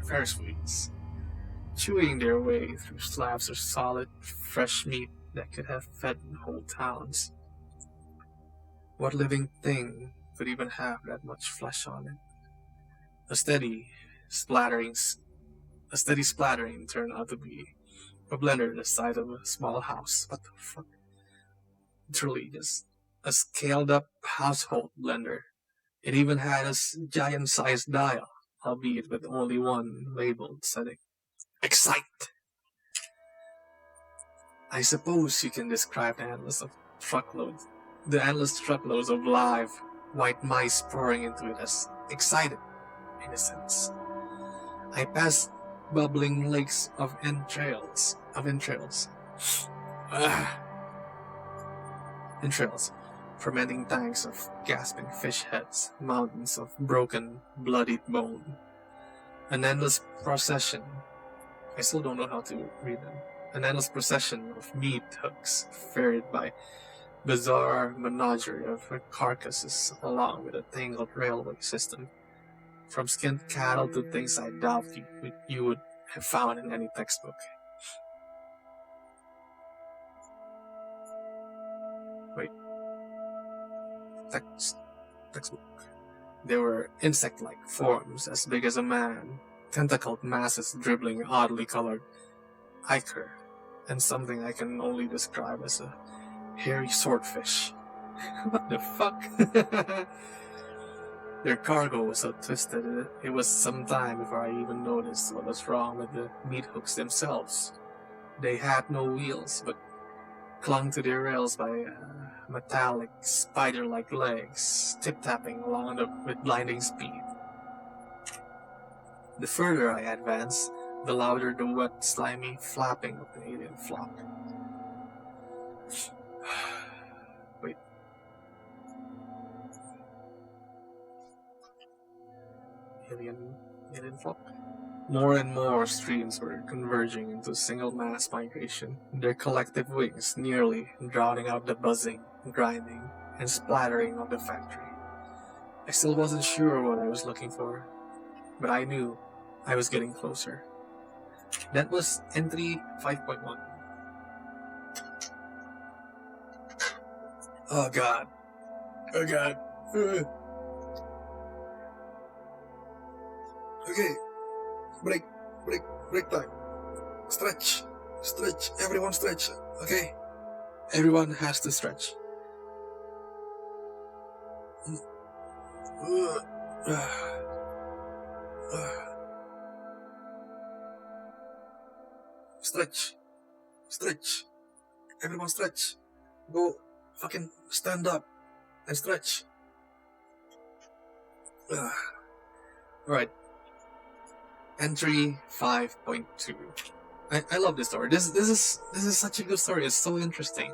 Ferris wheels. chewing their way through slabs of solid, fresh meat that could have fed whole towns. What living thing could even have that much flesh on it? A steady splattering, a steady splattering turned out to be a blender the size of a small house. What the fuck? Truly, just a scaled-up household blender. It even had a giant-sized dial, albeit with only one labeled setting. Excite! I suppose you can describe the endless truckloads of live, white mice pouring into it as excited, in a sense. I passed bubbling lakes of entrails, entrails, fermenting tanks of gasping fish heads, mountains of broken, bloodied bone, an endless procession. I still don't know how to read them. An endless procession of meat hooks, ferried by bizarre menagerie of carcasses along with a tangled railway system, from skinned cattle to things I doubt you would have found in any textbook. Wait. Textbook. There were insect-like forms as big as a man, tentacled masses dribbling oddly colored ichor, and something I can only describe as a hairy swordfish. What the fuck? Their cargo was so twisted it was some time before I even noticed what was wrong with the meat hooks themselves. They had no wheels, but clung to their rails by metallic, spider-like legs, tip-tapping along with blinding speed. The further I advanced, the louder the wet, slimy flapping of the alien flock. Wait. Alien flock? More and more streams were converging into single mass migration, their collective wings nearly drowning out the buzzing, grinding, and splattering of the factory. I still wasn't sure what I was looking for, but I knew I was getting closer. That was entry 5.1. Oh god. Oh god. Okay. Break time. Stretch. Everyone stretch. Okay? Everyone has to stretch. Stretch. Everyone stretch. Go fucking stand up and stretch. Alright. Entry 5.2. I love this story. This is such a good story. It's so interesting.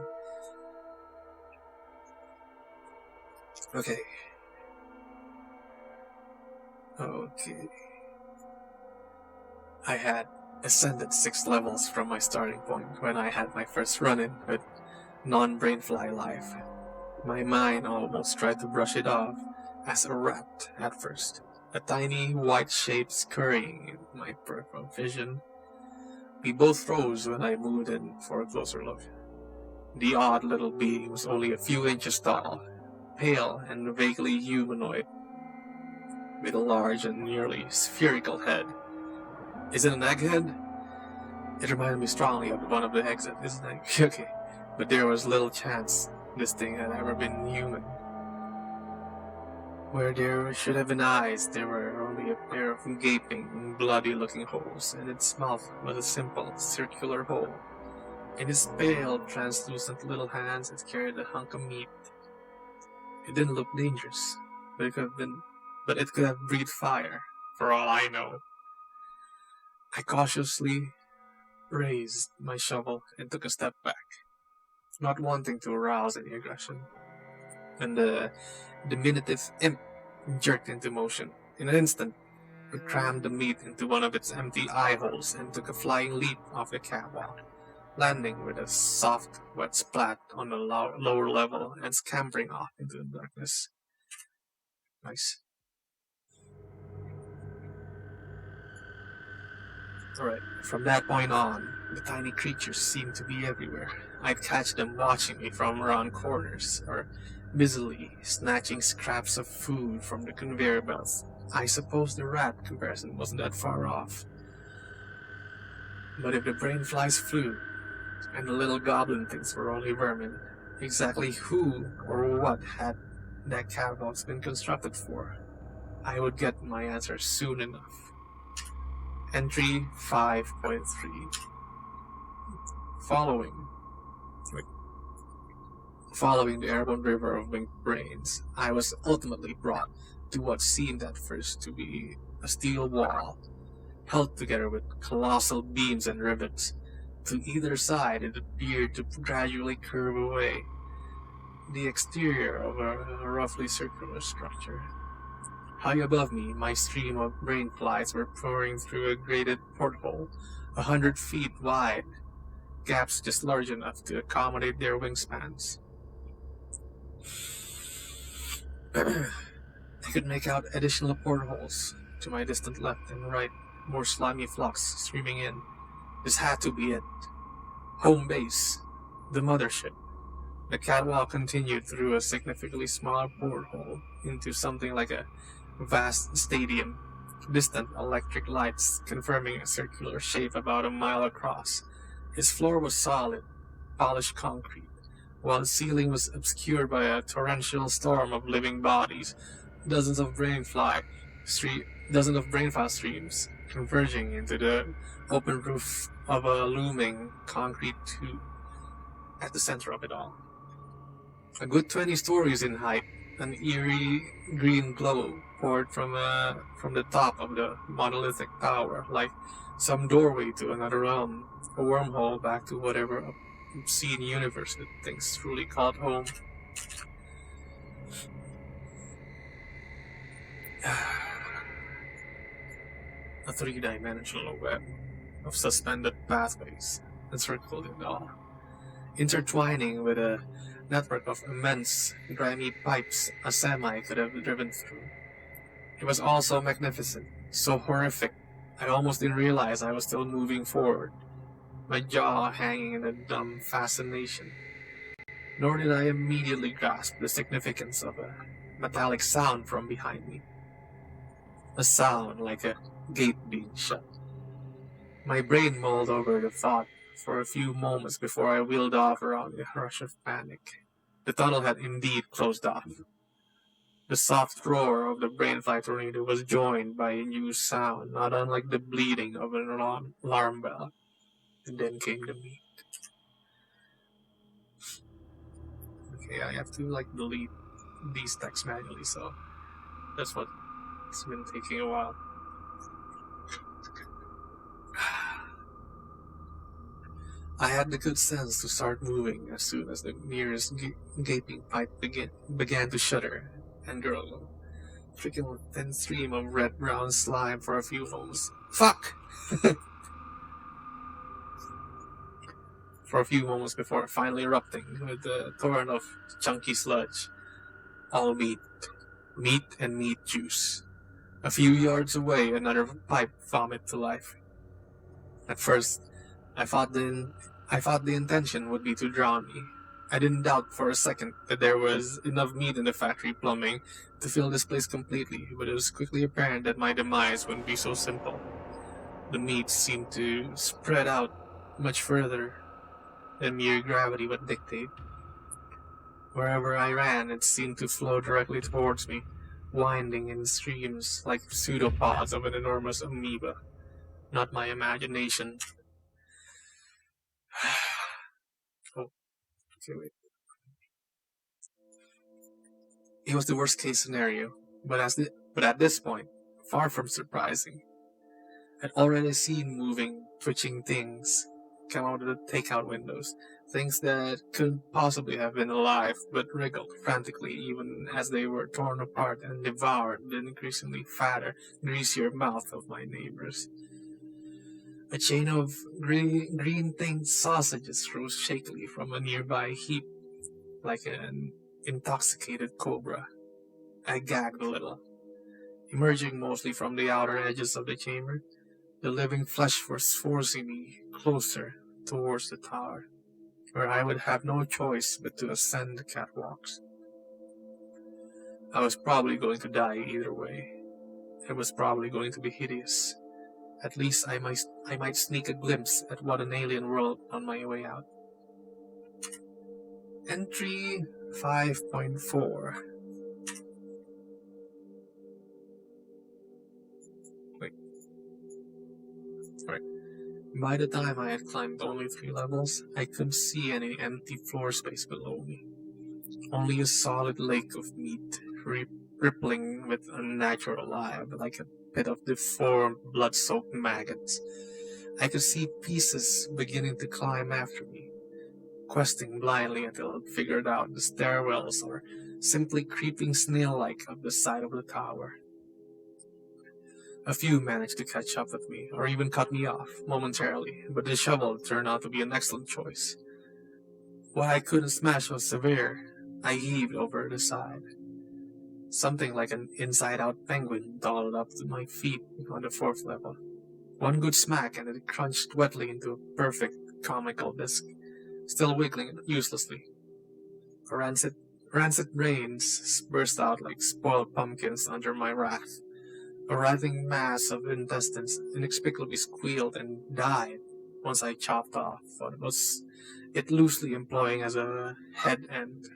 Okay. I had ascended 6 levels from my starting point when I had my first run-in with non-brainfly life. My mind almost tried to brush it off as a rat at first. A tiny white shape scurrying in my peripheral vision. We both froze when I moved in for a closer look. The odd little being was only a few inches tall, pale and vaguely humanoid, with a large and nearly spherical head. Is it an egghead? It reminded me strongly of one of the eggs at this night. Okay, but there was little chance this thing had ever been human. Where there should have been eyes, there were only a pair of gaping, bloody-looking holes, and its mouth was a simple, circular hole. In its pale, translucent little hands, it carried a hunk of meat. It didn't look dangerous, but it could have breathed fire, for all I know. I cautiously raised my shovel and took a step back, not wanting to arouse any aggression. And the diminutive imp jerked into motion. In an instant, it crammed the meat into one of its empty eye holes and took a flying leap off the catwalk, landing with a soft, wet splat on the lower level and scampering off into the darkness. Nice. Right. From that point on, the tiny creatures seemed to be everywhere. I'd catch them watching me from around corners, or busily snatching scraps of food from the conveyor belts. I suppose the rat comparison wasn't that far off. But if the brain flies flew, and the little goblin things were only vermin, exactly who or what had that catbox been constructed for? I would get my answer soon enough. Entry 5.3. Following Following the airborne river of winged brains, I was ultimately brought to what seemed at first to be a steel wall, held together with colossal beams and rivets. To either side it appeared to gradually curve away, the exterior of a roughly circular structure. High above me, my stream of brain flies were pouring through a grated porthole, 100 feet wide, gaps just large enough to accommodate their wingspans. I could make out additional portholes to my distant left and right, more slimy flocks streaming in. This had to be it. Home base, the mothership. The catwalk continued through a significantly smaller porthole into something like a vast stadium, distant electric lights confirming a circular shape about a mile across. Its floor was solid, polished concrete, while the ceiling was obscured by a torrential storm of living bodies, dozens of brainfly streams converging into the open roof of a looming concrete tube at the center of it all. A good 20 stories in height, an eerie green glow poured from the top of the monolithic tower, like some doorway to another realm, a wormhole back to whatever obscene universe that things truly called home. A three-dimensional web of suspended pathways encircled it all, intertwining with a network of immense, grimy pipes a semi could have driven through. It was all so magnificent, so horrific, I almost didn't realize I was still moving forward, my jaw hanging in a dumb fascination. Nor did I immediately grasp the significance of a metallic sound from behind me. A sound like a gate being shut. My brain mulled over the thought for a few moments before I wheeled off around a rush of panic. The tunnel had indeed closed off. The soft roar of the brainfly tornado was joined by a new sound, not unlike the bleeding of an alarm bell. And then came the meat. Okay, I have to delete these texts manually, so that's what's been taking a while. I had the good sense to start moving as soon as the nearest gaping pipe began to shudder and gurgle, trickling a thin stream of red-brown slime for a few moments. Fuck! For a few moments before finally erupting with a torrent of chunky sludge. All meat. Meat and meat juice. A few yards away, another pipe vomited to life. At first, I thought the intention would be to drown me. I didn't doubt for a second that there was enough meat in the factory plumbing to fill this place completely, but it was quickly apparent that my demise wouldn't be so simple. The meat seemed to spread out much further than mere gravity would dictate. Wherever I ran, it seemed to flow directly towards me, winding in streams like pseudopods of an enormous amoeba. Not my imagination. Oh, okay, wait. It was the worst case scenario, but at this point, far from surprising. I'd already seen moving, twitching things come out of the takeout windows, things that couldn't possibly have been alive, but wriggled frantically even as they were torn apart and devoured the increasingly fatter, greasier mouth of my neighbors. A chain of green-tinged sausages rose shakily from a nearby heap, like an intoxicated cobra. I gagged a little. Emerging mostly from the outer edges of the chamber, The living flesh was forcing me closer towards the tower, where I would have no choice but to ascend the catwalks. I was probably going to die either way. It was probably going to be hideous. At least I might sneak a glimpse at what an alien world on my way out. Entry 5.4. Wait. Right. By the time I had climbed only 3 levels, I couldn't see any empty floor space below me. Only a solid lake of meat, rippling with unnatural life, like a pit of deformed, blood-soaked maggots. I could see pieces beginning to climb after me, questing blindly until it figured out the stairwells or simply creeping snail-like up the side of the tower. A few managed to catch up with me, or even cut me off momentarily, but the shovel turned out to be an excellent choice. What I couldn't smash was severe. I heaved over the side. Something like an inside-out penguin dawdled up to my feet on the 4th level. One good smack and it crunched wetly into a perfect comical disc, still wiggling uselessly. Rancid brains burst out like spoiled pumpkins under my wrath. A writhing mass of intestines inexplicably squealed and died once I chopped off what was it loosely employing as a head end.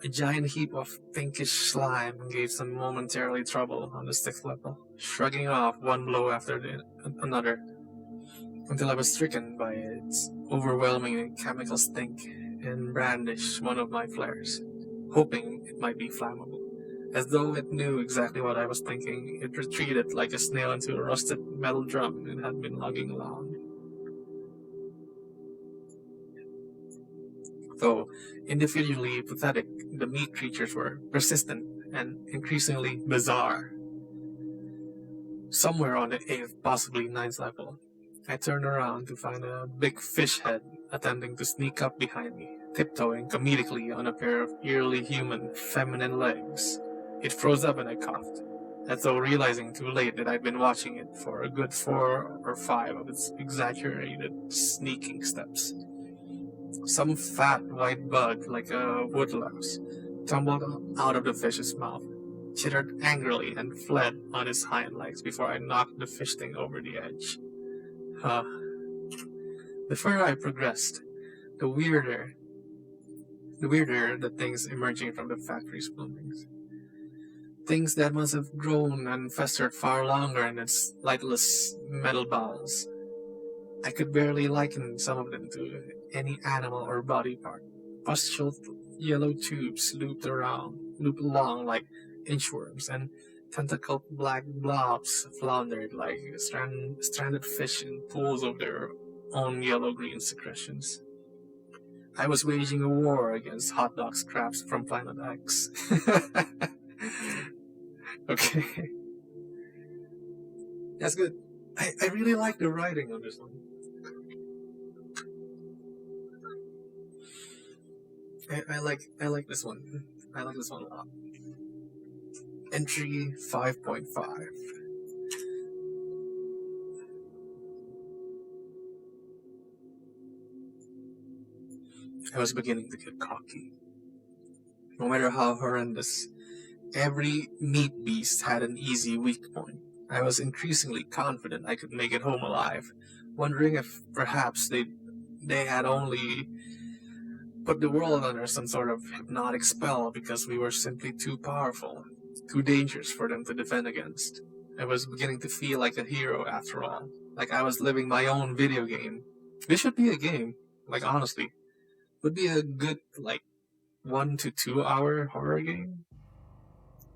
A giant heap of pinkish slime gave some momentarily trouble on the 6th level, shrugging off one blow after another, until I was stricken by its overwhelming chemical stink and brandished one of my flares, hoping it might be flammable. As though it knew exactly what I was thinking, it retreated like a snail into a rusted metal drum it had been lugging along. Though individually pathetic, the meat creatures were persistent and increasingly bizarre. Somewhere on the 8th, possibly 9th level, I turned around to find a big fish head attempting to sneak up behind me, tiptoeing comedically on a pair of eerily human feminine legs. It froze up and I coughed, as though realizing too late that I'd been watching it for a good 4 or 5 of its exaggerated sneaking steps. Some fat white bug, like a woodlouse, tumbled out of the fish's mouth, chittered angrily, and fled on its hind legs before I knocked the fish thing over the edge. The further I progressed, the weirder the things emerging from the factory's plumbings. Things that must have grown and festered far longer in its lightless metal bowels. I could barely liken some of them to any animal or body part. Pustuled yellow tubes looped along like inchworms, and tentacled black blobs floundered like stranded fish in pools of their own yellow-green secretions. I was waging a war against hot dog scraps from Planet X. Okay. That's good. I really like the writing on this one. I like this one. I like this one a lot. Entry 5.5. I was beginning to get cocky. No matter how horrendous, every meat beast had an easy weak point. I was increasingly confident I could make it home alive, wondering if perhaps they had only put the world under some sort of hypnotic spell because we were simply too powerful, too dangerous for them to defend against. I was beginning to feel like a hero after all, like I was living my own video game. This should be a game, like honestly. Would be a good, 1 to 2 hour horror game.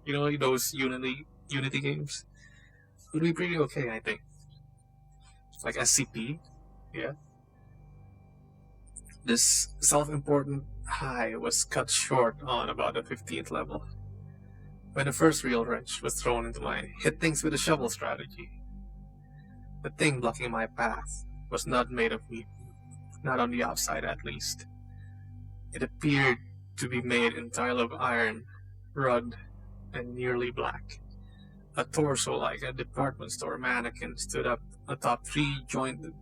You know, those Unity games? Would be pretty okay, I think. Like SCP, yeah. This self-important high was cut short on about the 15th level, when the first real wrench was thrown into my hit things with a shovel strategy. The thing blocking my path was not made of meat, not on the outside at least. It appeared to be made entirely of iron, rugged, and nearly black. A torso like a department store mannequin stood up atop three jointed,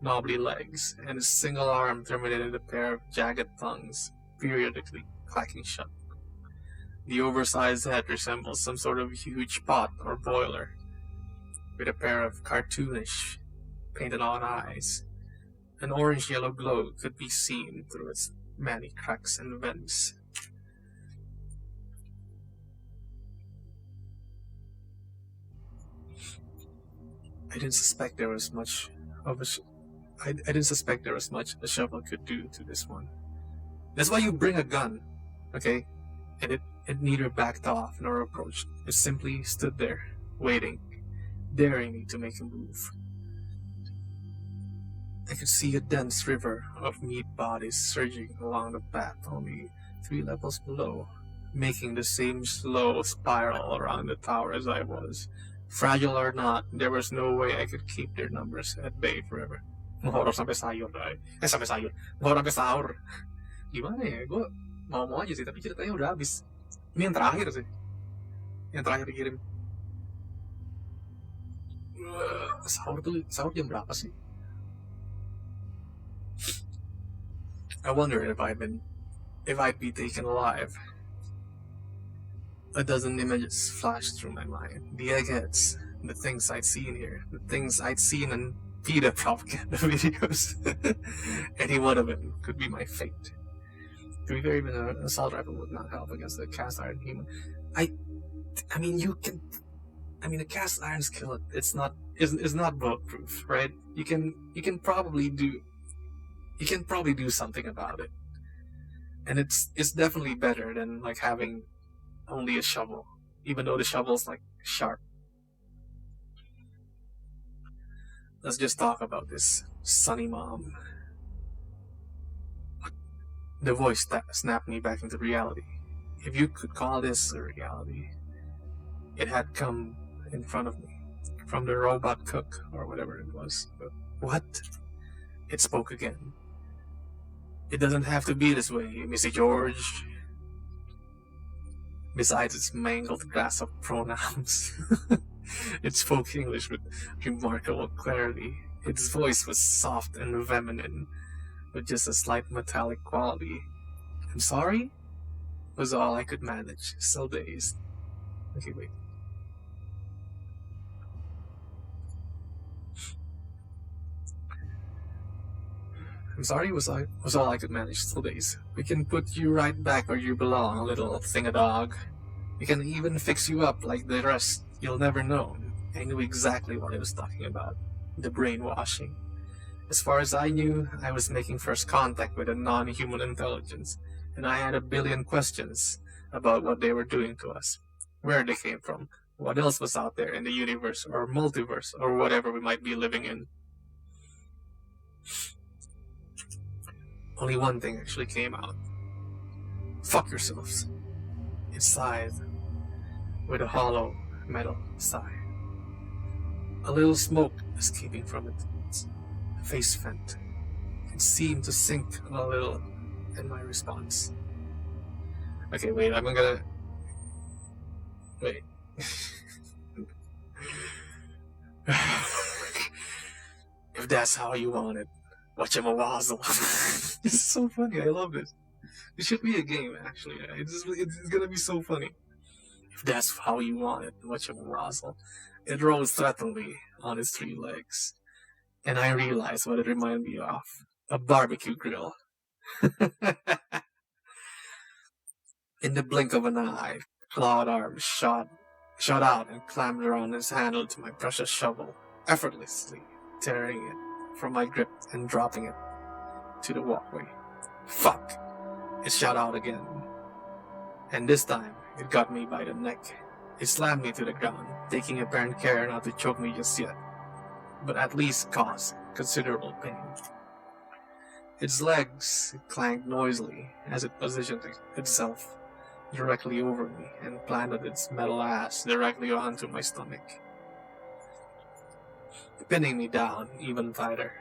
knobbly legs, and his single arm terminated a pair of jagged tongues, periodically clacking shut. The oversized head resembles some sort of huge pot or boiler, with a pair of cartoonish, painted-on eyes. An orange-yellow glow could be seen through its many cracks and vents. I didn't suspect there was much of a I didn't suspect there was much a shovel could do to this one. That's why you bring a gun, okay? And it neither backed off nor approached. It simply stood there, waiting, daring me to make a move. I could see a dense river of meat bodies surging along the path only 3 levels below, making the same slow spiral around the tower as I was. Fragile or not, there was no way I could keep their numbers at bay forever. Horror sampai sayur, sampai sayur. Horror sampai sahur. Gimana ya? Gue mau aja sih, tapi ceritanya udah habis. Ini yang terakhir sih. Yang terakhir dikirim. Sahur jam berapa sih? I wonder if I'd be taken alive. A dozen images flashed through my mind. The eggheads, the things I'd seen here, the things I'd seen in PETA propaganda videos. Any one of them could be my fate. To be fair, even an assault rifle would not help against a cast iron human. I mean, a cast iron skillet, it's not bulletproof, right? You can probably do something about it, and it's definitely better than like having only a shovel, even though the shovel's like sharp. Let's just talk about this Sunny Mom. The voice snapped me back into reality, if you could call this a reality. It had come in front of me, from the robot cook or whatever it was. But what? It spoke again. It doesn't have to be this way, Missy George. Besides its mangled grasp of pronouns, it spoke English with remarkable clarity. Its voice was soft and feminine, with just a slight metallic quality. I'm sorry? Was all I could manage, still dazed. Okay, wait. I'm sorry was all I could manage, still dazed. We can put you right back where you belong, little thing-a-dog. We can even fix you up like the rest. You'll never know. I knew exactly what I was talking about. The brainwashing. As far as I knew, I was making first contact with a non-human intelligence, and I had a billion questions about what they were doing to us, where they came from, what else was out there in the universe or multiverse or whatever we might be living in. Only one thing actually came out. Fuck yourselves. It sighed with a hollow metal sigh. A little smoke escaping from its face vent. It seemed to sink a little in my response. Okay, wait, I'm gonna... Wait. If that's how you want it, whatchamawazzle. This is so funny, I love this. It should be a game, actually. It's gonna be so funny. If that's how you want it, whatchamawazzle. It rose threateningly on its 3 legs, and I realized what it reminded me of. A barbecue grill. In the blink of an eye, clawed arms shot out and clamped around his handle to my precious shovel, effortlessly tearing it from my grip and dropping it to the walkway. Fuck! It shot out again. And this time, it got me by the neck. It slammed me to the ground, taking apparent care not to choke me just yet, but at least cause considerable pain. Its legs clanked noisily as it positioned itself directly over me and planted its metal ass directly onto my stomach, pinning me down even tighter.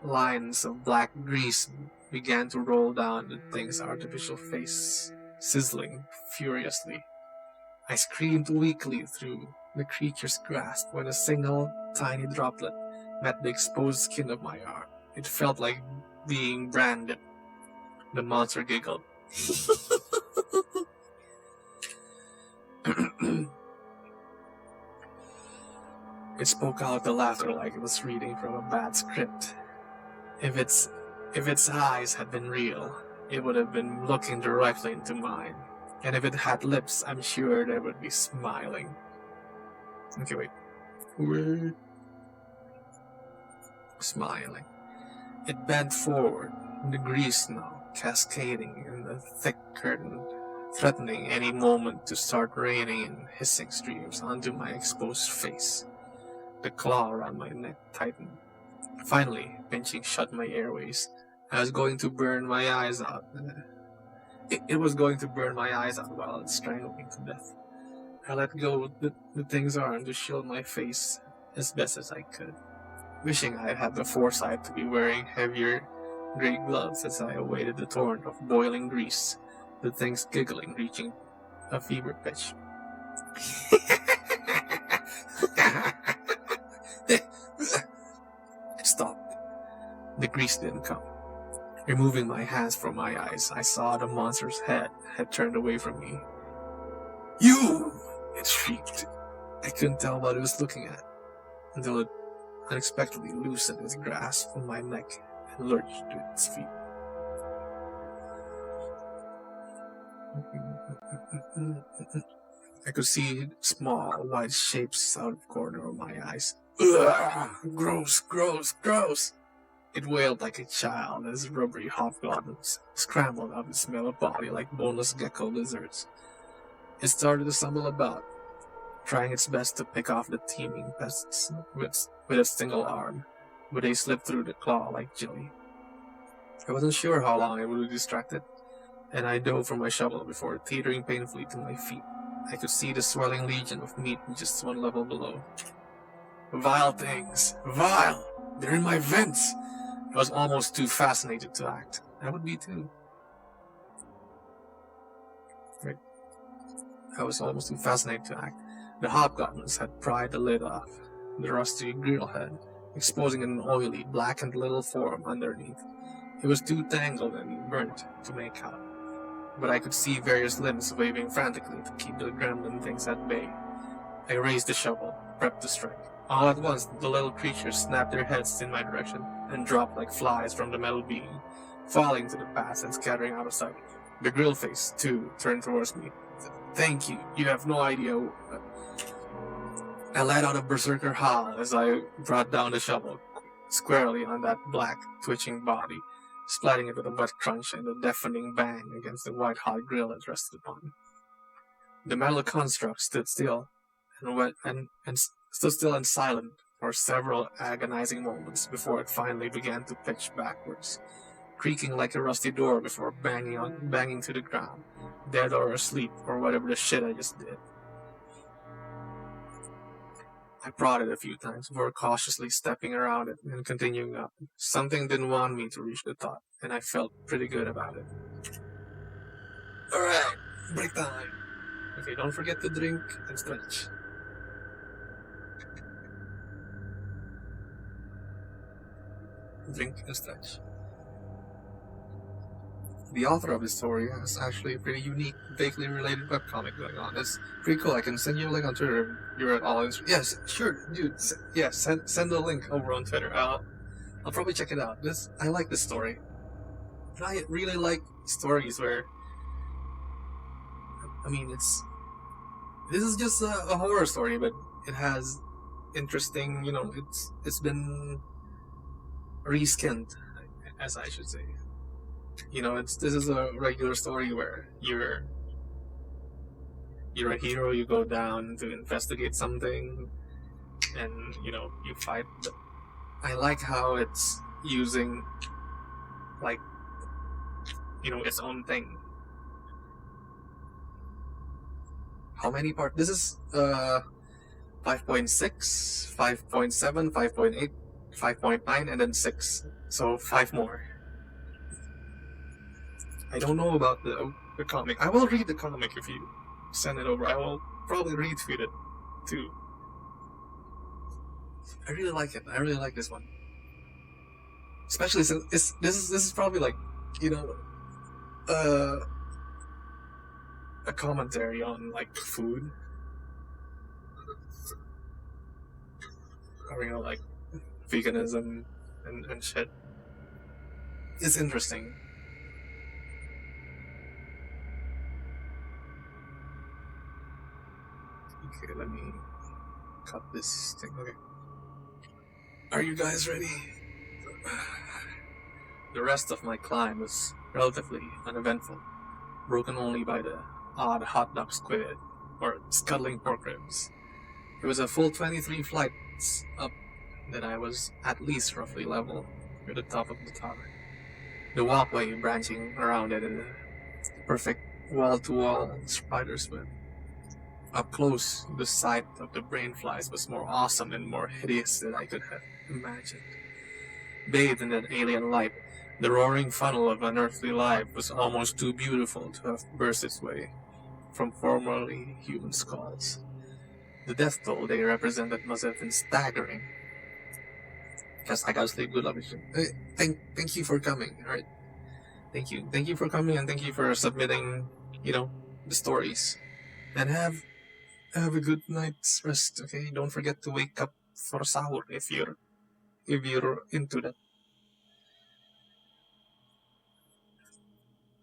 Lines of black grease began to roll down the thing's artificial face, sizzling furiously. I screamed weakly through the creature's grasp when a single tiny droplet met the exposed skin of my arm. It felt like being branded. The monster giggled. It spoke out the laughter like it was reading from a bad script. If its eyes had been real, it would have been looking directly into mine. And if it had lips, I'm sure they would be smiling. Okay, wait. Smiling. It bent forward, the grease now cascading in the thick curtain, threatening any moment to start raining in hissing streams onto my exposed face. The claw around my neck tightened, finally pinching shut my airways. I was going to burn my eyes out. It was going to burn my eyes out while it strangled me to death. I let go the thing's arm to shield my face as best as I could, wishing I had the foresight to be wearing heavier gray gloves as I awaited the torrent of boiling grease, the thing's giggling reaching a fever pitch. It stopped. The grease didn't come. Removing my hands from my eyes, I saw the monster's head had turned away from me. "You!" it shrieked. I couldn't tell what it was looking at until it unexpectedly loosened its grasp on my neck and lurched to its feet. I could see small, white shapes out of the corner of my eyes. "Ugh, gross, gross, gross!" It wailed like a child as rubbery hobgoblins scrambled out of its metal body like boneless gecko lizards. It started to stumble about, trying its best to pick off the teeming pests with a single arm, but they slipped through the claw like jelly. I wasn't sure how long I would be distracted, and I dove for my shovel before teetering painfully to my feet. I could see the swelling legion of meat just one level below. Vile things! Vile! They're in my vents! I was almost too fascinated to act. I would be too. Right. I was almost too fascinated to act. The hobgoblins had pried the lid off the rusty grill head, exposing an oily, blackened little form underneath. It was too tangled and burnt to make out, but I could see various limbs waving frantically to keep the gremlin things at bay. I raised the shovel, prepped to strike. All at once, the little creatures snapped their heads in my direction and dropped like flies from the metal beam, falling to the path and scattering out of sight. The grill face, too, turned towards me. "Thank you. You have no idea." I let out a berserker howl as I brought down the shovel squarely on that black, twitching body, splatting it with a wet crunch and a deafening bang against the white-hot grill it rested upon. The metal construct stood still stood still and silent for several agonizing moments before it finally began to pitch backwards, creaking like a rusty door before banging to the ground, dead or asleep or whatever the shit I just did. I prodded a few times before cautiously stepping around it and continuing up. Something didn't want me to reach the top, and I felt pretty good about it. Alright, break time. Okay, don't forget to drink and stretch. Drink and stretch. The author of this story has actually a pretty unique, vaguely related webcomic going on. It's pretty cool. I can send you a link on Twitter if you're at all interested. Yes, sure, dude. Send the link over on Twitter. I'll probably check it out. I like this story. And I really like stories where, I mean, this is just a horror story, but it has interesting, it's been reskinned, as I should say. This is a regular story where you're a hero, you go down to investigate something, and, you fight. But I like how it's using, its own thing. How many parts? This is 5.6, 5.7, 5.8, 5.9, and then 6. So 5 more. I don't know about the comic. I will read the comic if you send it over. I will probably retweet it too. I really like it. I really like this one, especially since this is probably like, you know, a commentary on like food, or like veganism and shit. It's interesting. Okay, let me cut this thing. Okay. Are you guys ready? The rest of my climb was relatively uneventful, broken only by the odd hot dog squid or scuttling pork ribs. It was a full 23 flights up that I was at least roughly level with the top of the tower. The walkway branching around it in a perfect wall-to-wall spider's web. Up close, the sight of the brainflies was more awesome and more hideous than I could have imagined. Bathed in that alien light, the roaring funnel of unearthly life was almost too beautiful to have burst its way from formerly human skulls. The death toll they represented must have been staggering. Guess I gotta sleep. Good luck. Thank you for coming. All right. Thank you for coming, and thank you for submitting, the stories. And have a good night's rest. Okay, don't forget to wake up for sahur if you're into that.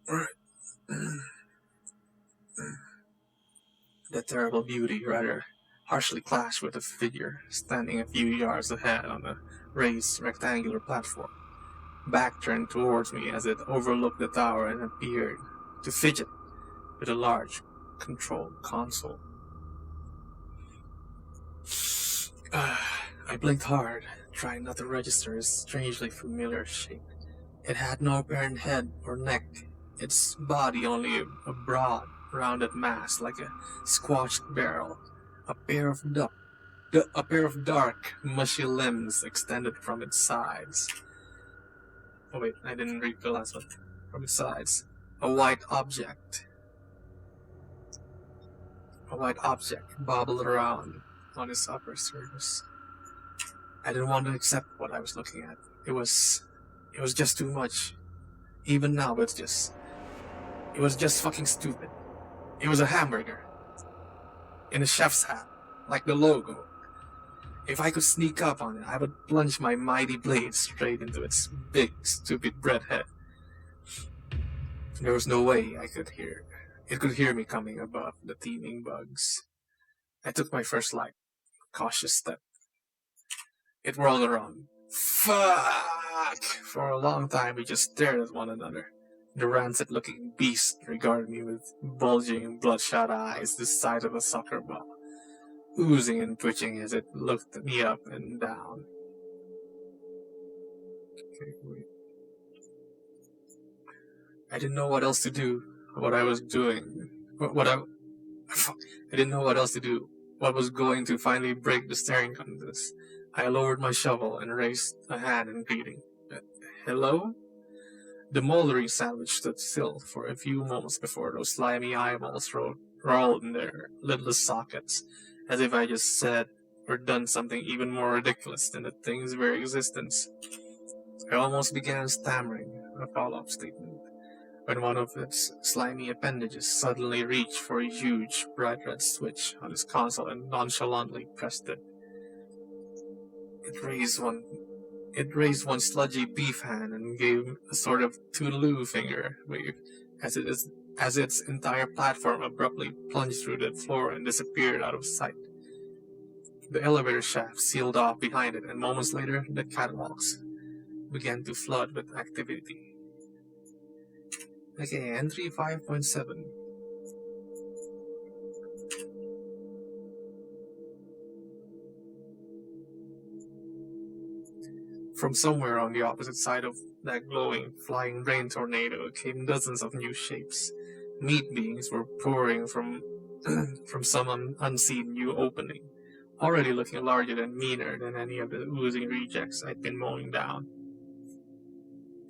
All right. The terrible beauty rather harshly clashed with a figure standing a few yards ahead on a raised rectangular platform. Back turned towards me as it overlooked the tower and appeared to fidget with a large control console. I blinked hard, trying not to register its strangely familiar shape. It had no apparent head or neck, its body only a broad, rounded mass like a squashed barrel. A pair of dark, mushy limbs extended from its sides. Oh wait, I didn't read the last one. From its sides, a white object bobbled around on its upper surface. I didn't want to accept what I was looking at. It was just too much. Even now, it was just fucking stupid. It was a hamburger. In a chef's hat, like the logo. If I could sneak up on it, I would plunge my mighty blade straight into its big, stupid bread head. There was no way it could hear me coming above the teeming bugs. I took my first light, cautious step. It whirled around. Fuck! For a long time we just stared at one another. The rancid-looking beast regarded me with bulging, bloodshot eyes the size of a soccer ball, oozing and twitching as it looked me up and down. Okay, wait. I didn't know what else to do. What I was doing. I didn't know what else to do. What was going to finally break the staring contest. I lowered my shovel and raised a hand in greeting. Hello? The moldering sandwich stood still for a few moments before those slimy eyeballs rolled in their lidless sockets, as if I just said or done something even more ridiculous than the thing's very existence. I almost began stammering a follow-up statement when one of its slimy appendages suddenly reached for a huge, bright red switch on its console and nonchalantly pressed it. It raised one sludgy beef hand and gave a sort of toodaloo finger wave as its entire platform abruptly plunged through the floor and disappeared out of sight. The elevator shaft sealed off behind it, and moments later the catwalks began to flood with activity. Okay, entry 5.7. From somewhere on the opposite side of that glowing, flying rain tornado came dozens of new shapes. Meat beings were pouring from some unseen new opening, already looking larger and meaner than any of the oozing rejects I'd been mowing down.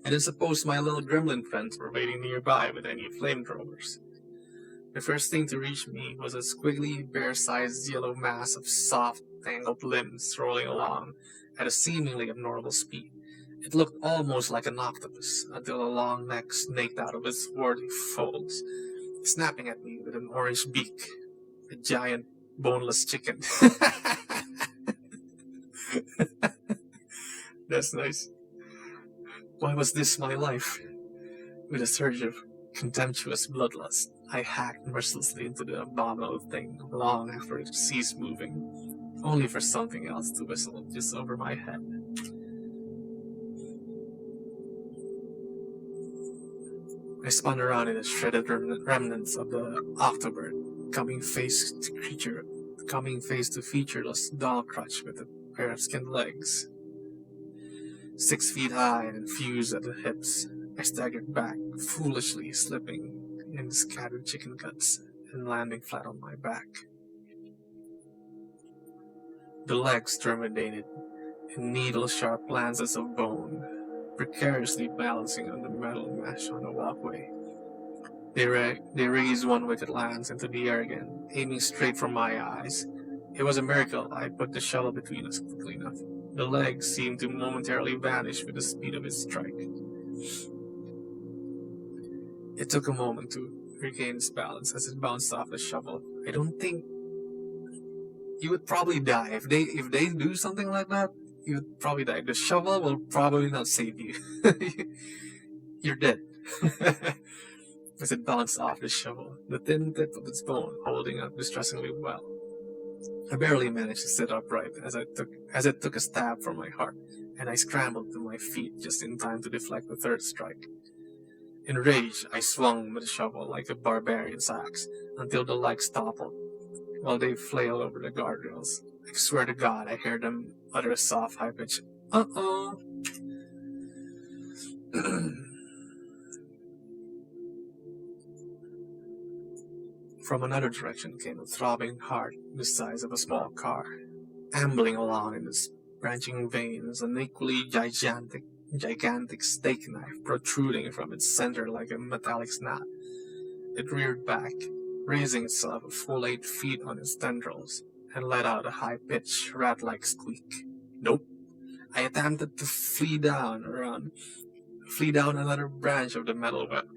I didn't suppose my little gremlin friends were waiting nearby with any flamethrowers. The first thing to reach me was a squiggly, bear-sized yellow mass of soft, tangled limbs rolling along at a seemingly abnormal speed. It looked almost like an octopus until a long neck snaked out of its warty folds, snapping at me with an orange beak. A giant boneless chicken. That's nice. Why was this my life? With a surge of contemptuous bloodlust, I hacked mercilessly into the abominable thing long after it ceased moving, only for something else to whistle just over my head. I spun around in the shredded remnants of the octobird, coming face to featureless doll crutch with a pair of skinned legs. 6 feet high and fused at the hips, I staggered back, foolishly slipping in scattered chicken cuts and landing flat on my back. The legs terminated in needle-sharp lances of bone, precariously balancing on the metal mesh on the walkway. They raised one wicked lance into the air again, aiming straight for my eyes. It was a miracle I put the shovel between us quickly enough. The legs seemed to momentarily vanish with the speed of its strike. It took a moment to regain its balance as it bounced off the shovel. I don't think you would probably die if they do something like that. You would probably die. The shovel will probably not save you. You're dead. As it bounced off the shovel, the thin tip of its bone holding up distressingly well. I barely managed to sit upright as it took a stab from my heart, and I scrambled to my feet just in time to deflect the third strike. In rage, I swung with the shovel like a barbarian's axe until the legs toppled, while they flailed over the guardrails. I swear to God, I heard them utter a soft, high-pitched, "Uh-oh." From another direction came a throbbing heart the size of a small car, ambling along in its branching veins, an equally gigantic steak knife protruding from its center like a metallic snap. It reared back, raising itself a full 8 feet on its tendrils, and let out a high-pitched, rat-like squeak. Nope. I attempted to flee down another branch of the metal web,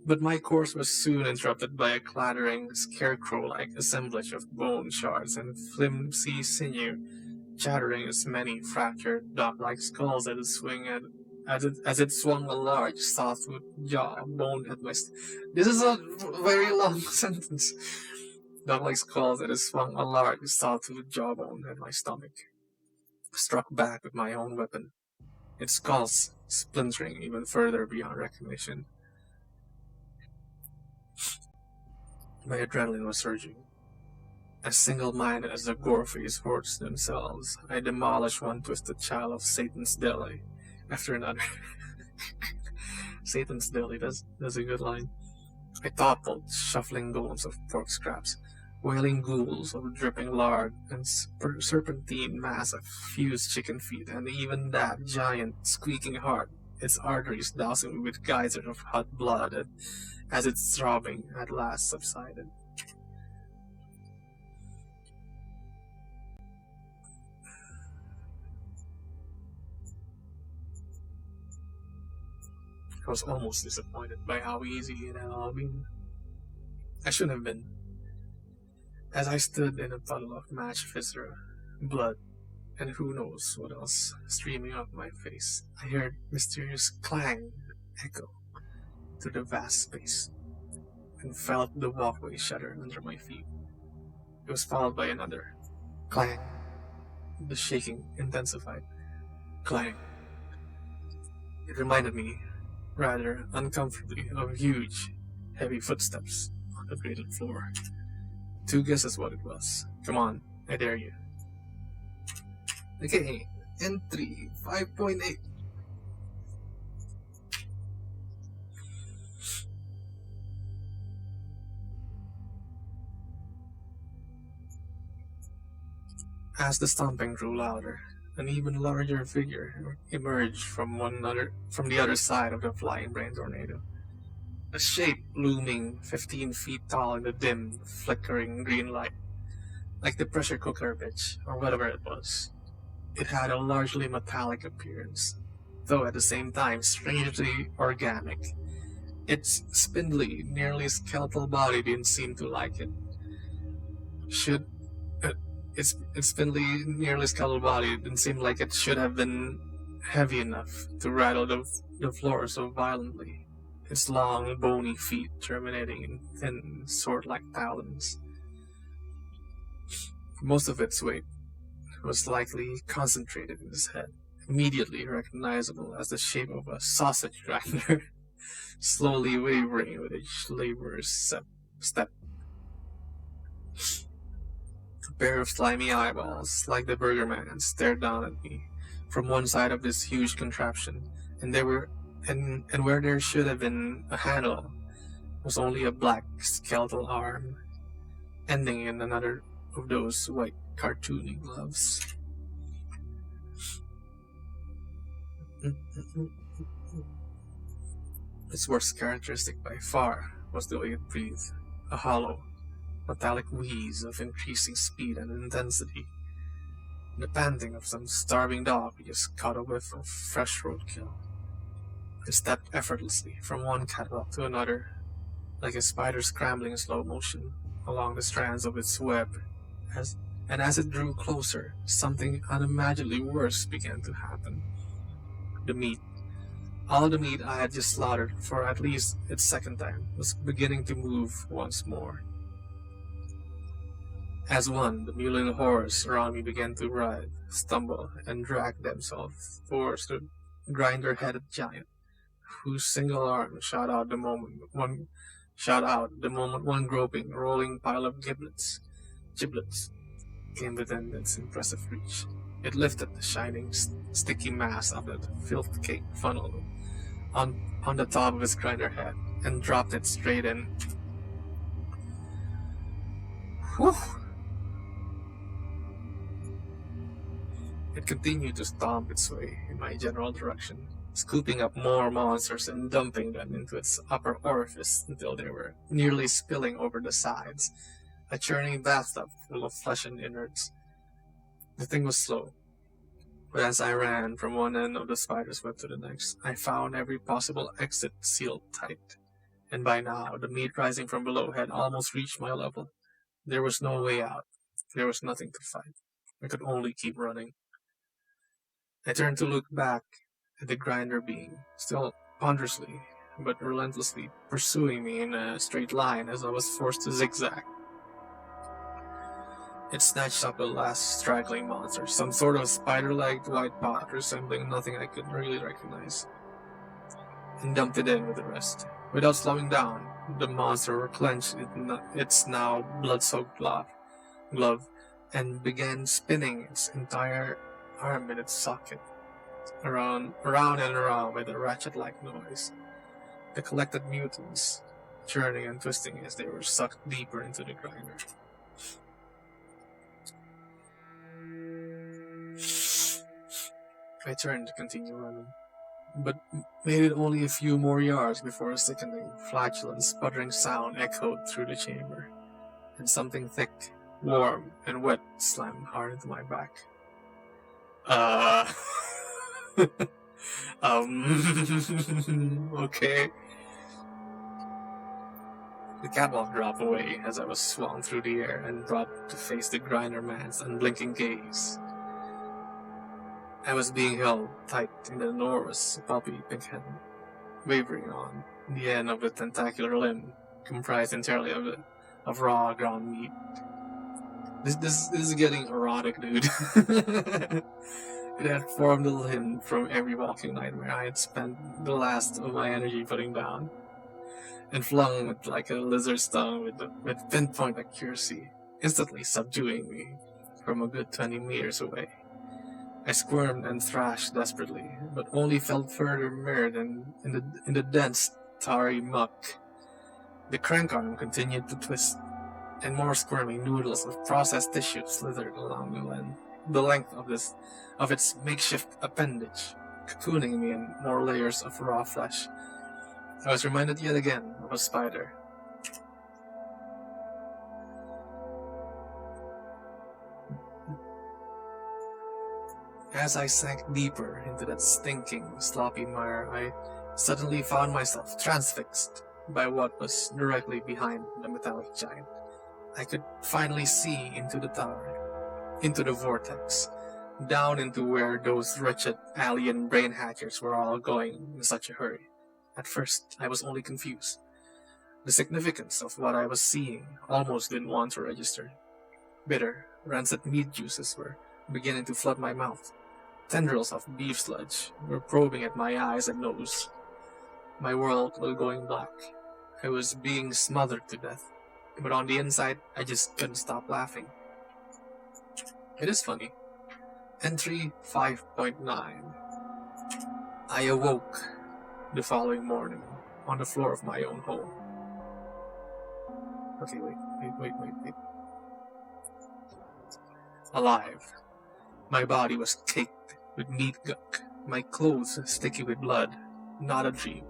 but my course was soon interrupted by a clattering, scarecrow-like assemblage of bone shards and flimsy sinew, chattering as many fractured, dog-like skulls as it swung a large, softwood jaw bone at my This is a very long sentence. Dog-like skulls as it swung a large, softwood jawbone at my stomach. Struck back with my own weapon, its skulls splintering even further beyond recognition. My adrenaline was surging. As single-minded as the gore-faced hordes themselves, I demolished one twisted child of Satan's deli after another. Satan's deli, that's a good line. I toppled shuffling golems of pork scraps, wailing ghouls of dripping lard, and serpentine mass of fused chicken feet, and even that giant squeaking heart, its arteries dousing with geysers of hot blood as its throbbing at last subsided. I was almost disappointed by how easy it had all been. I shouldn't have been. As I stood in a puddle of mashed viscera, blood, and who knows what else streaming up my face, I heard mysterious clang echo through the vast space, and felt the walkway shudder under my feet. It was followed by another clang. The shaking intensified. Clang. It reminded me, rather uncomfortably, of huge, heavy footsteps on the grated floor. 2 guesses what it was. Come on, I dare you. Okay, entry 5.8. As the stomping grew louder, an even larger figure emerged from the other side of the flying brain tornado. A shape looming 15 feet tall in the dim, flickering green light. like the pressure cooker bitch, or whatever it was. It had a largely metallic appearance, though at the same time strangely organic. Its spindly, nearly skeletal body didn't seem to like it. Should its spindly, nearly skeletal body didn't seem like it should have been heavy enough to rattle the floor so violently. Its long, bony feet terminating in thin, sword-like talons. Most of its weight was likely concentrated in his head, immediately recognizable as the shape of a sausage grinder, slowly wavering with each laborer's step. A pair of slimy eyeballs, like the burger man, stared down at me from one side of this huge contraption, and where there should have been a handle was only a black skeletal arm, ending in another of those white cartoony gloves. Its worst characteristic by far was the way it breathed, a hollow, metallic wheeze of increasing speed and intensity. The panting of some starving dog who just caught a whiff of fresh roadkill. It stepped effortlessly from one catwalk to another, like a spider scrambling in slow motion along the strands of its web. As it drew closer, something unimaginably worse began to happen. All the meat I had just slaughtered for at least its second time, was beginning to move once more. As one, the mewling horrors around me began to writhe, stumble, and drag themselves towards the grinder-headed giant, whose single arm shot out the moment one groping, rolling pile of giblets came within its impressive reach. It lifted the shining, sticky mass of the filth-caked funnel on the top of its grinder head and dropped it straight in. Whew! It continued to stomp its way in my general direction, scooping up more monsters and dumping them into its upper orifice until they were nearly spilling over the sides, a churning bathtub full of flesh and innards. The thing was slow, but as I ran from one end of the spider's web to the next, I found every possible exit sealed tight, and by now the meat rising from below had almost reached my level. There was no way out. There was nothing to fight. I could only keep running. I turned to look back at the grinder being, still ponderously but relentlessly pursuing me in a straight line as I was forced to zigzag. It snatched up the last straggling monster, some sort of spider-legged white pot resembling nothing I could really recognize, and dumped it in with the rest. Without slowing down, the monster clenched its now blood-soaked glove and began spinning its entire arm in its socket, around and around with a ratchet-like noise. The collected mutants churning and twisting as they were sucked deeper into the grinder. I turned to continue running, but made it only a few more yards before a sickening, flatulent, sputtering sound echoed through the chamber, and something thick, warm, and wet slammed hard into my back. Okay. The catwalk dropped away as I was swung through the air and brought to face the grinder man's unblinking gaze. I was being held tight in an enormous puppy pink hand, wavering on the end of the tentacular limb, comprised entirely of raw ground meat. This is getting erotic, dude. It had formed a limb from every walking nightmare I had spent the last of my energy putting down, and flung it like a lizard stung with pinpoint accuracy, instantly subduing me from a good 20 meters away. I squirmed and thrashed desperately, but only felt further mired in the dense, tarry muck. The crank arm continued to twist, and more squirming noodles of processed tissue slithered along the length of its makeshift appendage, cocooning me in more layers of raw flesh. I was reminded yet again of a spider. As I sank deeper into that stinking, sloppy mire, I suddenly found myself transfixed by what was directly behind the metallic giant. I could finally see into the tower, into the vortex, down into where those wretched alien brain hatchers were all going in such a hurry. At first, I was only confused. The significance of what I was seeing almost didn't want to register. Bitter, rancid meat juices were beginning to flood my mouth. Tendrils of beef sludge were probing at my eyes and nose. My world was going black. I was being smothered to death. But on the inside, I just couldn't stop laughing. It is funny. Entry 5.9. I awoke the following morning on the floor of my own home. Okay, wait. Alive. My body was caked with meat gunk, my clothes sticky with blood. Not a dream.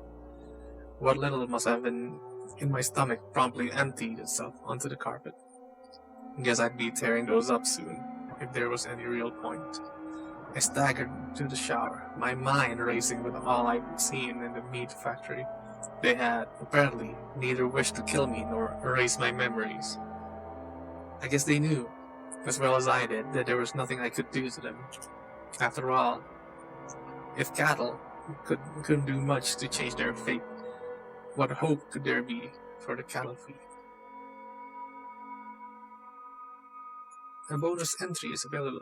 What little must have been in my stomach promptly emptied itself onto the carpet. Guess I'd be tearing those up soon, if there was any real point. I staggered to the shower, my mind racing with all I'd seen in the meat factory. They had, apparently, neither wished to kill me nor erase my memories. I guess they knew, as well as I did, that there was nothing I could do to them. After all, if cattle couldn't do much to change their fate, what hope could there be for the cattle feed? A bonus entry is available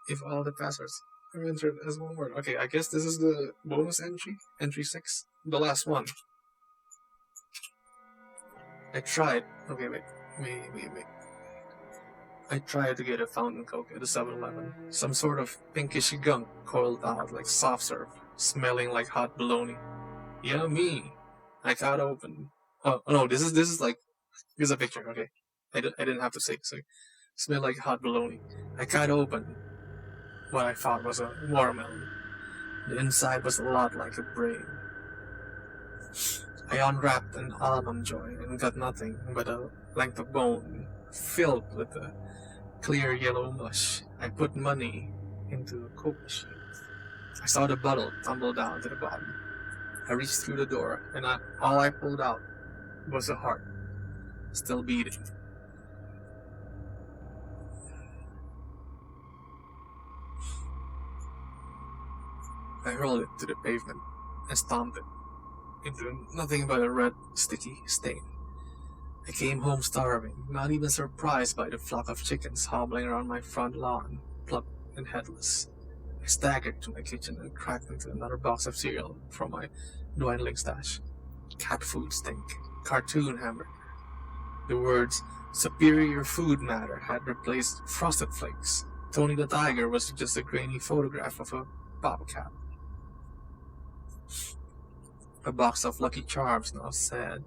if all the passwords are entered as one word. Okay, I guess this is the bonus entry, entry 6, the last one. I tried. Okay, wait. I tried to get a fountain coke at the 7-Eleven. Some sort of pinkish gunk coiled out like soft serve, smelling like hot bologna. Yummy! I cut open. Oh no, this is a picture. Okay, I didn't have to say. So, smelled like hot bologna. I cut open what I thought was a watermelon. The inside was a lot like a brain. I unwrapped an almond joy and got nothing but a length of bone filled with a clear yellow mush. I put money into a coke machine. I saw the bottle tumble down to the bottom. I reached through the door, and all I pulled out was a heart, still beating. I hurled it to the pavement and stomped it into nothing but a red, sticky stain. I came home starving, not even surprised by the flock of chickens hobbling around my front lawn, plucked and headless. I staggered to my kitchen and cracked into another box of cereal from my dwindling stash. Cat food stink. Cartoon hamburger. The words superior food matter had replaced Frosted Flakes. Tony the Tiger was just a grainy photograph of a bobcat. A box of Lucky Charms now said,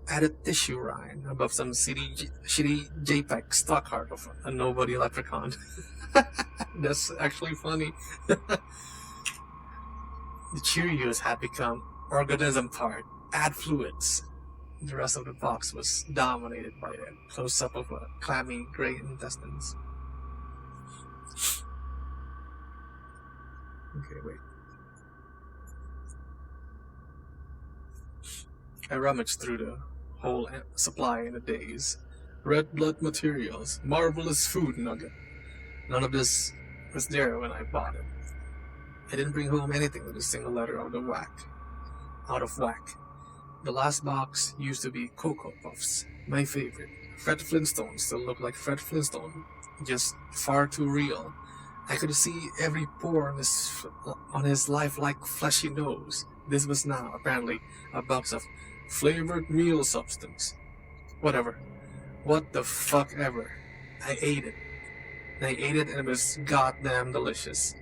added tissue rind above some shitty JPEG stock art of a nobody leprechaun. That's actually funny. The Cheerios had become organism part, add fluids. The rest of the box was dominated by a close-up of clammy gray intestines. Okay, wait. I rummaged through the whole supply in a daze. Red blood materials, marvelous food nugget. None of this was there when I bought it. I didn't bring home anything with a single letter out of whack. The last box used to be Cocoa Puffs, my favorite. Fred Flintstone still looked like Fred Flintstone, just far too real. I could see every pore on his lifelike fleshy nose. This was now, apparently, a box of flavored meal substance. Whatever. What the fuck ever. I ate it. And it was goddamn delicious.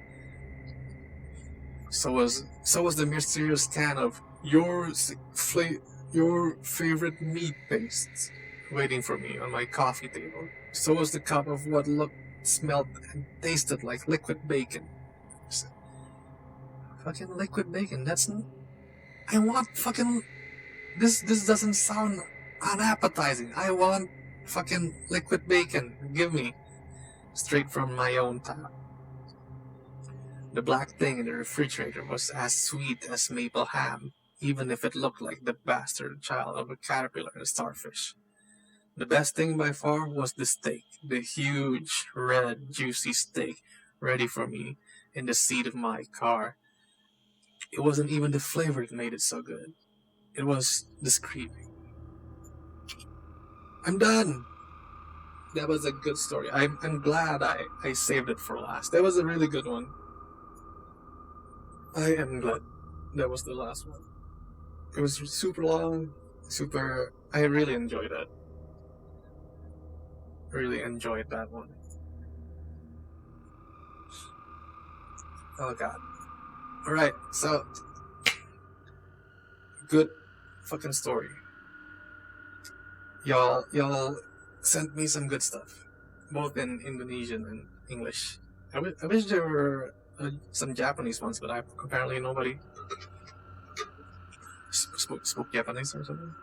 So was the mysterious can of your favorite meat pastes waiting for me on my coffee table. So was the cup of what looked, smelled, and tasted like liquid bacon. Fucking liquid bacon, I want fucking... This doesn't sound unappetizing. I want fucking liquid bacon. Give me. Straight from my own tap. The black thing in the refrigerator was as sweet as maple ham, even if it looked like the bastard child of a caterpillar and a starfish. The best thing by far was the steak, the huge, red, juicy steak ready for me in the seat of my car. It wasn't even the flavor that made it so good. It was the screaming. I'm done! That was a good story. I'm glad I saved it for last. That was a really good one. I am glad that was the last one. It was super long, I really enjoyed that. Really enjoyed that one. Oh god. Alright, so good fucking story. Y'all sent me some good stuff, both in Indonesian and English. I wish there were some Japanese ones, but apparently nobody spoke Japanese or something.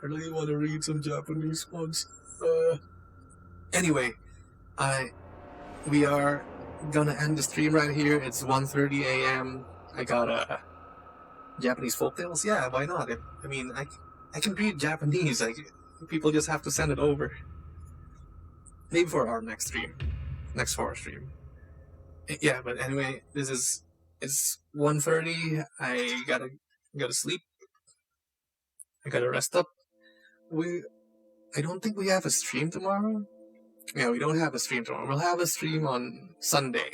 I really want to read some Japanese ones. Anyway, we are gonna end the stream right here. It's 1:30 a.m. I got Japanese folktales. Yeah, why not? I can read Japanese. People just have to send it over. Maybe for our next horror stream. Yeah, but anyway, it's 1:30. I gotta sleep. I gotta rest up. I don't think we have a stream tomorrow. Yeah, we don't have a stream tomorrow. We'll have a stream on Sunday.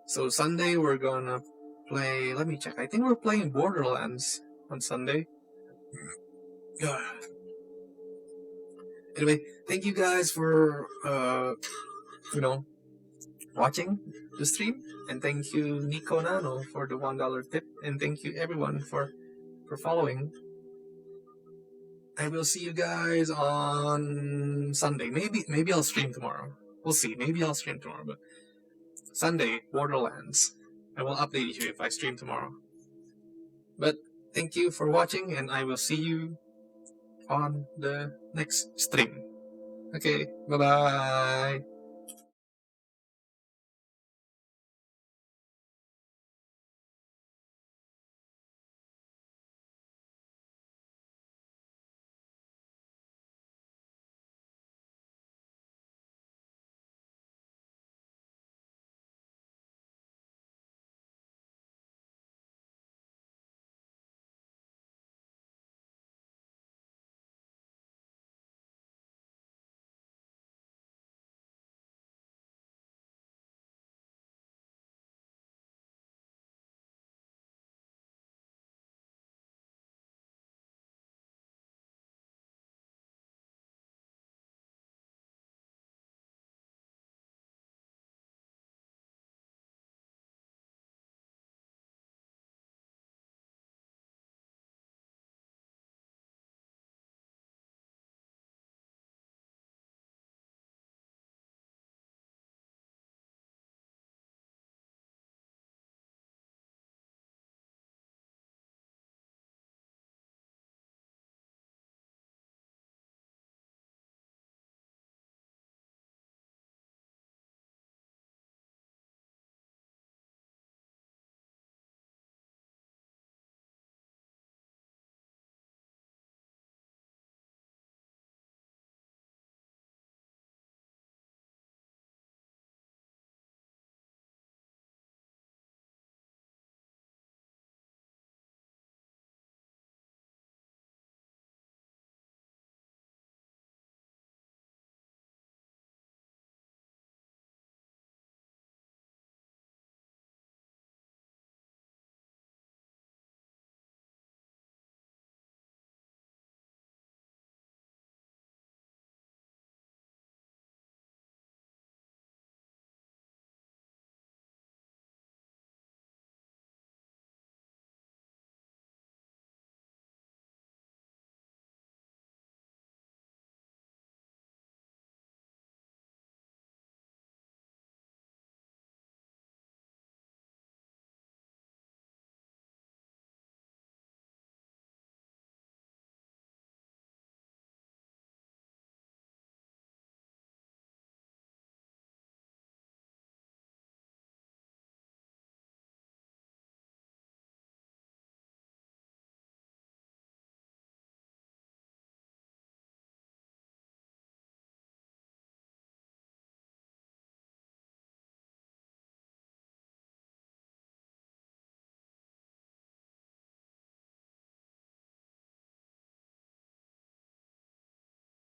So Sunday we're gonna play. Let me check. I think we're playing Borderlands on Sunday. Anyway, thank you guys for watching the stream, and thank you Nico Nano for the $1 tip, and thank you everyone for following. I will see you guys on Sunday. Maybe I'll stream tomorrow. We'll see. Maybe I'll stream tomorrow, but Sunday, Borderlands. I will update you if I stream tomorrow. But thank you for watching, and I will see you on the next stream. Okay, bye-bye.